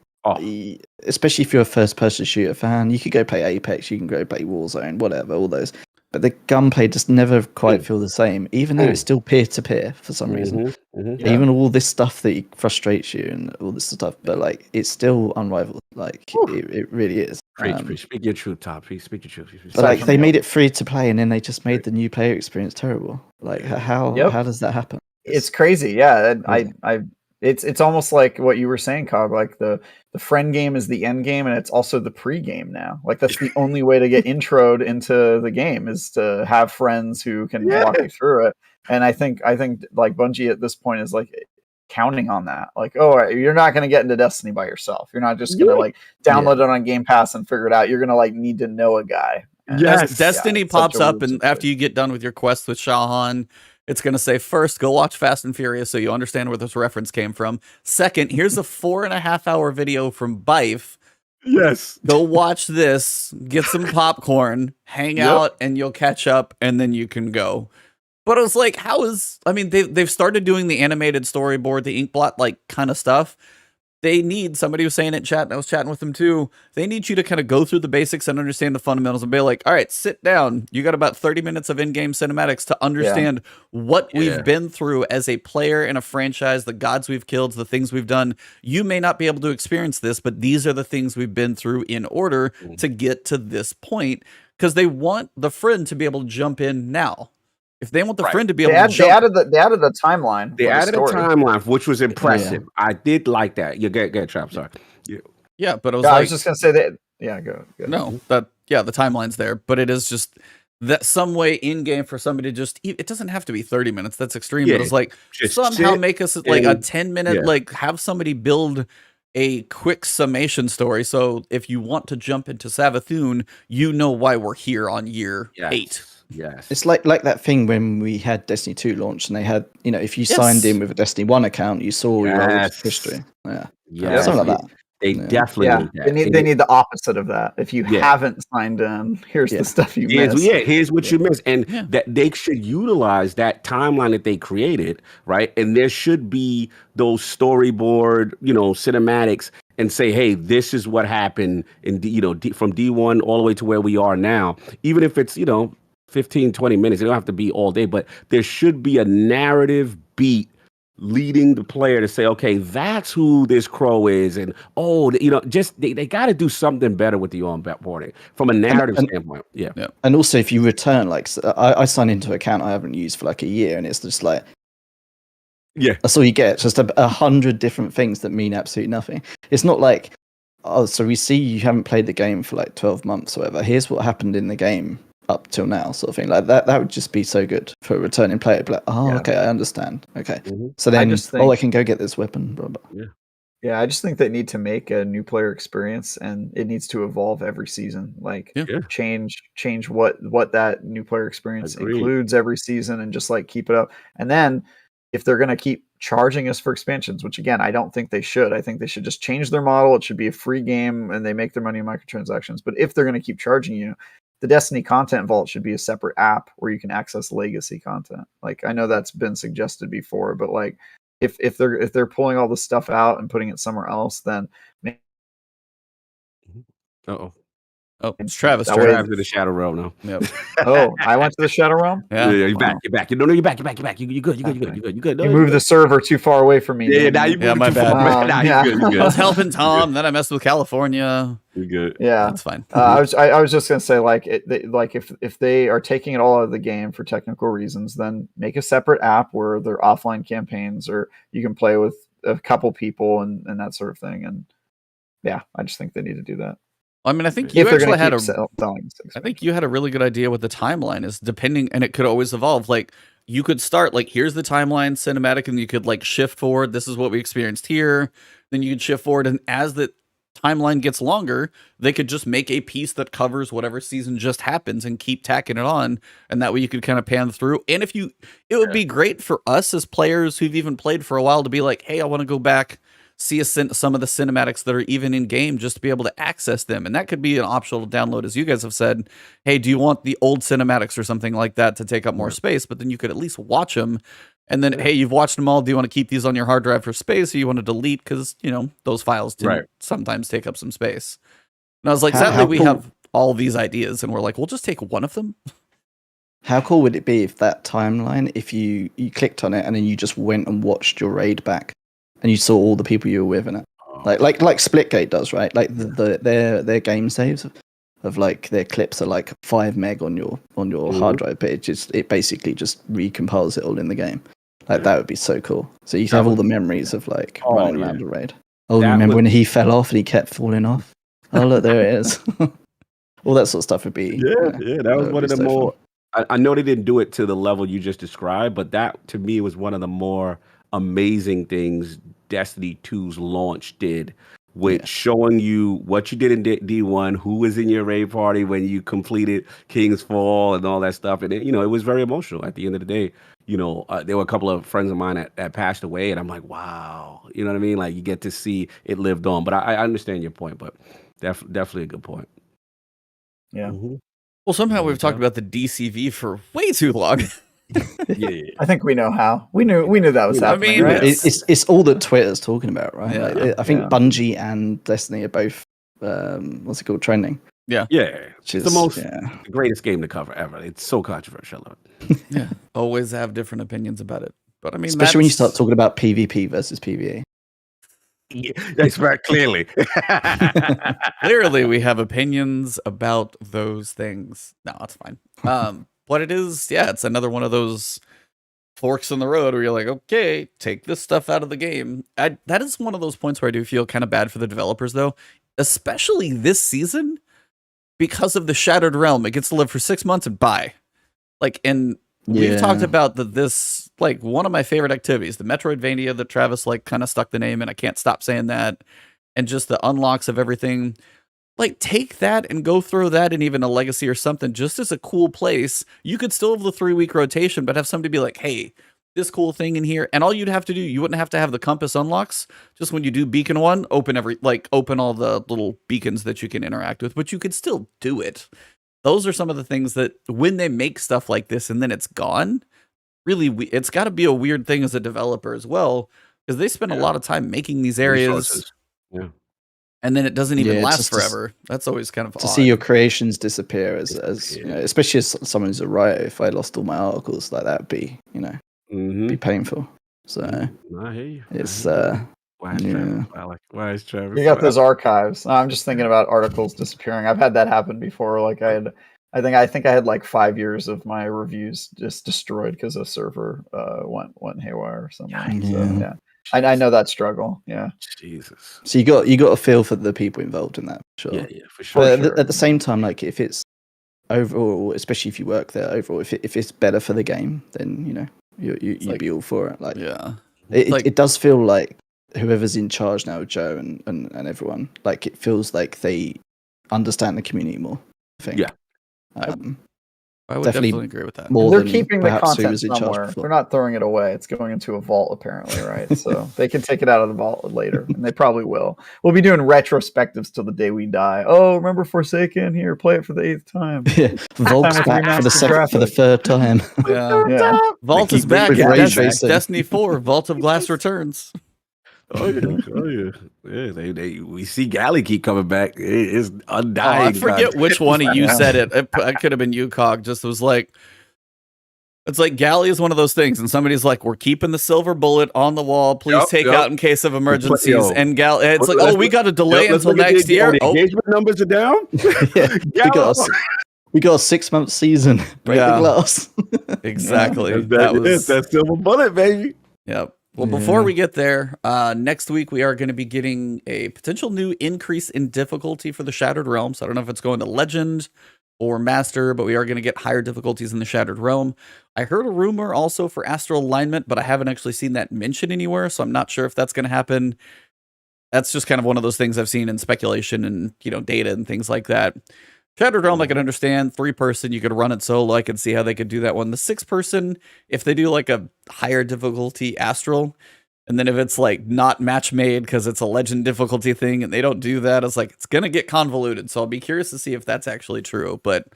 especially if you're a first-person shooter fan, you could go play Apex, you can go play Warzone, whatever, all those. But the gunplay just never quite feel the same, even though it's still peer-to-peer for some reason. Even all this stuff that frustrates you and all this stuff, but like it's still unrivaled. Like it really is. Speak your truth, Top. Speak your truth. But like they made it free to play, and then they just made the new player experience terrible. Like how does that happen? It's crazy. Yeah, it's almost like what you were saying, Cog. Like the friend game is the end game, and it's also the pre-game now. Like that's the only way to get introed into the game is to have friends who can walk you through it. And I think like Bungie at this point is like counting on that. Like, oh, you're not going to get into Destiny by yourself. You're not just going to like download it on Game Pass and figure it out. You're going to like need to know a guy. Yes, Destiny pops up, and after you get done with your quest with Shahan, It's going to say, first, go watch Fast and Furious so you understand where this reference came from. Second, here's a 4.5-hour video from Bife. Yes. Go watch this, get some popcorn, hang out, and you'll catch up, and then you can go. But it was like, they've started doing the animated storyboard, the inkblot, like, kind of stuff. They need, somebody was saying it in chat, and I was chatting with them too, they need you to kind of go through the basics and understand the fundamentals and be like, all right, sit down. You got about 30 minutes of in-game cinematics to understand what we've been through as a player in a franchise, the gods we've killed, the things we've done. You may not be able to experience this, but these are the things we've been through in order to get to this point, because they want the friend to be able to jump in now. If they want the friend to be able to jump... They added the timeline. They added a timeline, which was impressive. Yeah. I did like that. You get Trap, sorry. Yeah, but it was I was just going to say that... Yeah, go. No, the timeline's there, but it is just that some way in-game for somebody to just... It doesn't have to be 30 minutes. That's extreme. But it's like, somehow make us like a 10-minute, like, have somebody build a quick summation story. So if you want to jump into Savathûn, you know why we're here on year 8. Yes. It's like that thing when we had Destiny 2 launch and they had, if you signed in with a Destiny 1 account, you saw your old history. Yeah. Something like that. They definitely need that. They need the opposite of that. If you haven't signed in, here's the stuff you missed. Here's what you missed. And that they should utilize that timeline that they created, right? And there should be those storyboard, cinematics, and say, hey, this is what happened in from D1 all the way to where we are now. Even if it's, 15, 20 minutes. It don't have to be all day, but there should be a narrative beat leading the player to say, okay, that's who this crow is. And, they got to do something better with the onboarding from a narrative standpoint. Yeah. And also if you return, like, I signed into an account I haven't used for like a year, and it's just like, that's all you get. Just 100 different things that mean absolutely nothing. It's not like, so we see you haven't played the game for like 12 months or whatever. Here's what happened in the game up till now, sort of thing. Like that would just be so good for a returning player. Be like, okay, I understand. Okay, so then I can go get this weapon. Blah, blah. Yeah, I just think they need to make a new player experience, and it needs to evolve every season. Like change what that new player experience includes every season, and just like keep it up. And then if they're gonna keep charging us for expansions, which again I don't think they should. I think they should just change their model. It should be a free game, and they make their money in microtransactions. But if they're gonna keep charging you, the Destiny content vault should be a separate app where you can access legacy content. Like, I know that's been suggested before, but like if they're pulling all this stuff out and putting it somewhere else, then it's Travis. Travis to the Shadow Realm now. Yep. I went to the Shadow Realm. Yeah, you're back. You're back. You're back. You good. You good. You moved the server too far away from me. Now you moved my bad. You good. I was helping Tom. Then I messed with California. You're good. Yeah, that's fine. I was just gonna say, like, if they are taking it all out of the game for technical reasons, then make a separate app where they're offline campaigns, or you can play with a couple people and that sort of thing. And I just think they need to do that. I mean, I think you actually had I think you had a really good idea what the timeline is, depending, and it could always evolve. Like, you could start like, here's the timeline cinematic, and you could like shift forward. This is what we experienced here. Then you could shift forward, and as the timeline gets longer, they could just make a piece that covers whatever season just happens and keep tacking it on, and that way you could kind of pan through. And it would be great for us as players who've even played for a while to be like, hey, I want to go back, see some of the cinematics that are even in game, just to be able to access them. And that could be an optional download, as you guys have said. Hey, do you want the old cinematics or something like that to take up more space? But then you could at least watch them. And then, hey, you've watched them all. Do you want to keep these on your hard drive for space, or you want to delete? Because, those files do sometimes take up some space. And I was like, sadly, we have all these ideas, and we're like, we'll just take one of them. How cool would it be if that timeline, if you clicked on it and then you just went and watched your raid back, and you saw all the people you were with in it, like Splitgate does, right? Like their game saves of like their clips are like 5 meg on your hard drive, but it basically just recompiles it all in the game. Like that would be so cool. So you have all the memories of like running around the raid. Oh, remember when he fell off and he kept falling off? Oh, look, there it is. All that sort of stuff would be. Yeah, that was one of the more. I know they didn't do it to the level you just described, but that to me was one of the more amazing things Destiny 2's launch did. with showing you what you did in D1, who was in your raid party when you completed King's Fall and all that stuff. And it was very emotional at the end of the day. There were a couple of friends of mine that passed away, and I'm like, wow, you know what I mean? Like, you get to see it lived on. But I understand your point, but definitely a good point. Yeah. Mm-hmm. Well, somehow we've talked about the DCV for way too long. Yeah. I think we know how. We knew that was happening. mean, right? It's all that Twitter's talking about, right? Yeah. Like, I think Bungie and Destiny are both what's it called, trending. Yeah, Which it's is the greatest game to cover ever. It's so controversial. Yeah, always have different opinions about it. But I mean, especially when you start talking about PvP versus PvE. Yeah, that's right. Clearly, clearly, we have opinions about those things. No, that's fine. What it is, it's another one of those forks in the road where you're like, okay, take this stuff out of the game. That is one of those points where I do feel kind of bad for the developers, though, especially this season. Because of the Shattered Realm, it gets to live for 6 months and bye. And we've talked about this, one of my favorite activities, the Metroidvania that Travis, kind of stuck the name in. I can't stop saying that. And just the unlocks of everything. Take that and go throw that in even a Legacy or something, just as a cool place. You could still have the 3-week rotation, but have somebody be like, hey, this cool thing in here. And all you'd have to do, you wouldn't have to have the compass unlocks. Just when you do beacon 1, open all the little beacons that you can interact with, but you could still do it. Those are some of the things that when they make stuff like this and then it's gone, really, it's got to be a weird thing as a developer as well, because they spend a lot of time making these areas. Resources. Yeah. And then it doesn't even last forever. That's always kind of to see your creations disappear as especially as someone who's a writer. If I lost all my articles, that would be, be painful. So I hear you. It's Why is Travis? You got those archives. I'm just thinking about articles disappearing. I've had that happen before. I think I had 5 years of my reviews just destroyed because a server went haywire or something. So, I know that struggle. Yeah. Jesus. So you got a feel for the people involved in that. Sure. Yeah, for sure. But at the same time, if it's overall, especially if you work there overall, if it's better for the game, then you'd be all for it. It does feel like whoever's in charge now, Joe and everyone, it feels like they understand the community more. I think. Yeah. I would definitely agree with that. They're keeping the content somewhere. They're not throwing it away. It's going into a vault, apparently, right? So they can take it out of the vault later, and they probably will. We'll be doing retrospectives till the day we die. Oh, remember Forsaken? Here, play it for the 8th time. Yeah, Vault's back for the 3rd time. Yeah. Vault is back. Destiny 4, Vault of Glass returns. Oh yeah. We see Galley keep coming back. It's undying. I forget which one of you said it. It could have been you, Cog. Just was it's like Galley is one of those things, and somebody's like, "We're keeping the silver bullet on the wall. Please take out in case of emergencies." And Galley, it's like, "Oh, we got to delay until next year." Engagement numbers are down. We got a 6-month season. Break the glass. Exactly. That's that silver bullet, baby. Yep. Well, before we get there, next week we are going to be getting a potential new increase in difficulty for the Shattered Realm. So I don't know if it's going to Legend or Master, but we are going to get higher difficulties in the Shattered Realm. I heard a rumor also for Astral Alignment, but I haven't actually seen that mentioned anywhere, so I'm not sure if that's going to happen. That's just kind of one of those things I've seen in speculation and data and things like that. Shattered Realm, I can understand. 3-person, you could run it solo. I can see how they could do that one. The 6-person, if they do a higher difficulty Astral, and then if it's not match made because it's a Legend difficulty thing and they don't do that, it's going to get convoluted. So I'll be curious to see if that's actually true. But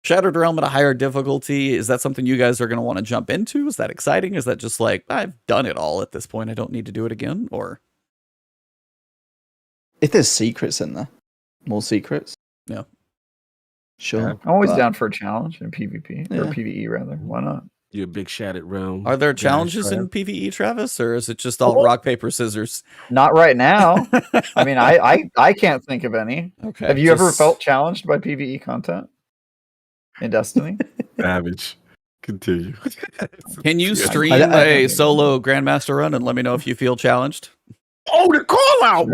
Shattered Realm at a higher difficulty, is that something you guys are going to want to jump into? Is that exciting? Is that just I've done it all at this point, I don't need to do it again? Or if there's secrets in there, more secrets. Yeah. Sure. I'm always down for a challenge in PvP or PvE rather. Why not? You're a big Shattered Realm. Are there challenges in PvE, Travis, or is it just all rock, paper, scissors? Not right now. I mean, I can't think of any. Okay. Have you ever felt challenged by PvE content in Destiny? Savage. Continue. Can you stream a solo Grandmaster run and let me know if you feel challenged? Oh, the call out!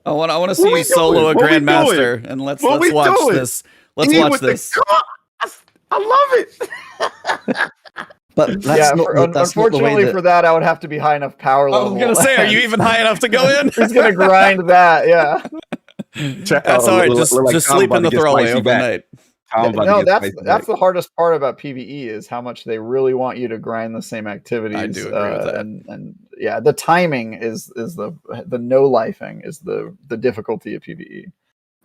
I want to see you solo a Grandmaster, and let's watch this. Let's watch this. I love it. But that's unfortunately for that, I would have to be high enough power level. I was gonna say, are you even high enough to go in? Who's gonna grind that? Yeah. That's all right. Just sleep in the throwaway overnight. No, that's the hardest part about PvE is how much they really want you to grind the same activities. I do agree with that. And yeah, the timing is the no lifing is the difficulty of PvE.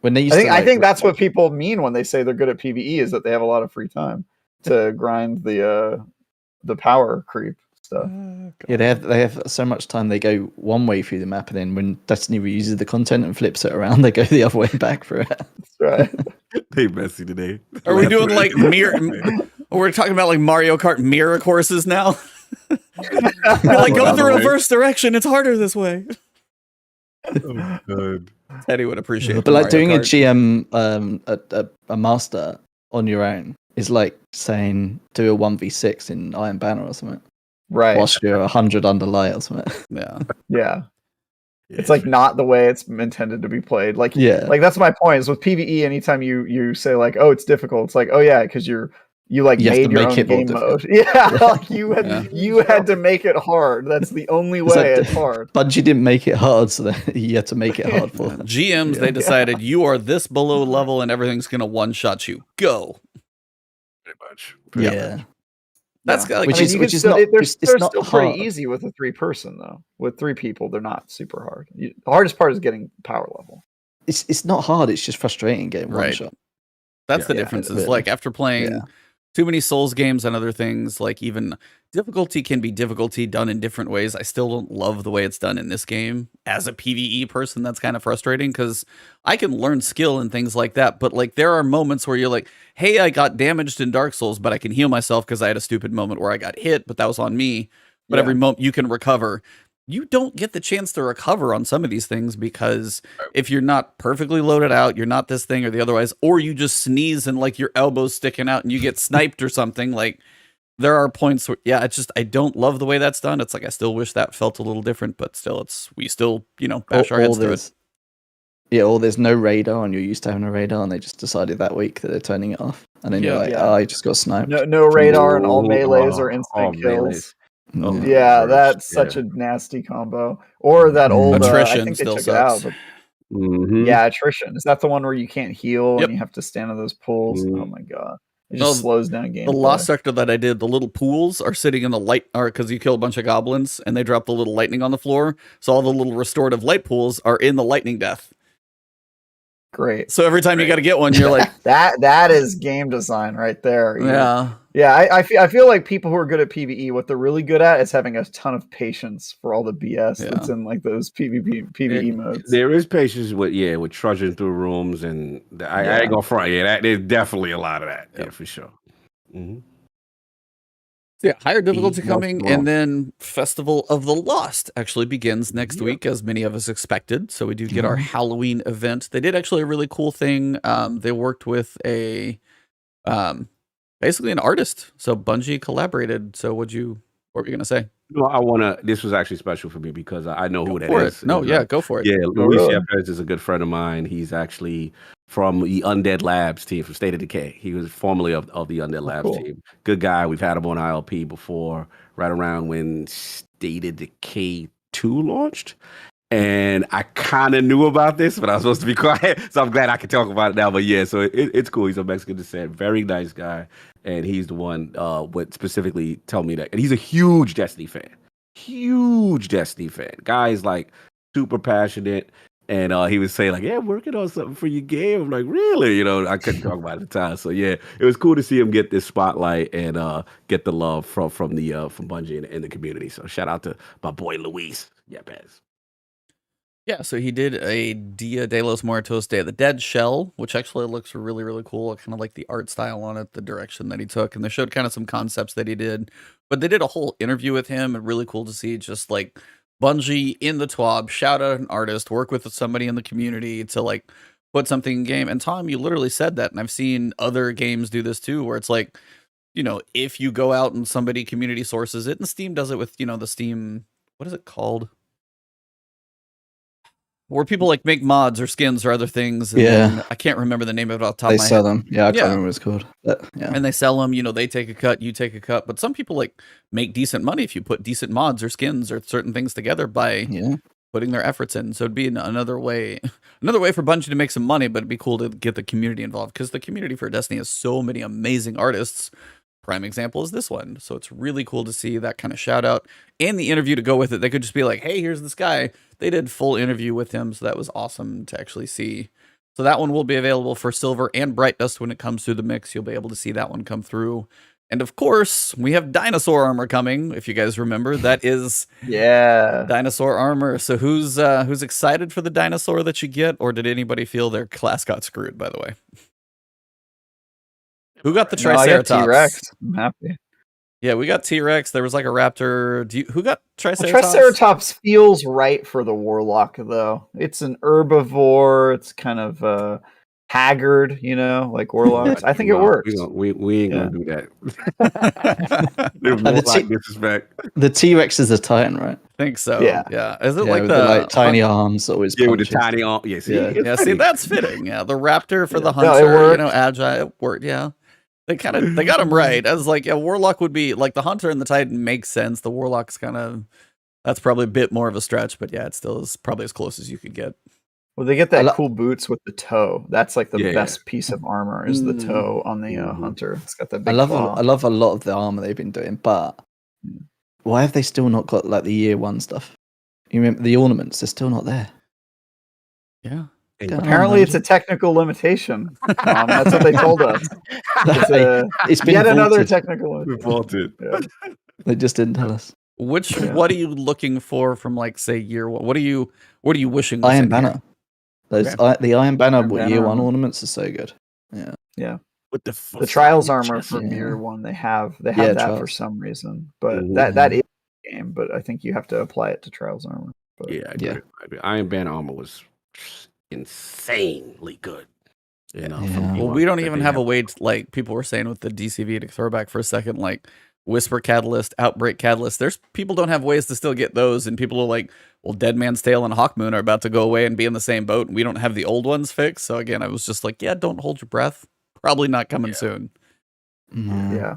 When they I think that's what people mean when they say they're good at PvE is that they have a lot of free time to grind the power creep stuff. Yeah, they have so much time. They go one way through the map, and then when Destiny reuses the content and flips it around, they go the other way back through it. That's right. They messy today. Are we doing like we're talking about like Mario Kart mirror courses now? You're like, go the reverse direction. It's harder this way. Oh, good. Teddy would appreciate. But like doing a GM, a master on your own is like saying do a 1v6 in Iron Banner or something. Right. Whilst you're 100 under light or something. Yeah. It's like not the way it's intended to be played. Like, yeah, like that's my point. Is with PvE, anytime you say like, oh, it's difficult, it's like, oh yeah, because you made your own game mode. Yeah, like you had to make it hard. That's the only way it's hard. Bungie didn't make it hard, so that you had to make it hard for them. GMs, they decided you are this below level and everything's gonna one shot you. Go. Pretty much. Yeah. That's like, which is not. They're it's still not pretty hard. easy with a 3-person though. With 3 people, they're not super hard. The hardest part is getting power level. It's not hard. It's just frustrating getting one shot. That's the difference. Is like after playing too many Souls games and other things, like even difficulty can be difficulty done in different ways. I still don't love the way it's done in this game. As a PvE person, that's kind of frustrating because I can learn skill and things like that. But like there are moments where you're like, hey, I got damaged in Dark Souls, but I can heal myself because I had a stupid moment where I got hit, but that was on me. But every moment you can recover. You don't get the chance to recover on some of these things because if you're not perfectly loaded out, you're not this thing or the otherwise, or you just sneeze and like your elbow's sticking out and you get sniped or something. Like there are points where, it's just, I don't love the way that's done. It's like, I still wish that felt a little different, but still we still, bash our heads through it. Yeah, or there's no radar and you're used to having a radar and they just decided that week that they're turning it off. And then you're like, oh, I just got sniped. No radar and all melees are instant kills. Oh, yeah, that's such a nasty combo. Or that old attrition I think they still took sucks. it out. But, yeah, attrition. Is that the one where you can't heal and you have to stand in those pools? Oh my god. It just slows down gameplay. The Lost Sector that I did, the little pools are sitting in the light, or because you kill a bunch of goblins and they drop the little lightning on the floor. So all the little restorative light pools are in the lightning death. Great. So every time you got to get one, you're like, that is game design right there. Yeah. I feel like people who are good at PvE, what they're really good at is having a ton of patience for all the BS that's in like those PvE modes. There is patience with trudging through rooms, and I ain't gonna front. Yeah, there's definitely a lot of that. Yeah, for sure. Mm-hmm. Yeah, higher difficulty coming, and then Festival of the Lost actually begins next week, as many of us expected. So we do get our Halloween event. They did actually a really cool thing. They worked with basically an artist. So Bungie collaborated. So what were you gonna say? No, this was actually special for me because I know who that is. No, go for it. Yeah, Luis Yepes is a good friend of mine. He's actually from the Undead Labs team, from State of Decay. He was formerly of the Undead Labs team. Good guy. We've had him on ILP before, right around when State of Decay 2 launched. And I kind of knew about this, but I was supposed to be quiet. So I'm glad I can talk about it now. But yeah, so it's cool. He's of Mexican descent. Very nice guy. And he's the one would specifically tell me that. And he's a huge Destiny fan. Guy's like super passionate. And he was saying like, yeah, working on something for your game. I'm like, really? I couldn't talk about it at the time. So yeah, it was cool to see him get this spotlight and get the love from Bungie and the community. So shout out to my boy Luis Yepes. Yeah, so he did a Dia de los Muertos Day of the Dead shell, which actually looks really, really cool. I kind of like the art style on it, the direction that he took, and they showed kind of some concepts that he did. But they did a whole interview with him, and really cool to see just like Bungie in the TWAB, shout out an artist, work with somebody in the community to like put something in game. And Tom, you literally said that, and I've seen other games do this too, where it's like, if you go out and somebody community sources it, and Steam does it with, the Steam, what is it called? where people like make mods or skins or other things. And then I can't remember the name of it off the top of my head. They sell them. Yeah, I can't remember what it's called. But, yeah. And they sell them, they take a cut, you take a cut. But some people like make decent money if you put decent mods or skins or certain things together by putting their efforts in. So it'd be another way for Bungie to make some money, but it'd be cool to get the community involved because the community for Destiny has so many amazing artists. Prime example is this one. So it's really cool to see that kind of shout out and the interview to go with it. They could just be like, hey, here's this guy. They did full interview with him. So that was awesome to actually see. So that one will be available for Silver and Bright Dust when it comes through the mix. You'll be able to see that one come through. And of course, we have dinosaur armor coming. If you guys remember, that is dinosaur armor. So who's excited for the dinosaur that you get, or did anybody feel their class got screwed? By the way, who got the Triceratops? I got T-Rex. I'm happy. Yeah, we got T-Rex. There was like a raptor. Who got Triceratops? Well, Triceratops feels right for the Warlock, though. It's an herbivore. It's kind of haggard, like Warlocks. I think it works. We ain't gonna do that. There's more like disrespect. The T-Rex is a Titan, right? I think so. Yeah. Is it like the tiny arms always? Yeah, with the tiny arms. Yeah, see, that's fitting. Yeah, the raptor for the hunter. Agile. It worked. Yeah. They got him right. I was like, Warlock would be like the Hunter and the Titan makes sense. The Warlock's that's probably a bit more of a stretch, but it still is probably as close as you could get. Well, they get that cool boots with the toe. That's like the best piece of armor is the toe on the Hunter. It's got that big claw. I love a lot of the armor they've been doing, but why have they still not got like the year one stuff? You remember the ornaments? They're still not there. Yeah. Apparently, it's a technical limitation. That's what they told us. It's been yet another technical limitation. They just didn't tell us. What are you looking for from, like, say, year one? What are you wishing? Iron Banner. The Iron Banner year one ornaments are so good. Yeah. With the Trials armor from year one, they have that Trials for some reason, but that is the game. But I think you have to apply it to Trials armor. But, I agree. Iron Banner armor was insanely good. Well, we don't even have a way to, like people were saying with the DCV, to throw back for a second, like Whisper Catalyst, Outbreak Catalyst. There's people don't have ways to still get those, and people are like, well, Dead Man's Tale and Hawkmoon are about to go away and be in the same boat, and we don't have the old ones fixed. So again, I was just like, don't hold your breath. Probably not coming soon. Yeah.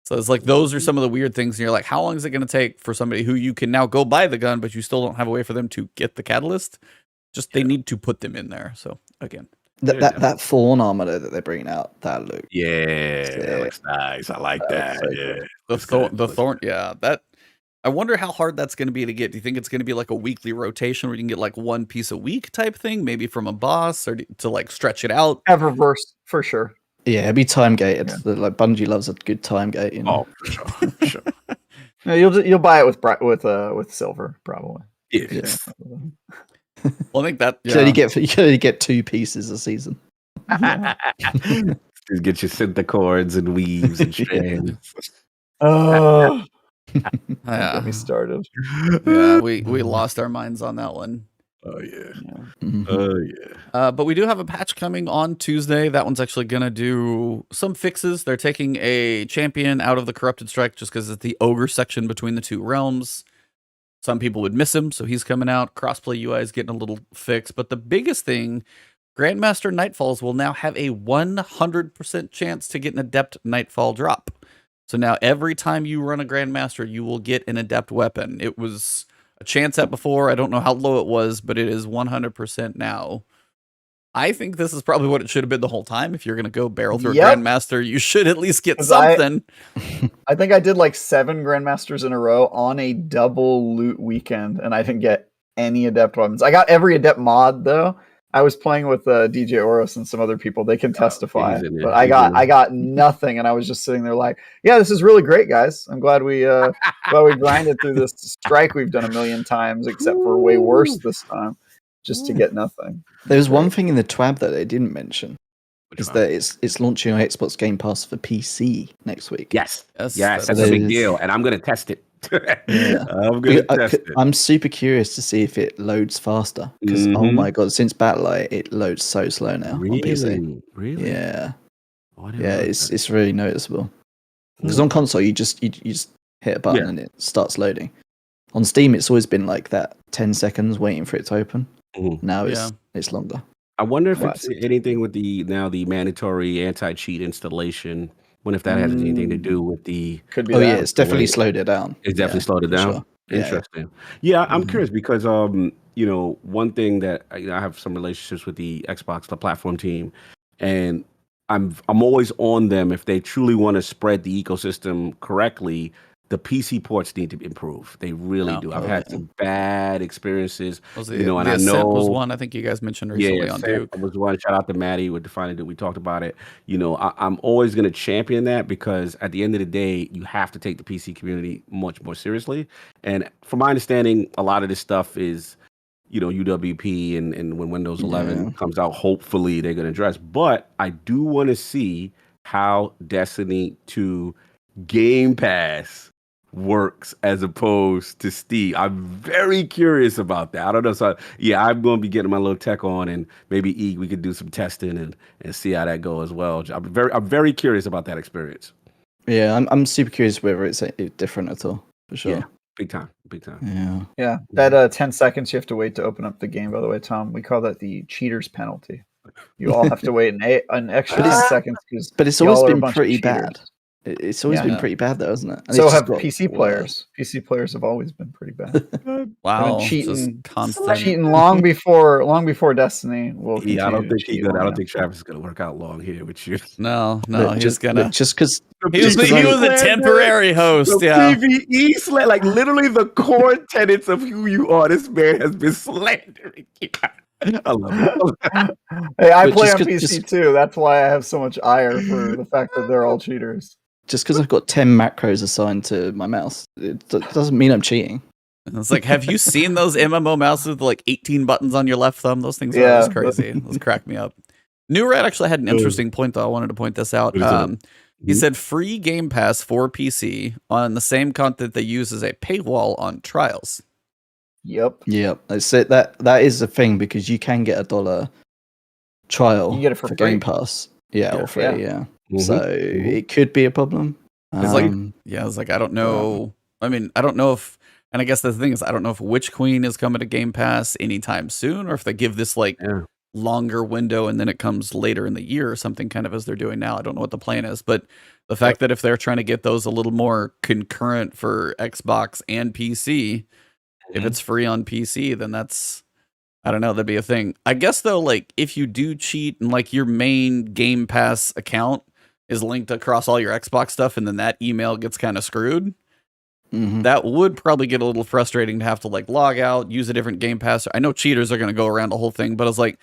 So it's like those are some of the weird things. And you're like, how long is it going to take for somebody who you can now go buy the gun, but you still don't have a way for them to get the catalyst? Just they need to put them in there. So again, that Thorn armor that they're bringing out, that look, that looks nice. I like that. The Thorn, that. I wonder how hard that's going to be to get. Do you think it's going to be like a weekly rotation where you can get like one piece a week type thing, maybe from a boss, or to like stretch it out? Eververse for sure. Yeah, it'd be time gated. Like Bungie loves a good time gate. Oh, for sure. No, you'll buy it with silver probably. Yes. Well, I think that you can only get 2 pieces a season. Just get your synthachords and weaves and strands. Get me started. Yeah, we lost our minds on that one. Oh yeah. Oh yeah. But we do have a patch coming on Tuesday. That one's actually gonna do some fixes. They're taking a champion out of the Corrupted Strike just because it's the ogre section between the two realms. Some people would miss him, so he's coming out. Crossplay UI is getting a little fix. But the biggest thing, Grandmaster Nightfalls will now have a 100% chance to get an Adept Nightfall drop. So now every time you run a Grandmaster, you will get an Adept weapon. It was a chance at before. I don't know how low it was, but it is 100% now. I think this is probably what it should have been the whole time. If you're going to go barrel through a Grandmaster, you should at least get something. I think I did like 7 Grandmasters in a row on a double loot weekend, and I didn't get any Adept weapons. I got every Adept mod, though. I was playing with DJ Oros and some other people. They can testify. But I got nothing, and I was just sitting there like, yeah, this is really great, guys. I'm glad we grinded through this strike we've done a million times, except for way worse this time, just to get nothing. There's one thing in the TWAB that they didn't mention. Is that it's launching on Xbox Game Pass for PC next week. Yes, that's a big deal, and I'm going to test it. I'm super curious to see if it loads faster because oh my god, since Battlelight it loads so slow now on PC. Really? Yeah, it's really noticeable. Because on console you just hit a button and it starts loading. On Steam it's always been like that 10 seconds waiting for it to open. Now it's longer. I wonder if it's anything with the mandatory anti-cheat installation. Wonder if that has anything to do with the. Could be. Yeah, it's definitely slowed it down. It's definitely slowed it down. Sure. Interesting. Yeah, I'm curious because one thing that I have some relationships with the Xbox, the platform team, and I'm always on them if they truly want to spread the ecosystem correctly. The PC ports need to improve. They really do. I've had some bad experiences. And I know was one I think you guys mentioned recently on Duke. Was one. Shout out to Maddie with Defining Duke. We talked about it. I'm always going to champion that because at the end of the day, you have to take the PC community much more seriously. And from my understanding, a lot of this stuff is, UWP and when Windows 11 comes out, hopefully they're going to address. But I do want to see how Destiny 2 Game Pass works as opposed to Steam. I'm very curious about that. I don't know. So I'm going to be getting my little tech on, and maybe we could do some testing and see how that goes as well. I'm very curious about that experience. Yeah, I'm super curious whether it's different at all, for sure. Yeah, big time. Yeah. That 10 seconds you have to wait to open up the game, by the way, Tom, we call that the cheaters penalty. You all have to wait an extra 10 seconds. But it's always been pretty bad. It's always been pretty bad, though, isn't it? And so have PC players. PC players have always been pretty bad. Wow, cheating long before Destiny. I don't think he's gonna. I don't think Travis is gonna work out long here with you. No, he's gonna just because he was a temporary host. PvE slander, like literally the core tenets of who you are. This man has been slandering you. I love it. Hey, I play on PC too. That's why I have so much ire for the fact that they're all cheaters. Just because I've got 10 macros assigned to my mouse, it doesn't mean I'm cheating. It's like, have you seen those MMO mouses with like 18 buttons on your left thumb? Those things are always crazy. Those crack me up. New Red actually had an interesting point, though. I wanted to point this out. He said free Game Pass for PC on the same content they use as a paywall on Trials. Yep. I said that is a thing because you can get $1 trial you get it for free. Game Pass. Or free, So it could be a problem. It's it's like I don't know. I mean, I don't know if, and I guess the thing is, I don't know if Witch Queen is coming to Game Pass anytime soon, or if they give this longer window and then it comes later in the year or something, kind of as they're doing now. I don't know what the plan is, but the fact that if they're trying to get those a little more concurrent for Xbox and PC, if it's free on PC, then that's. I don't know, that'd be a thing. I guess, though, like, if you do cheat and, like, your main Game Pass account is linked across all your Xbox stuff and then that email gets kind of screwed, that would probably get a little frustrating to have to, like, log out, use a different Game Pass. I know cheaters are going to go around the whole thing, but it's like,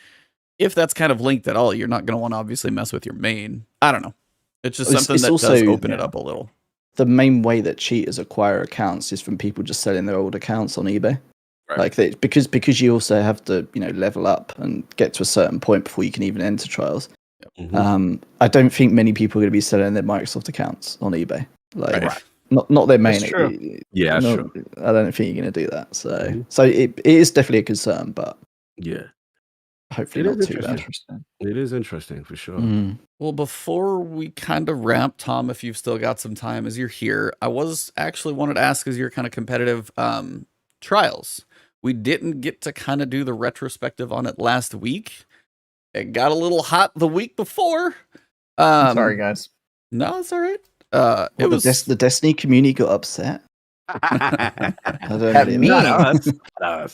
if that's kind of linked at all, you're not going to want to obviously mess with your main. I don't know. It's just something that also, does open it up a little. The main way that cheaters acquire accounts is from people just selling their old accounts on eBay. Right. Like because you also have to level up and get to a certain point before you can even enter trials. I don't think many people are going to be selling their Microsoft accounts on eBay. Not their main. Sure. I don't think you're going to do that. So it is definitely a concern, but hopefully not too bad. It is interesting for sure. Well, before we kind of wrap, Tom, if you've still got some time as you're here, I was actually wanted to ask, as you're kind of competitive trials. We didn't get to kind of do the retrospective on it last week. It got a little hot the week before. Sorry, guys. No, it's all right. The Destiny community got upset. At me.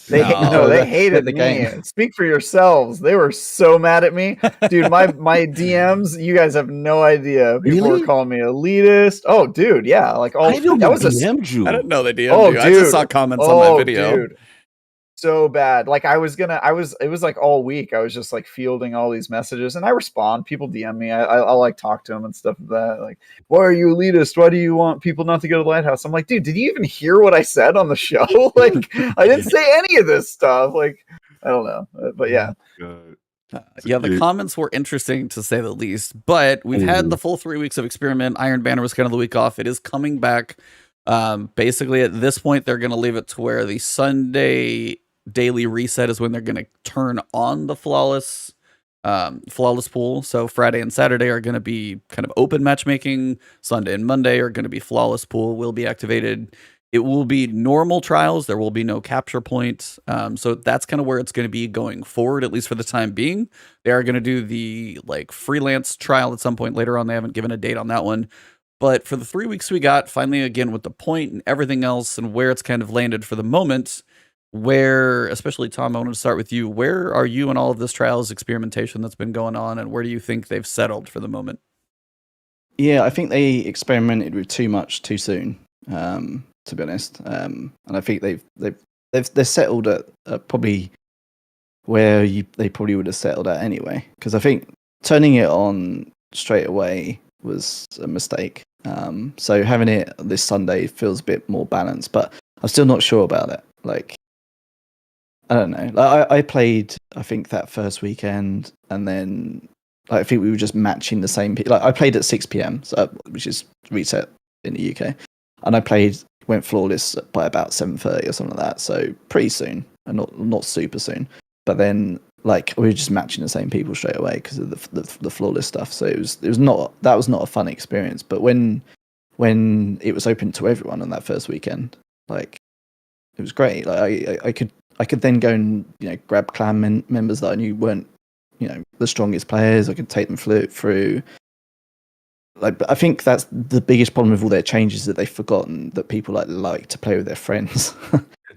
They hated the game. Speak for yourselves. They were so mad at me. Dude, my DMs, you guys have no idea. People were calling me elitist. Oh, dude, yeah. Like I didn't know they DM'd you. I didn't know they DM'd you. I just saw comments on my video. Dude. So bad. Like it was like all week. I was just like fielding all these messages and I respond. People DM me. I like talk to them and stuff like that. Like, why are you elitist? Why do you want people not to go to the lighthouse? I'm like, dude, did you even hear what I said on the show? Like, I didn't say any of this stuff. Like, I don't know. But yeah. The comments were interesting to say the least, but we've had the full 3 weeks of experiment. Iron Banner was kind of the week off. It is coming back. Basically at this point, they're going to leave it to where the Sunday daily reset is when they're going to turn on the flawless pool. So Friday and Saturday are going to be kind of open matchmaking. Sunday and Monday are going to be flawless pool will be activated. It will be normal trials. There will be no capture points. So that's kind of where it's going to be going forward, at least for the time being. They are going to do the like freelance trial at some point later on. They haven't given a date on that one. But for the 3 weeks we got, finally, again, with the point and everything else and where it's kind of landed for the moment, where, especially Tom, I want to start with you. Where are you in all of this trials experimentation that's been going on, and where do you think they've settled for the moment? Yeah, I think they experimented with too much too soon, to be honest. And I think they're settled at probably where they probably would have settled at anyway. Because I think turning it on straight away was a mistake. So having it this Sunday feels a bit more balanced, but I'm still not sure about it. Like, I don't know. Like, I played, I think, that first weekend, and then I think we were just matching the same people. Like, I played at 6 p.m., so, which is reset in the UK, and went flawless by about 7:30 or something like that. So pretty soon, and not super soon. But then, like, we were just matching the same people straight away because of the flawless stuff. So it was not a fun experience. But when it was open to everyone on that first weekend, like, it was great. Like, I could then go and grab clan members that I knew weren't the strongest players. I could take them through. Like, but I think that's the biggest problem with all their changes, that they've forgotten that people like to play with their friends.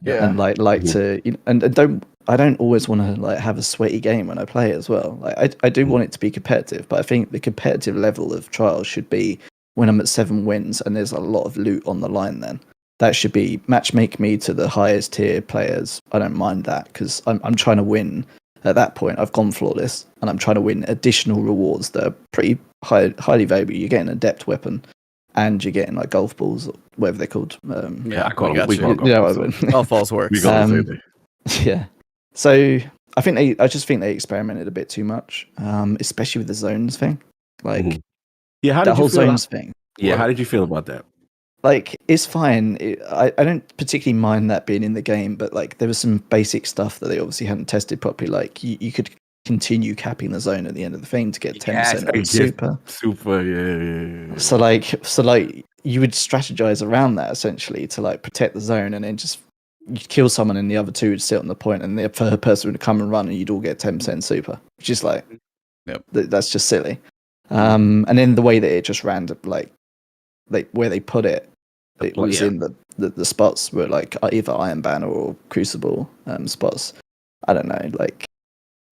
Yeah. And like to I don't always want to like have a sweaty game when I play as well. Like, I do want it to be competitive, but I think the competitive level of trials should be when I'm at 7 wins and there's a lot of loot on the line. Then that should be matchmake me to the highest tier players. I don't mind that, because I'm trying to win. At that point, I've gone flawless, and I'm trying to win additional rewards that are pretty highly valuable. You're getting an adept weapon, and you're getting like golf balls, or whatever they're called. I call them. Golf balls works. Yeah. So I just think they experimented a bit too much, especially with the zones thing. Like, how the did whole you feel zones thing. Yeah, how did you feel about that? Like, it's fine. I don't particularly mind that being in the game, but like, there was some basic stuff that they obviously hadn't tested properly. Like, you could continue capping the zone at the end of the thing to get 10% on super. Super, yeah. So like you would strategize around that essentially to like protect the zone, and then just you'd kill someone and the other two would sit on the point, and the third person would come and run, and you'd all get 10% super, which is like, that's just silly. And then the way that it just ran, like where they put it was in the spots were like either Iron Banner or Crucible spots. I don't know. Like,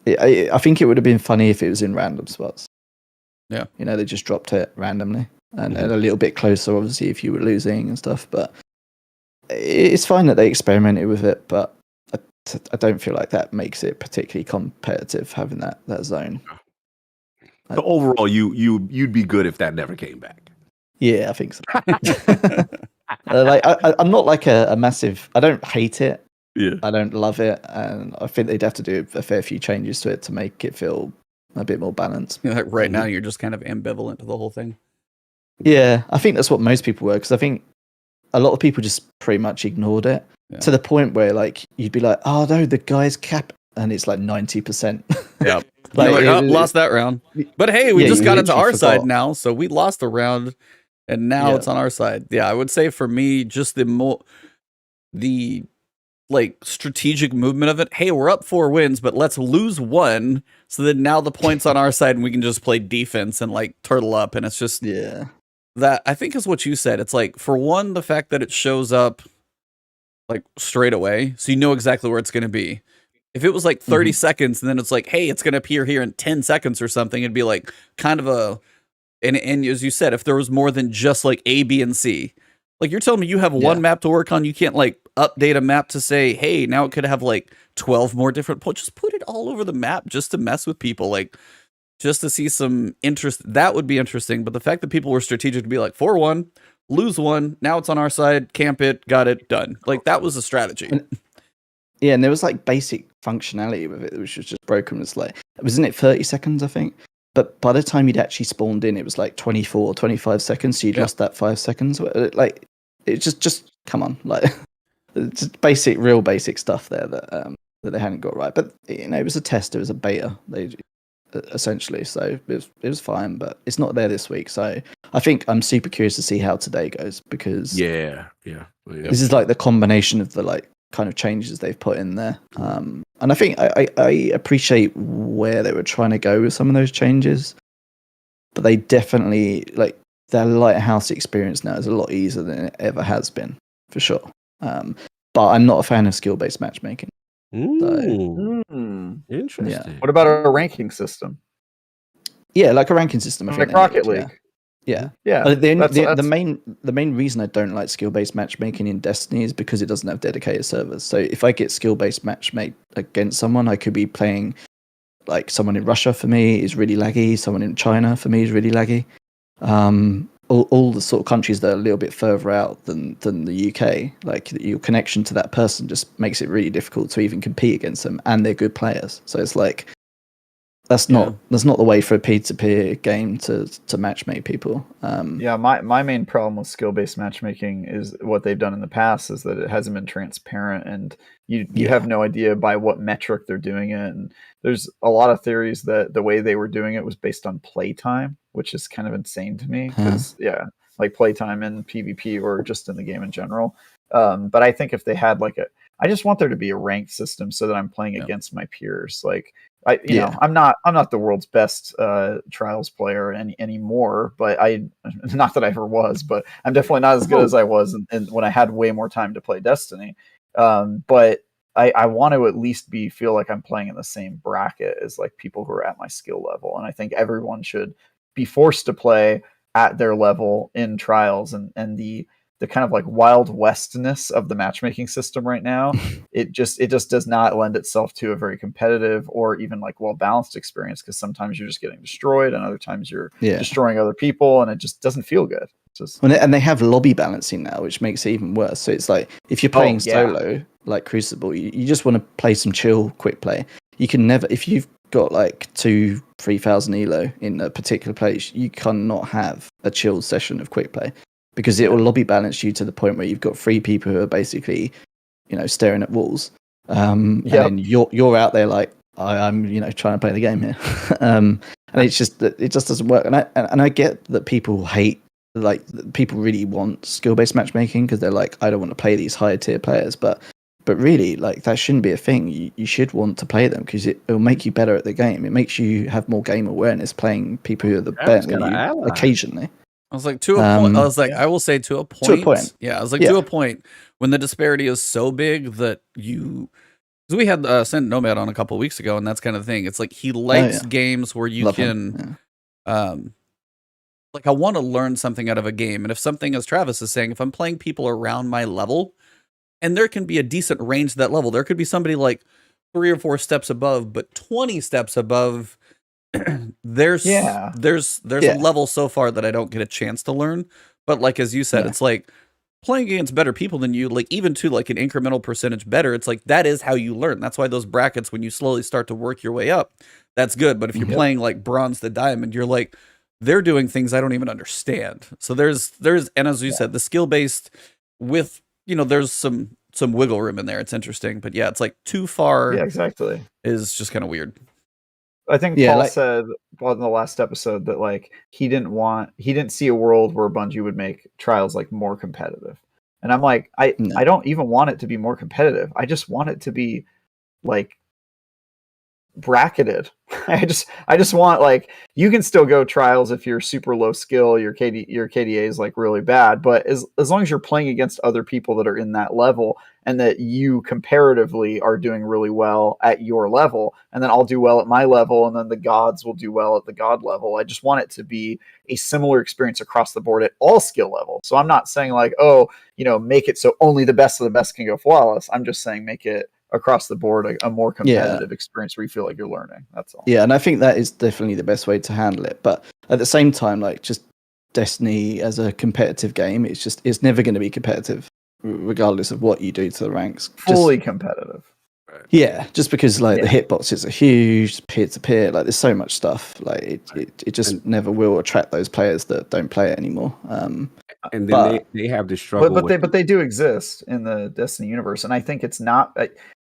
I think it would have been funny if it was in random spots. Yeah, they just dropped it randomly, and a little bit closer, obviously, if you were losing and stuff. But it's fine that they experimented with it, but I don't feel like that makes it particularly competitive, having that zone. So overall, you'd be good if that never came back. Yeah, I think so. Like, I'm not like a massive. I don't hate it. Yeah. I don't love it, and I think they'd have to do a fair few changes to it to make it feel a bit more balanced. Like right now, you're just kind of ambivalent to the whole thing. Yeah, I think that's what most people were, because I think a lot of people just pretty much ignored it to the point where like you'd be like, oh no, the guy's cap, and it's like 90%. Yeah. Lost that round. But hey, we just got into our side now, so we lost a round, and now it's on our side. Yeah, I would say for me, just the like strategic movement of it. Hey, we're up 4 wins, but let's lose 1, so that now the point's on our side, and we can just play defense and like turtle up. And it's just that, I think, is what you said. It's like, for one, the fact that it shows up like straight away, so you know exactly where it's going to be. If it was like 30 seconds and then it's like, hey, it's going to appear here in 10 seconds or something, it'd be like kind of and as you said, if there was more than just like A, B, and C, like, you're telling me you have one map to work on, you can't like update a map to say, hey, now it could have like 12 more different points. Just put it all over the map just to mess with people, like, just to see some interest. That would be interesting. But the fact that people were strategic to be like 4-1, lose 1, now it's on our side, camp it, got it, done. Like, that was a strategy. And there was like basic functionality with it, which was just broken. It's like, wasn't it 30 seconds, I think? But by the time you'd actually spawned in, it was like 24, 25 seconds. So you'd lost that 5 seconds. Like, it just come on, like, it's just real basic stuff there that they hadn't got right. But it was a test. It was a beta. essentially. So it was fine, but it's not there this week. So I think I'm super curious to see how today goes, because this is like the combination of the like kind of changes they've put in there. And I think I appreciate where they were trying to go with some of those changes, but they definitely, like, their lighthouse experience now is a lot easier than it ever has been, for sure. But I'm not a fan of skill-based matchmaking. Interesting. Yeah. What about a ranking system? Yeah, like a ranking system. I think like Rocket League. Yeah. The The main reason I don't like skill-based matchmaking in Destiny is because it doesn't have dedicated servers. So if I get skill-based matchmake against someone, I could be playing like someone in Russia for me is really laggy. Someone in China for me is really laggy. All the sort of countries that are a little bit further out than the UK, like your connection to that person just makes it really difficult to even compete against them, and they're good players. So it's like that's not the way for a peer-to-peer game to matchmake people. My main problem with skill-based matchmaking is what they've done in the past is that it hasn't been transparent, and you have no idea by what metric they're doing it. And there's a lot of theories that the way they were doing it was based on playtime, which is kind of insane to me because like playtime in PvP or just in the game in general. But I think if they had I just want there to be a ranked system so that I'm playing against my peers. Like I'm not the world's best Trials player anymore, but not that I ever was, but I'm definitely not as good as I was when I had way more time to play Destiny. But I want to at least feel like I'm playing in the same bracket as like people who are at my skill level, and I think everyone should be forced to play at their level in Trials, and the kind of like Wild Westness of the matchmaking system right now, it just does not lend itself to a very competitive or even like well balanced experience, because sometimes you're just getting destroyed and other times you're destroying other people, and it just doesn't feel good. And they have lobby balancing now, which makes it even worse. So it's like if you're playing solo like Crucible, you just want to play some chill quick play. You can never, if you've got like 2,000-3,000 elo in a particular place, you cannot have a chill session of quick play, because it will lobby balance you to the point where you've got 3 people who are basically, staring at walls. And then you're out there like, I'm trying to play the game here. And it just doesn't work. And I get that people hate, like, people really want skill-based matchmaking because they're like, I don't want to play these higher tier players, but really, like, that shouldn't be a thing. You should want to play them because it'll make you better at the game. It makes you have more game awareness playing people who are the better than you occasionally. I was like, to a point. I was like, I will say to a point. To a point. Yeah, I was like, to a point when the disparity is so big that because we had sent Nomad on a couple of weeks ago, and that's kind of the thing. It's like he likes games where you can, like, I want to learn something out of a game, and if something, as Travis is saying, if I'm playing people around my level, and there can be a decent range to that level, there could be somebody like 3 or 4 steps above, but 20 steps above. there's a level so far that I don't get a chance to learn. But like, as you said, it's like playing against better people than you, like even to like an incremental percentage better. It's like, that is how you learn. That's why those brackets, when you slowly start to work your way up, that's good. But if you're playing like bronze to diamond, you're like, they're doing things I don't even understand. So there's, and as you said, the skill based with, there's some wiggle room in there. It's interesting, but it's like too far. Yeah, exactly. Is just kind of weird. I think Paul said in the last episode that like he didn't see a world where Bungie would make Trials like more competitive. And I'm like, I don't even want it to be more competitive. I just want it to be like bracketed. I just want, like, you can still go Trials if you're super low skill, your KDA is like really bad, but as long as you're playing against other people that are in that level and that you comparatively are doing really well at your level, and then I'll do well at my level, and then the gods will do well at the god level. I just want it to be a similar experience across the board at all skill levels. So I'm not saying like, make it so only the best of the best can go flawless. I'm just saying make it across the board a more competitive experience where you feel like you're learning. That's all. Yeah, and I think that is definitely the best way to handle it. But at the same time, like, just Destiny as a competitive game, it's never going to be competitive regardless of what you do to the ranks. Fully competitive. Yeah, just because like the hitboxes are huge, peer to peer, like there's so much stuff. Like it just never will attract those players that don't play it anymore. And then they have the struggle. But they do exist in the Destiny universe, and I think it's not.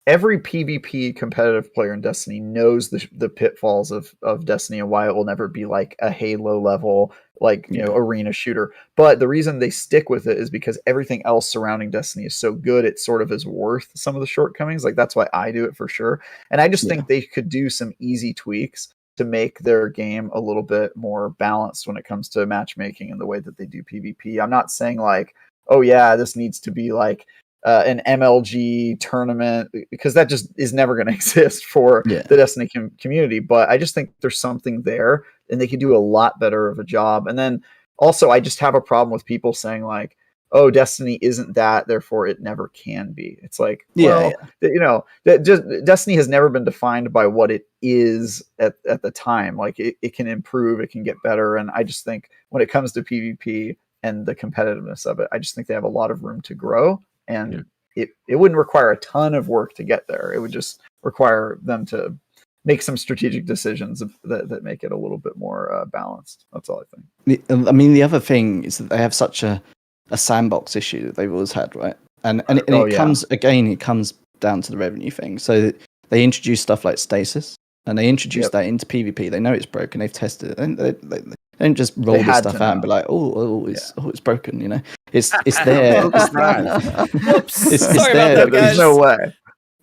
every PvP competitive player in Destiny knows the pitfalls of Destiny and why it will never be like a Halo level, like, you know, arena shooter. But the reason they stick with it is because everything else surrounding Destiny is so good, it sort of is worth some of the shortcomings. Like, that's why I do it for sure. And I just think they could do some easy tweaks to make their game a little bit more balanced when it comes to matchmaking and the way that they do PvP. I'm not saying like, oh yeah, this needs to be like an MLG tournament, because that just is never going to exist for the Destiny community. But I just think there's something there, and they could do a lot better of a job. And then also, I just have a problem with people saying like, "Oh, Destiny isn't that, therefore it never can be." It's like, you know, that just Destiny has never been defined by what it is at the time. Like, it can improve, it can get better, and I just think when it comes to PvP and the competitiveness of it, I just think they have a lot of room to grow. And it wouldn't require a ton of work to get there. It would just require them to make some strategic decisions that make it a little bit more balanced. That's all I think. I mean, the other thing is that they have such a sandbox issue that they've always had, right? And it comes down to the revenue thing. So they introduce stuff like Stasis, and they introduce that into PvP. They know it's broken. They've tested it, and they don't just roll this stuff out and be like, it's broken. You know, it's there. It's there. There's no way.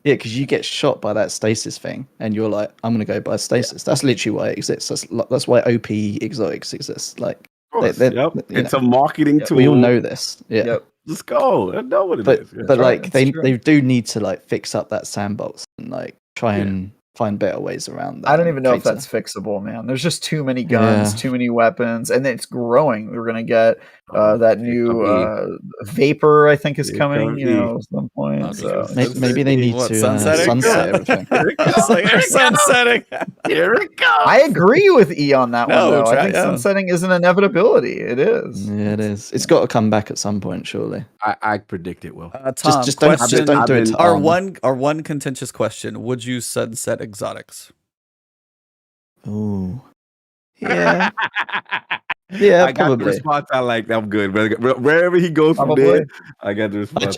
Yeah, because you get shot by that Stasis thing, and you're like, I'm gonna go buy Stasis. That's literally why it exists. That's why OP exotics exist. Like, it's a marketing tool. We all know this. Yeah. Yep. Let's go. I know what it is. But like, they do need to like fix up that sandbox and like try and find better ways around that. I don't even know if that's fixable, man. There's just too many guns, too many weapons, and it's growing. We're gonna get that new Vapor, I think, is coming. You know, at some point. So maybe they need to sunset everything. It's like they're sunsetting. Here it goes. I agree with E on that one, though. I think sunsetting is an inevitability. It is. Yeah, it is. It's got to come back at some point, surely. I predict it will. Tom, just don't do it. Our one contentious question: would you sunset exotics? Oh, yeah. Yeah, I got the response I like. I'm good. Wherever he goes from there, I got the response.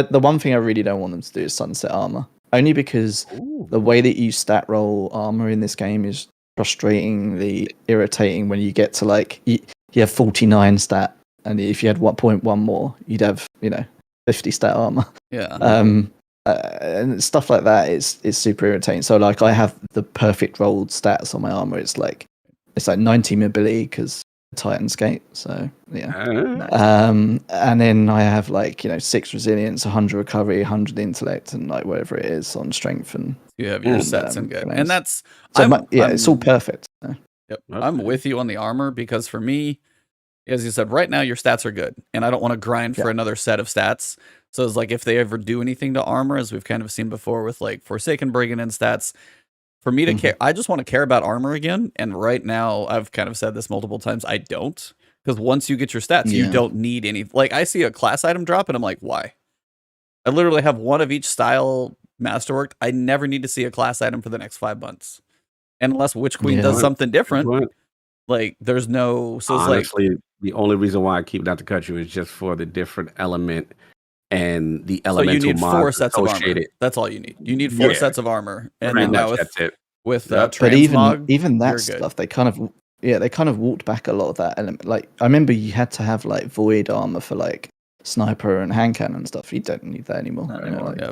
The one thing I really don't want them to do is sunset armor. Only because the way that you stat roll armor in this game is frustratingly irritating. When you get to like you have 49 stat, and if you had 1.1 more, you'd have 50 stat armor. Yeah. And stuff like that is super irritating. So like, I have the perfect rolled stats on my armor. It's like 90 mobility because Titan skate. So and then I have 6 resilience, 100 recovery, 100 intellect, and like whatever it is on strength. And you have your sets and good. And that's it's all perfect. So. Yep. Okay. I'm with you on the armor, because for me, as you said, right now your stats are good, and I don't want to grind for another set of stats. So it's like, if they ever do anything to armor, as we've kind of seen before with like Forsaken bringing in stats, for me to care, I just want to care about armor again. And right now, I've kind of said this multiple times, I don't, because once you get your stats, you don't need any. Like, I see a class item drop, and I'm like, why? I literally have one of each style masterworked. I never need to see a class item for the next 5 months, and unless Witch Queen does something different. Like, there's no. So it's honestly, the only reason why I keep not to cut you is just for the different element. And the elemental so you need 4 sets of armor. That's all you need. You need 4 sets of armor, and then now with but even that stuff, they kind of walked back a lot of that element. Like, I remember you had to have like void armor for like sniper and hand cannon stuff. You don't need that anymore.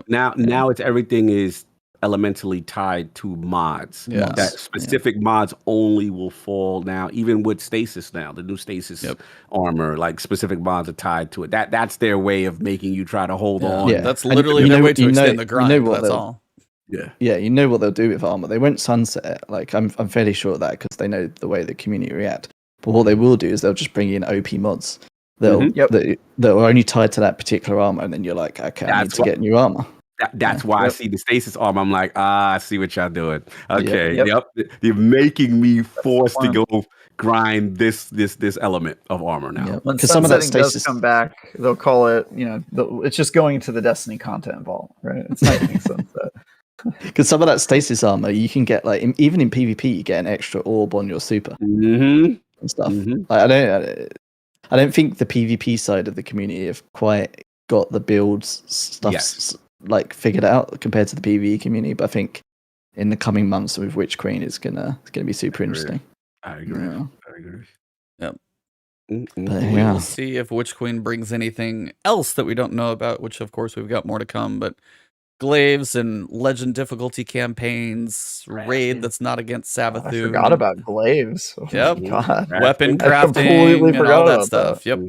Now it's everything is elementally tied to mods. That specific mods only will fall now, even with Stasis now, the new Stasis armor, like specific mods are tied to it. That's their way of making you try to hold on. Yeah, that's literally their way to extend the grind. That's all. Yeah, you know what they'll do with armor. They won't sunset it. Like, I'm fairly sure of that, because they know the way the community react. But what they will do is they'll just bring in OP mods. That are only tied to that particular armor, and then you're like, okay, I need to get new armor. That's why I see the Stasis armor. I'm like, I see what y'all doing. Okay, You're making me forced to go grind this element of armor now. When some of that Stasis does come back, they'll call it, it's just going into the Destiny content vault, right? It's not getting sunset. Because some of that Stasis armor, you can get even in PvP, you get an extra orb on your super and stuff. Like, I don't think the PvP side of the community have quite got the builds stuff like figured out compared to the PvE community. But I think in the coming months with Witch Queen, it's gonna be super interesting. I agree. Yeah. I agree. Yep. But, We yeah. will see if Witch Queen brings anything else that we don't know about, which of course we've got more to come, but glaives and legend difficulty campaigns, raid that's not against Sabathoon. I forgot about glaives. Oh Yep. my God. Weapon I completely crafting and forgot all that about stuff. that. Yep.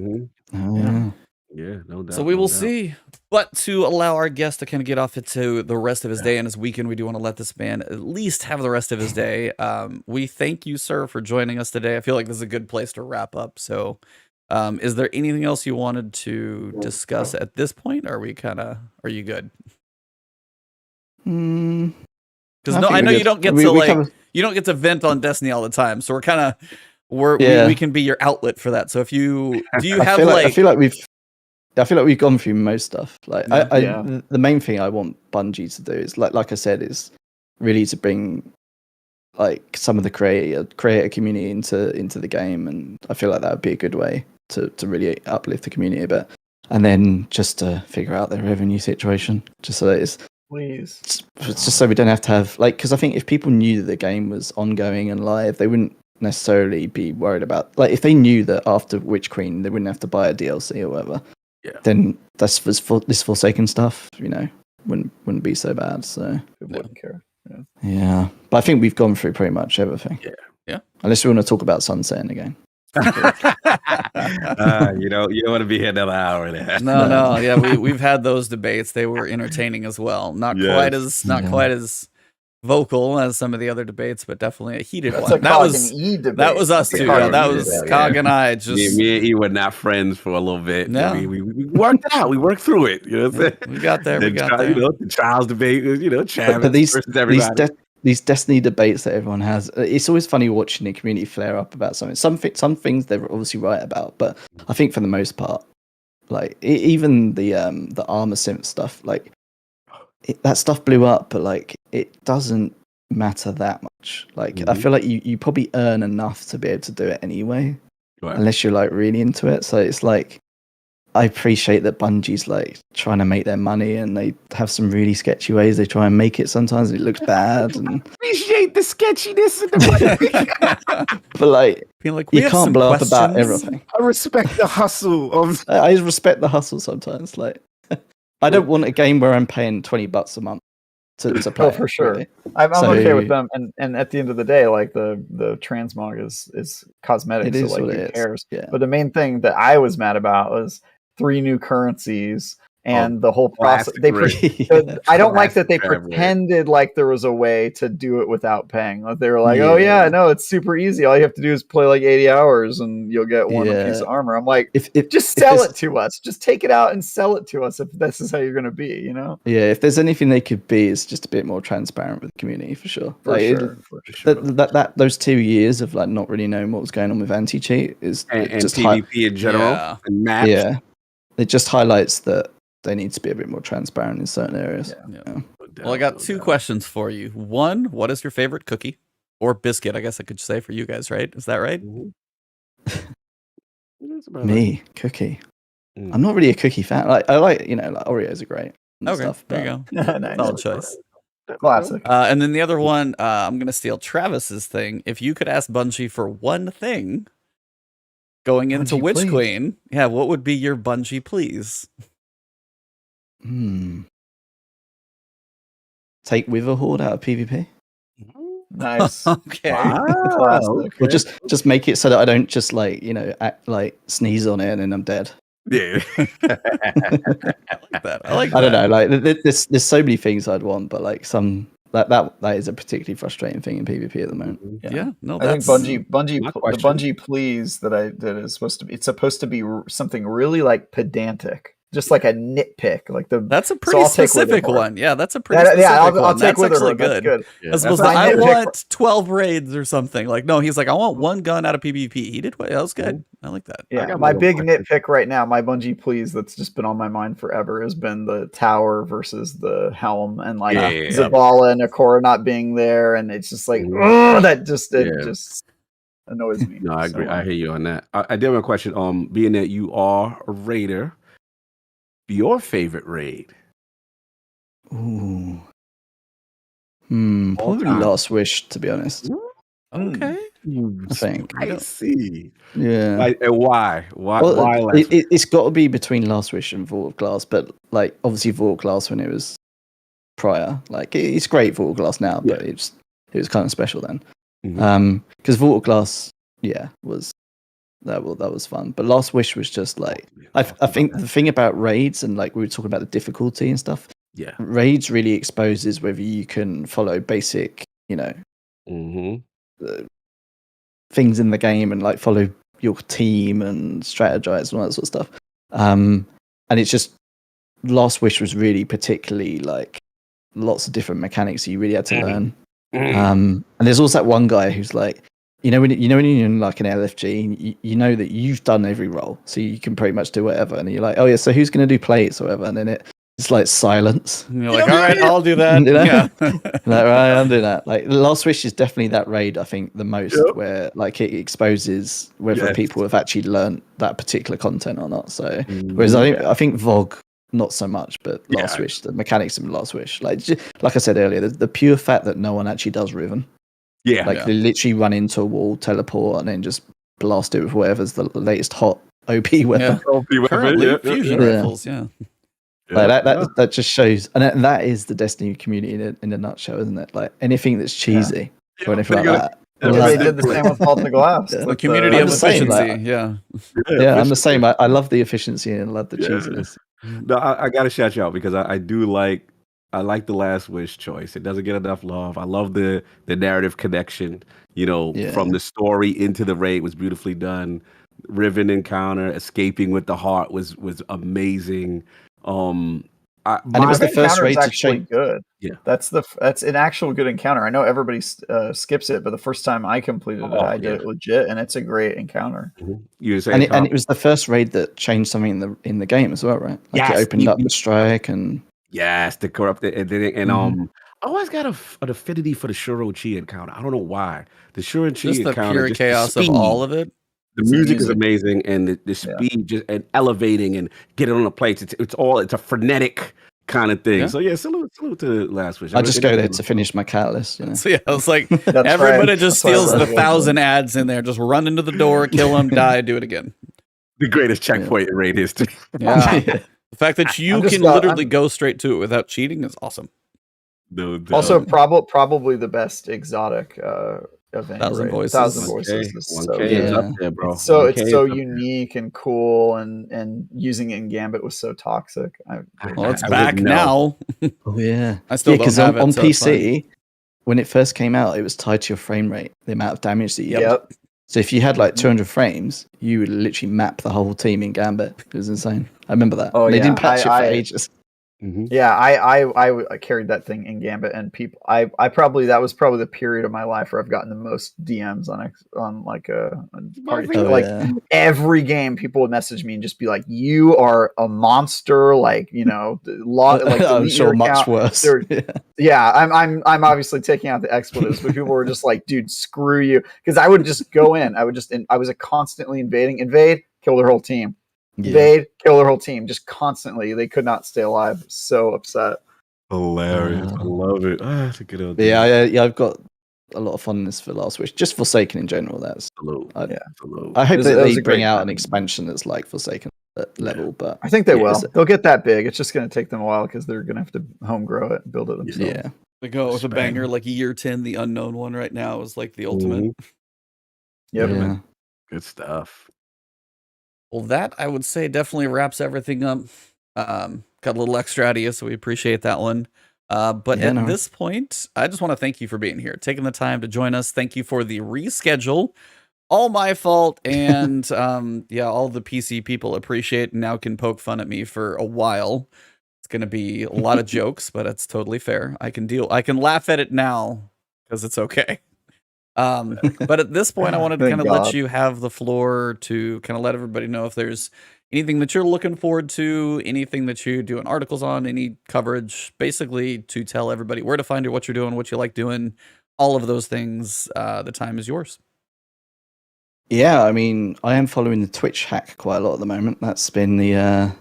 Oh, yeah. Yeah, no doubt. So we no will doubt. see. But to allow our guest to kind of get off into the rest of his day and his weekend, we do want to let this man at least have the rest of his day. We thank you, sir, for joining us today. I feel like this is a good place to wrap up. So is there anything else you wanted to discuss at this point? Are you good? Because I know you don't get to you don't get to vent on Destiny all the time. So we can be your outlet for that. So if you I feel like we've gone through most stuff. Like the main thing I want Bungie to do is like I said, is really to bring like some of the creator community into the game, and I feel like that would be a good way to really uplift the community a bit. And then just to figure out the revenue situation, just so that it's just so we don't have to have because I think if people knew that the game was ongoing and live, they wouldn't necessarily be worried about if they knew that after Witch Queen they wouldn't have to buy a DLC or whatever. Yeah. Then this Forsaken stuff, wouldn't be so bad. So people wouldn't care. Yeah, but I think we've gone through pretty much everything. Yeah. Unless we want to talk about sunsetting again. You don't want to be here another hour there. No. Yeah, we've had those debates. They were entertaining as well. Not quite as vocal as some of the other debates, but definitely a heated one. That was us too. That was Cog and I. Just me and E were not friends for a little bit. No. We worked it out. We worked through it. You know what I'm saying? We got there. The trials debate. Travis but these versus everybody. These Destiny debates that everyone has, it's always funny watching the community flare up about something. Some things they're obviously right about, but I think for the most part, even the armor synth stuff, that stuff blew up, but it doesn't matter that much. I feel like you probably earn enough to be able to do it anyway, unless you're really into it. So it's I appreciate that Bungie's trying to make their money, and they have some really sketchy ways they try and make it. Sometimes it looks bad. And appreciate the sketchiness in the but you can't blow up about everything. I respect the hustle I respect the hustle sometimes. I don't want a game where I'm paying $20 a month to play. Oh, for sure. Really. I'm okay with them. And at the end of the day, the transmog is cosmetic. It is so who cares? Yeah. But the main thing that I was mad about was 3 new currencies and the whole process. I don't like that they pretended like there was a way to do it without paying. They were like, "Oh yeah, no, it's super easy. All you have to do is play 80 hours and you'll get one piece of armor." I'm like, just sell it to us. Just take it out and sell it to us if this is how you're going to be. Yeah, if there's anything they could be, it's just a bit more transparent with the community for sure. For sure. Those 2 years of not really knowing what was going on with anti-cheat is and just PvP in general and maps. Yeah, it just highlights that they need to be a bit more transparent in certain areas. Yeah. Well, I got 2 questions for you. One, what is your favorite cookie or biscuit? I guess I could say for you guys, right? Is that right? Me, cookie. I'm not really a cookie fan. I like Oreos are great. Okay, stuff, there you go. Nice. Solid choice. Classic. And then the other one, I'm gonna steal Travis's thing. If you could ask Bungie for one thing going into Bungie, Witch please. Queen, what would be your Bungie please? Take Witherhoard out of PvP. Nice. Okay. Classic. Or just make it so that I don't just sneeze on it and then I'm dead. Yeah. I like that. I don't know. There's so many things I'd want, but that is a particularly frustrating thing in PvP at the moment. Yeah. No, I think Bungie please that I did is supposed to be something really pedantic. Just a nitpick, that's a pretty specific one. Yeah, that's a pretty specific one. I'll take that's actually good. Yeah, as opposed to I want 12 raids or something. No, he's like, I want 1 gun out of PvP. He did that was good. I like that. Yeah, my big nitpick right now, my Bungie please that's just been on my mind forever has been the tower versus the helm and Zavala and Akora not being there, and it's just that just just annoys me. No, I agree. I hear you on that. I did have a question. Being that you are a raider, your favorite raid? Ooh. All Probably time. Last Wish, to be honest. Okay. I think. I see. Yeah. Like, and why? Why? Well, Why Last Wish? it's got to be between Last Wish and Vault of Glass, but like obviously Vault of Glass when it was prior, like it's great Vault of Glass now, but it was kind of special then. Because Vault of Glass, was that was fun, but Last Wish was just like I think the thing about raids and like we were talking about the difficulty and stuff. Yeah, raids really exposes whether you can follow basic, things in the game and like follow your team and strategize and all that sort of stuff. And it's just Last Wish was really particularly like lots of different mechanics that you really had to learn. And there's also that one guy who's like, when you're in like an LFG, you know that you've done every role, so you can pretty much do whatever. And you're like, oh yeah, so who's going to do plates or whatever? And then it's like silence. And you're like, all right, I'll do that. Yeah. Like, right, I'll do that. Like Last Wish is definitely that raid, I think, the most where like it exposes whether people have actually learned that particular content or not. So whereas I think VOG not so much, but Last Wish, the mechanics of Last Wish, like I said earlier, the pure fact that no one actually does Riven. They literally run into a wall, teleport, and then just blast it with whatever's the latest hot OP weapon. Currently, fusion rifles, Like that just shows, and that is the Destiny community in a nutshell, isn't it? Like anything that's cheesy or anything like that. They did the same with Vault of Glass. The community of efficiency, I'm the same. I love the efficiency and I love the cheesiness. No, I gotta shout you out because I do like the Last Wish choice. It doesn't get enough love. I love the narrative connection. From the story into the raid was beautifully done. Riven encounter, escaping with the heart was amazing. And it was the first raid to change. Good. Yeah, that's an actual good encounter. I know everybody skips it, but the first time I completed it, I did it legit, and it's a great encounter. You say, and it was the first raid that changed something in the game as well, right? Like it opened up the strike and the corrupted and I always got an affinity for the Shuro-Chi encounter. I don't know why. The Shuro-Chi just encounter, the pure chaos of all of it. The music is amazing, and the speed just and elevating and getting on the plates. It's a frenetic kind of thing. So salute to Last Wish. I just go there to finish my catalyst. So I was like, everybody just steals the 1,000 ads in there. Just run into the door, kill them, die, do it again. The greatest checkpoint in raid history. The fact that you can literally go straight to it without cheating is awesome. No, also, probably the best exotic event. 1,000 Voices. 1,000 Voices is so good. Is up there, bro. It's so unique and cool, and using it in Gambit was so toxic. Well, it's back now. Oh yeah, I still don't have it on PC. When it first came out, it was tied to your frame rate, the amount of damage that you did. So if you had like 200 frames, you would literally map the whole team in Gambit. It was insane. I remember that. They didn't patch it for ages. Yeah, I carried that thing in Gambit, and people, that was probably the period of my life where I've gotten the most DMs on like a party. Every game, people would message me and just be like, "You are a monster!" Like I'm sure much worse. I'm obviously taking out the expletives, but people were just like, "Dude, screw you," because I would just go in. I was constantly invade, kill their whole team. Invade, kill their whole team, just constantly. They could not stay alive. So upset. Hilarious. I love it. That's a good idea. I've got a lot of fondness for Last Wish. Just Forsaken in general. That's salute. I hope that they bring out an expansion that's like Forsaken level, but I think they will. They'll get that big. It's just going to take them a while because they're going to have to home grow it and build it themselves. Yeah. They go with a banger like year 10. The unknown one right now is like the ultimate. Yep. Yeah. Good stuff. Well, that I would say definitely wraps everything up. Got a little extra out of you, so we appreciate that one. But at this point, I just want to thank you for being here, taking the time to join us. Thank you for the reschedule. All my fault, and all the PC people appreciate and now can poke fun at me for a while. It's going to be a lot of jokes, but it's totally fair. I can laugh at it now because it's okay. But at this point, I wanted to kind of let you have the floor to kind of let everybody know if there's anything that you're looking forward to, anything that you're doing articles on, any coverage, basically to tell everybody where to find you, what you're doing, what you like doing, all of those things. The time is yours. Yeah, I mean, I am following the Twitch hack quite a lot at the moment. That's been the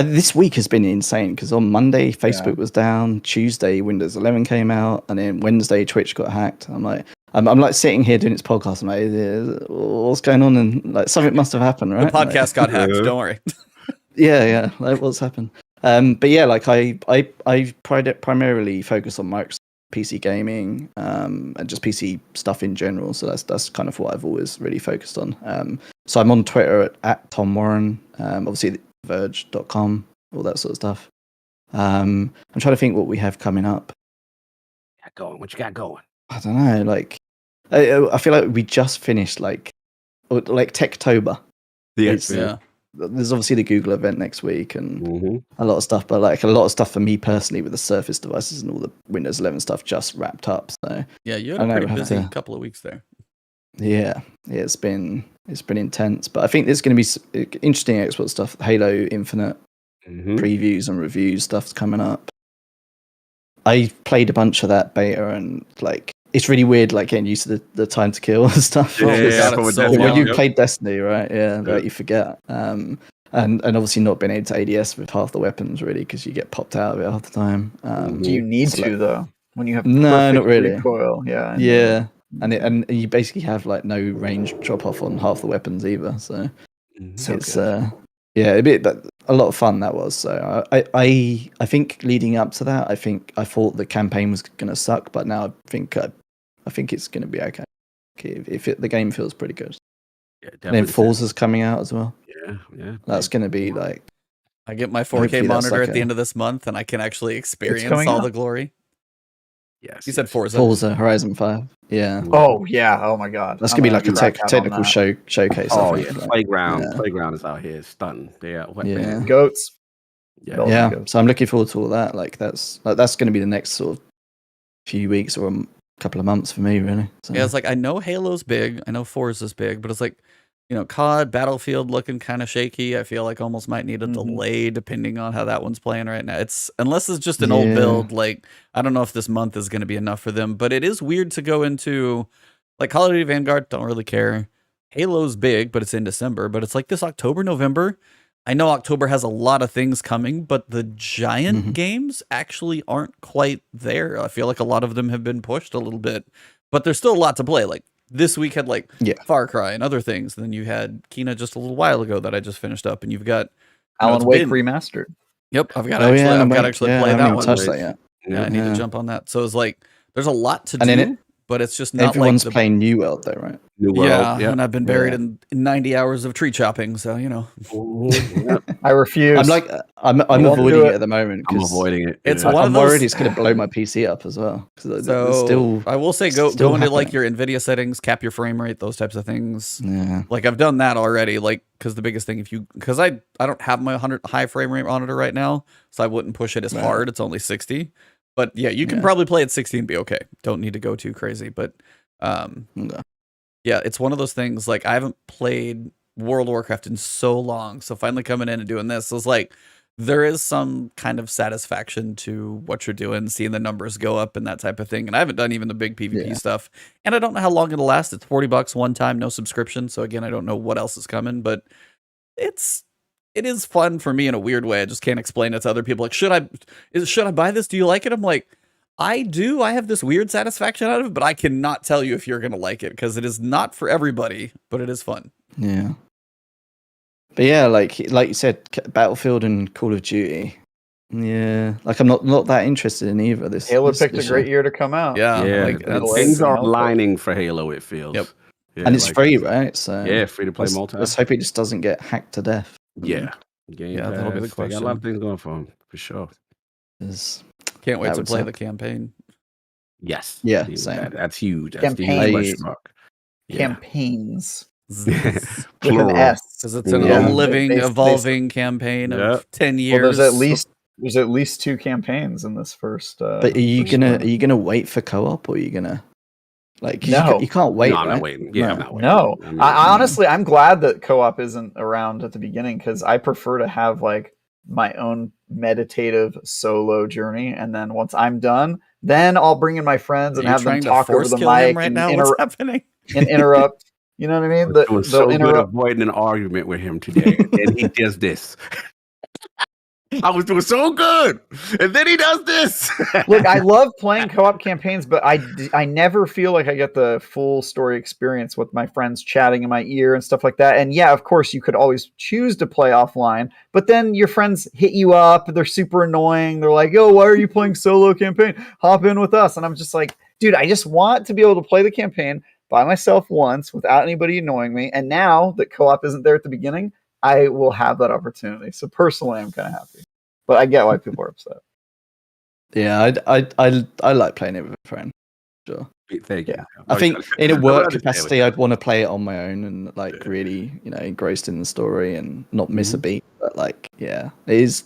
This week has been insane because on Monday Facebook was down, Tuesday Windows 11 came out, and then Wednesday Twitch got hacked. I'm like sitting here doing this podcast. I'm like, what's going on? And like something must have happened, right? The podcast got hacked. Don't worry. Yeah. Like what's happened? But yeah, like I primarily focus on Microsoft PC gaming and just PC stuff in general. So that's kind of what I've always really focused on. So I'm on Twitter at Tom Warren. Obviously. Verge.com, all that sort of stuff. I'm trying to think what we have coming up. What you got going? I don't know. Like, I feel like we just finished like Techtober. Yes, yeah. There's obviously the Google event next week and a lot of stuff, but like a lot of stuff for me personally with the Surface devices and all the Windows 11 stuff just wrapped up. So yeah, you had a pretty busy couple of weeks there. Yeah, it's been intense, but I think there's going to be interesting Xbox stuff. Halo Infinite previews and reviews stuff's coming up. I played a bunch of that beta, and like it's really weird, like getting used to the time to kill and stuff. When you played Destiny, right? Yeah, like you forget. And obviously not being able to ADS with half the weapons really because you get popped out of it half the time. Do you need to though? When you have no, not really. Recoil, yeah. And you basically have like no range drop off on half the weapons either. So it's a lot of fun that was. So I think leading up to that, I thought the campaign was going to suck, but now I think it's going to be okay. The game feels pretty good. Yeah, and then Forza's coming out as well. Yeah. That's going to be like. I get my 4K monitor at the end of this month, and I can actually experience all the glory. Yes. You said Forza. Forza Horizon 5. Yeah. Oh yeah. Oh my god. That's gonna be like a technical showcase. Oh yeah. Playground is out here stunning. Goats. Yeah. So I'm looking forward to all that. Like that's gonna be the next sort of few weeks or a couple of months for me, really. So. Yeah, it's like I know Halo's big, I know Forza's big, but it's like, COD, Battlefield looking kind of shaky. I feel like almost might need a delay depending on how that one's playing right now. Unless it's just an old build. Like I don't know if this month is going to be enough for them, but it is weird to go into like Call of Duty Vanguard. Don't really care. Halo's big, but it's in December. But it's like this October, November. I know October has a lot of things coming, but the giant games actually aren't quite there. I feel like a lot of them have been pushed a little bit, but there's still a lot to play. Like. This week had like Far Cry and other things. And then you had Kena just a little while ago that I just finished up, and you've got Alan Wake remastered. Yep, I've got to actually play that one. Touched that yet. Yeah, I need to jump on that. So it's like there's a lot to do, but it's just not everyone's playing New World though, right? New World, yeah, and I've been buried in 90 hours of tree chopping, so I refuse. I'm avoiding it at the moment. I'm avoiding it. It's I'm worried it's going to blow my PC up as well. So I will say go into like your NVIDIA settings, cap your frame rate, those types of things. Yeah. Like I've done that already. Like because the biggest thing because I don't have my 100 high frame rate monitor right now, so I wouldn't push it as hard. It's only 60. But yeah, you can probably play at 60 and be okay. Don't need to go too crazy. But yeah, it's one of those things. Like I haven't played World of Warcraft in so long, so finally coming in and doing this is like there is some kind of satisfaction to what you're doing, seeing the numbers go up and that type of thing. And I haven't done even the big PvP stuff, and I don't know how long it'll last. It's $40 one time, no subscription. So again, I don't know what else is coming, but it is fun for me in a weird way. I just can't explain it to other people. Like, should I buy this? Do you like it? I'm like, I do. I have this weird satisfaction out of it, but I cannot tell you if you're going to like it because it is not for everybody, but it is fun. Yeah. But yeah, like you said, Battlefield and Call of Duty. Yeah, like I'm not that interested in either. Halo picked a great year to come out. Yeah. Things are aligning for Halo, it feels. Yep. Yeah, and it's free, right? So free to play multi. Let's hope it just doesn't get hacked to death. Yeah. Game Pass, that'll be the question. Got a lot of things going for them, for sure. Can't wait to play the campaign. Yes. Yeah, same. That's huge. That's Campaign. Campaigns. With an S. Because it's a living, evolving campaign of 10 years. Well, there's at least 2 campaigns in this first. But are you gonna wait for co-op, or are you gonna no? You can't wait. No, I'm right? not waiting. Yeah, I'm not waiting. No, I honestly, I'm glad that co-op isn't around at the beginning because I prefer to have like my own meditative solo journey, and then once I'm done, then I'll bring in my friends and have them talk over the mic right now. What's happening? And interrupt. You know what I mean? It was so good avoiding an argument with him today, and he does this. I was doing so good, and then he does this. Look, I love playing co-op campaigns, but I never feel like I get the full story experience with my friends chatting in my ear and stuff like that. And yeah, of course, you could always choose to play offline, but then your friends hit you up. They're super annoying. They're like, "Yo, why are you playing solo campaign? Hop in with us." And I'm just like, dude, I just want to be able to play the campaign by myself once without anybody annoying me. And now that co-op isn't there at the beginning, I will have that opportunity. So personally, I'm kind of happy, but I get why people are upset. Yeah, I like playing it with a friend. Sure. Thank you. I think in a work capacity, I'd want to play it on my own and really, engrossed in the story and not miss a beat. But it is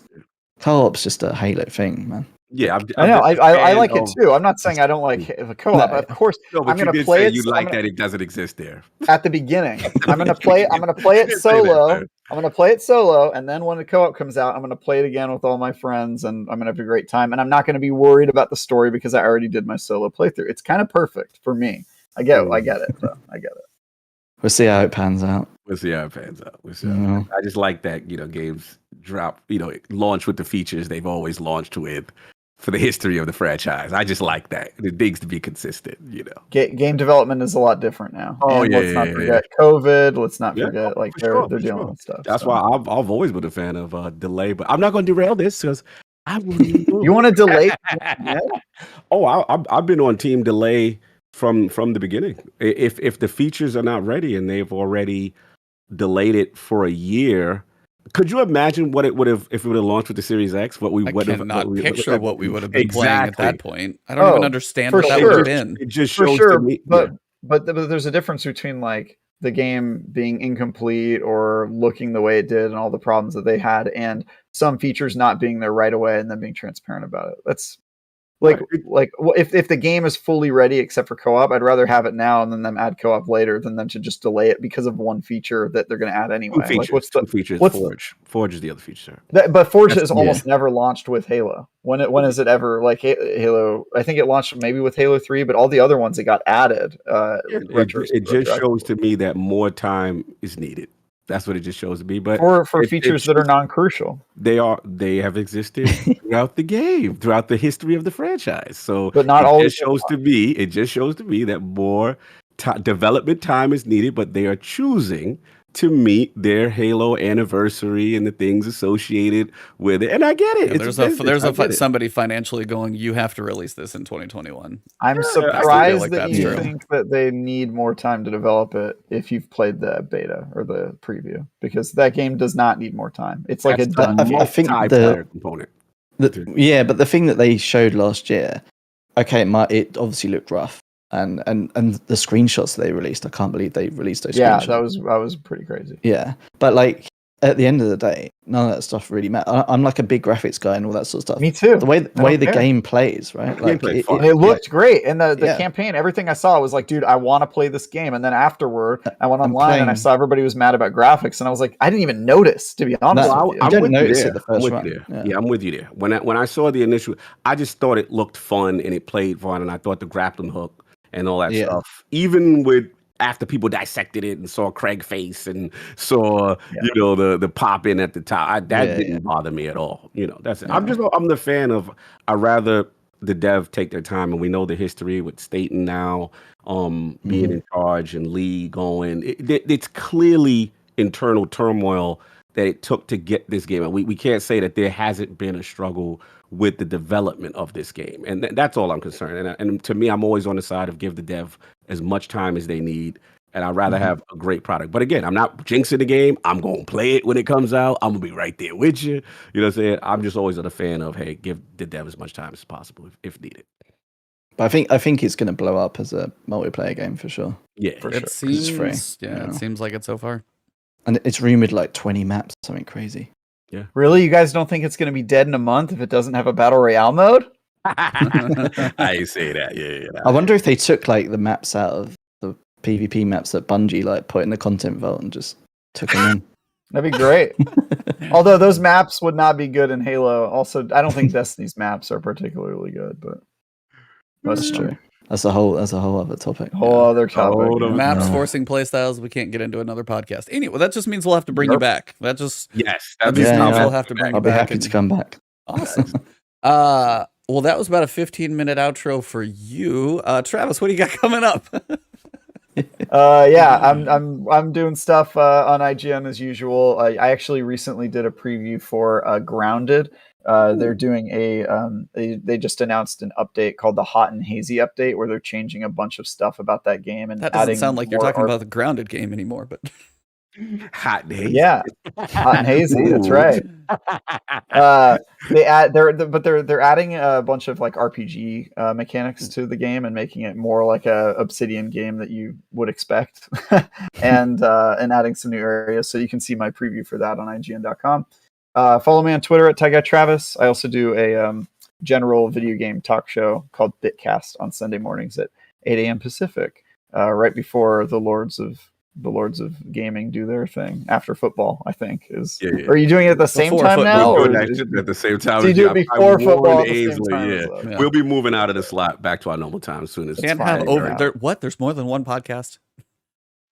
co-op's just a Halo thing, man. Yeah, I know. I like it too. I'm not saying I don't like the co-op. Of course, I'm going to play it. You like that it doesn't exist there at the beginning. I'm going to play it solo. I'm going to play it solo, and then when the co-op comes out, I'm going to play it again with all my friends, and I'm going to have a great time. And I'm not going to be worried about the story because I already did my solo playthrough. It's kind of perfect for me. I get it. Though. I get it. We'll see how it pans out. We'll see how it pans out. I just like that games drop, launch with the features they've always launched with. For the history of the franchise, I just like that. It needs to be consistent, Game development is a lot different now. Oh, and let's not forget COVID. Let's not forget, they're dealing with stuff. That's why I've always been a fan of delay, but I'm not going to derail this because I really You want to delay? I've been on team delay from the beginning. If the features are not ready and they've already delayed it for a year. Could you imagine what it would have if it would have launched with the Series X? What we would have picture what we would have been playing at that point. I don't even understand what that sure. would have been. It just shows to me, but there's a difference between the game being incomplete or looking the way it did and all the problems that they had, and some features not being there right away and then being transparent about it. That's if the game is fully ready except for co-op, I'd rather have it now and then them add co-op later than them to just delay it because of one feature that they're going to add anyway. Two features? Forge. Forge is the other feature. But Forge is almost never launched with Halo. When is it ever Halo? I think it launched maybe with Halo 3, but all the other ones it got added. It just shows to me that more time is needed. That's what it just shows to me. But for features that are non-crucial, they have existed throughout the game, throughout the history of the franchise. So, but not always. It just shows to me that more development time is needed. But they are choosing to meet their Halo anniversary and the things associated with it. And I get it. There's somebody financially going, you have to release this in 2021. I'm surprised that you think that they need more time to develop it if you've played the beta or the preview, because that game does not need more time. It's like I think the component. But the thing that they showed last year, it obviously looked rough. And the screenshots they released, I can't believe they released those screenshots. Yeah, that was pretty crazy. Yeah, but at the end of the day, none of that stuff really matters. I'm like a big graphics guy and all that sort of stuff. Me too. The way the game plays, right? It looked great. And the campaign, everything I saw was like, dude, I want to play this game. And then afterward, I went online and I saw everybody was mad about graphics. And I was like, I didn't even notice, to be honest with you. I didn't notice it the first run. Yeah, I'm with you there. When I saw the initial, I just thought it looked fun and it played fun. And I thought the grappling hook and all that stuff, even after people dissected it and saw Craig face and saw the pop in at the top, that didn't bother me at all. That's it. I'm the fan of. I rather the dev take their time, and we know the history with Staten now being in charge and Lee going. It's clearly internal turmoil that it took to get this game. We can't say that there hasn't been a struggle with the development of this game. And that's all I'm concerned. And to me, I'm always on the side of give the dev as much time as they need. And I'd rather have a great product. But again, I'm not jinxing the game. I'm going to play it when it comes out. I'm going to be right there with you. You know what I'm saying? I'm just always a fan of, hey, give the dev as much time as possible if needed. But I think it's going to blow up as a multiplayer game for sure. Yeah, it seems free. It seems like it so far. And it's rumored 20 maps, something crazy. Yeah. Really? You guys don't think it's going to be dead in a month if it doesn't have a battle royale mode? I say that. Yeah. I wonder if they took the maps out of the PvP maps that Bungie put in the content vault and just took them in. That'd be great. Although those maps would not be good in Halo. Also, I don't think Destiny's maps are particularly good, but that's true. That's a whole other topic. Whole other topic. Maps forcing playstyles. We can't get into another podcast. Anyway, that just means we'll have to bring you back. That just that just means means we'll have to bring you I'll be back. happy to come back. Awesome. Well, that was about a 15-minute outro for you. Travis, what do you got coming up? I'm doing stuff on IGN as usual. I actually recently did a preview for Grounded. They're doing they just announced an update called the Hot and Hazy update, where they're changing a bunch of stuff about that game and that doesn't adding sound like you're talking about the Grounded game anymore, but Hot and hazy. Yeah, Hot and Hazy. That's right. They're adding a bunch of like RPG mechanics to the game and making it more like a Obsidian game that you would expect, and adding some new areas. So you can see my preview for that on IGN.com. Follow me on Twitter at TyGuyTravis. I also do a general video game talk show called Bitcast on Sunday mornings at 8 a.m. Pacific, right before the Lords of Gaming do their thing after football. I think is. Yeah. Are you doing it at the same time now? Or at the same time. So you do it before football. At the same time yeah. We'll be moving out of the slot back to our normal time as soon as. Can't have over. There's more than one podcast.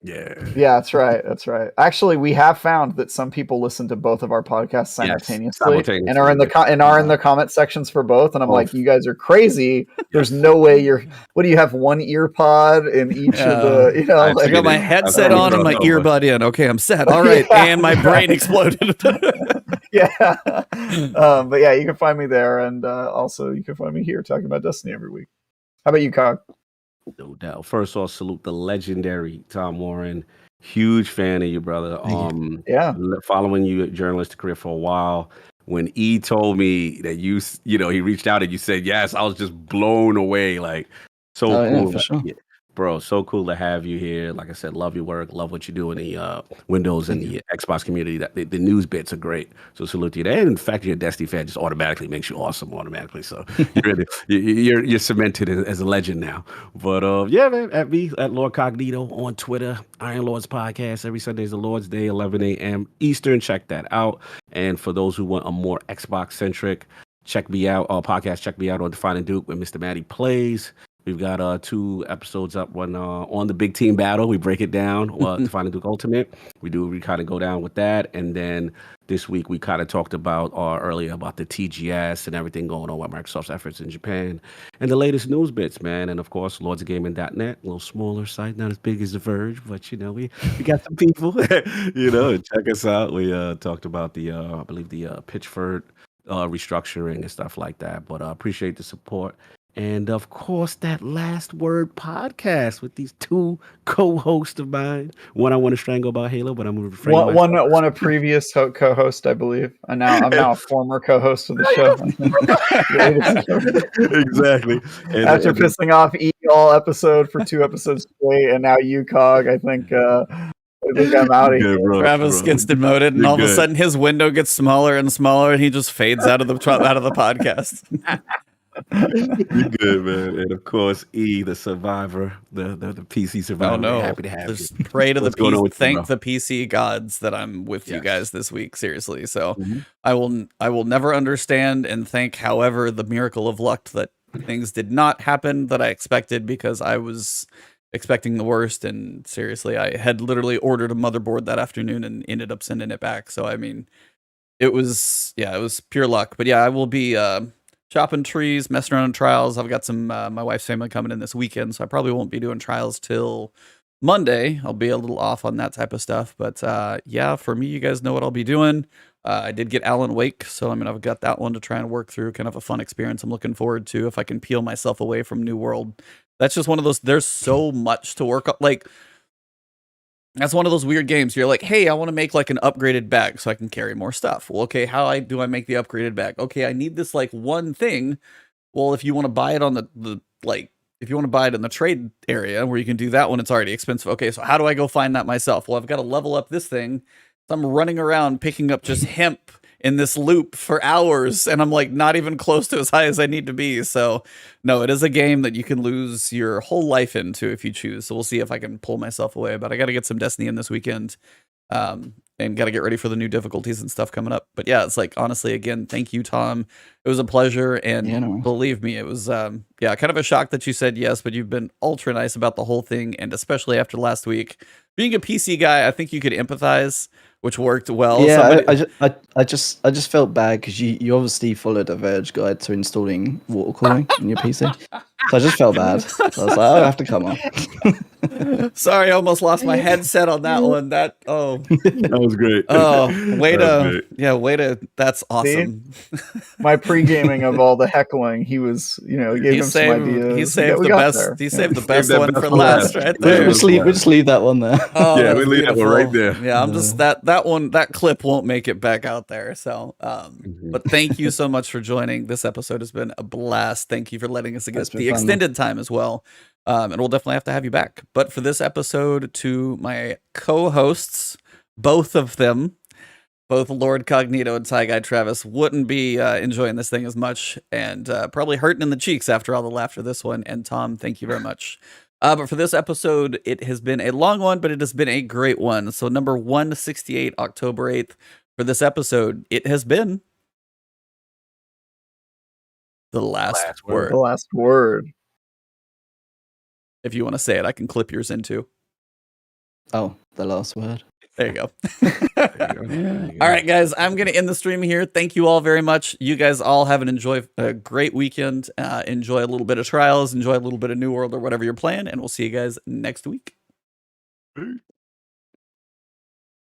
Yeah, that's right. Actually, we have found that some people listen to both of our podcasts simultaneously and are in the comment sections for both. And I'm like, you guys are crazy. There's no way what do you have, one ear pod in each of the, I got my headset on and my earbud in. Okay, I'm set. All right. And my brain exploded. Yeah. But yeah, you can find me there. And also you can find me here talking about Destiny every week. How about you, Cog? No doubt. First off, salute the legendary Tom Warren. Huge fan of you, brother. Following you journalistic career for a while. When E told me that he reached out and you said yes, I was just blown away. Like, so cool. Yeah, for sure. Bro, so cool to have you here. Like I said, love your work, love what you do in the Windows and the Xbox community. The news bits are great. So salute to you. And in fact, you're a Destiny fan just automatically makes you awesome automatically. So you're cemented as a legend now. But man, at me at Lord Cognito on Twitter, Iron Lords Podcast. Every Sunday is the Lord's Day, 11 a.m. Eastern. Check that out. And for those who want a more Xbox centric, check me out. Podcast. Check me out on Defining Duke where Mr. Matty plays. We've got 2 episodes up, one on the big team battle. We break it down. Defining Duke Ultimate. We kind of go down with that. And then this week we kind of talked about earlier about the TGS and everything going on with Microsoft's efforts in Japan. And the latest news bits, man. And of course, lordsofgaming.net, a little smaller site, not as big as The Verge, but we got some people, check us out. We talked about I believe the Pitchford restructuring and stuff like that. But I appreciate the support. And of course, that Last Word podcast with these 2 co-hosts of mine. One I want to strangle about Halo, but I'm going to refrain myself. One a previous co-host, I believe. And I'm now a former co-host of the show. Exactly. After pissing off E all episode for 2 episodes straight, and now you, Cog, I think I'm out of here. Travis gets demoted, and all of a sudden his window gets smaller and smaller, and he just fades out of the podcast. You're good, man. And of course, E, the survivor, the PC survivor. Oh no! Happy to have you. Pray to the PC. Thank the PC gods that I'm with you guys this week. Seriously, so I will never understand and thank. However, the miracle of luck that things did not happen that I expected, because I was expecting the worst. And seriously, I had literally ordered a motherboard that afternoon and ended up sending it back. So I mean, it was pure luck. But yeah, I will be chopping trees, messing around in trials. I've got some my wife's family coming in this weekend, so I probably won't be doing trials till Monday. I'll be a little off on that type of stuff, but for me, you guys know what I'll be doing. I did get Alan Wake, so I've got that one to try and work through. Kind of a fun experience I'm looking forward to if I can peel myself away from New World. That's just one of those, there's so much to work on. Like, that's one of those weird games. You're like, hey, I want to make like an upgraded bag so I can carry more stuff. Well, okay, do I make the upgraded bag? Okay, I need this like one thing. Well, if you want to buy it on if you want to buy it in the trade area where you can do that when it's already expensive. Okay, so how do I go find that myself? Well, I've got to level up this thing. So I'm running around picking up just hemp in this loop for hours, and I'm like not even close to as high as I need to be. So no, it is a game that you can lose your whole life into if you choose. So we'll see if I can pull myself away, but I got to get some Destiny in this weekend. and got to get ready for the new difficulties and stuff coming up. But yeah, it's like, honestly, again, thank you, Tom. It was a pleasure. And believe me, it was, kind of a shock that you said yes, but you've been ultra nice about the whole thing. And especially after last week, being a PC guy, I think you could empathize, which worked well. Yeah, I just felt bad because you obviously followed a Verge guide to installing water cooling in your PC. So I just felt bad. So I was like, I have to come on. Sorry, I almost lost my headset on that one. That was great. That's awesome. See? My pre-gaming of all the heckling, he was, gave him some ideas. He saved the best. There. He saved the best one for last, right there. We'll just leave that one there. Oh, yeah, we leave that one right there. Yeah, I'm just that clip won't make it back out there. So, but thank you so much for joining. This episode has been a blast. Thank you for letting us get the extended time as well. And we'll definitely have to have you back. But for this episode, to my co-hosts, both of them, both Lord Cognito and Ty Guy Travis, wouldn't be enjoying this thing as much, and probably hurting in the cheeks after all the laughter this one. And Tom, thank you very much. But for this episode, it has been a long one, but it has been a great one. So number 168, October 8th, for this episode, it has been the last word. The last word. If you want to say it, I can clip yours in too. Oh, the last word. There you go. All right, guys, I'm going to end the stream here. Thank you all very much. You guys all have a great weekend. Enjoy a little bit of Trials, enjoy a little bit of New World or whatever you're playing, and we'll see you guys next week. Peace.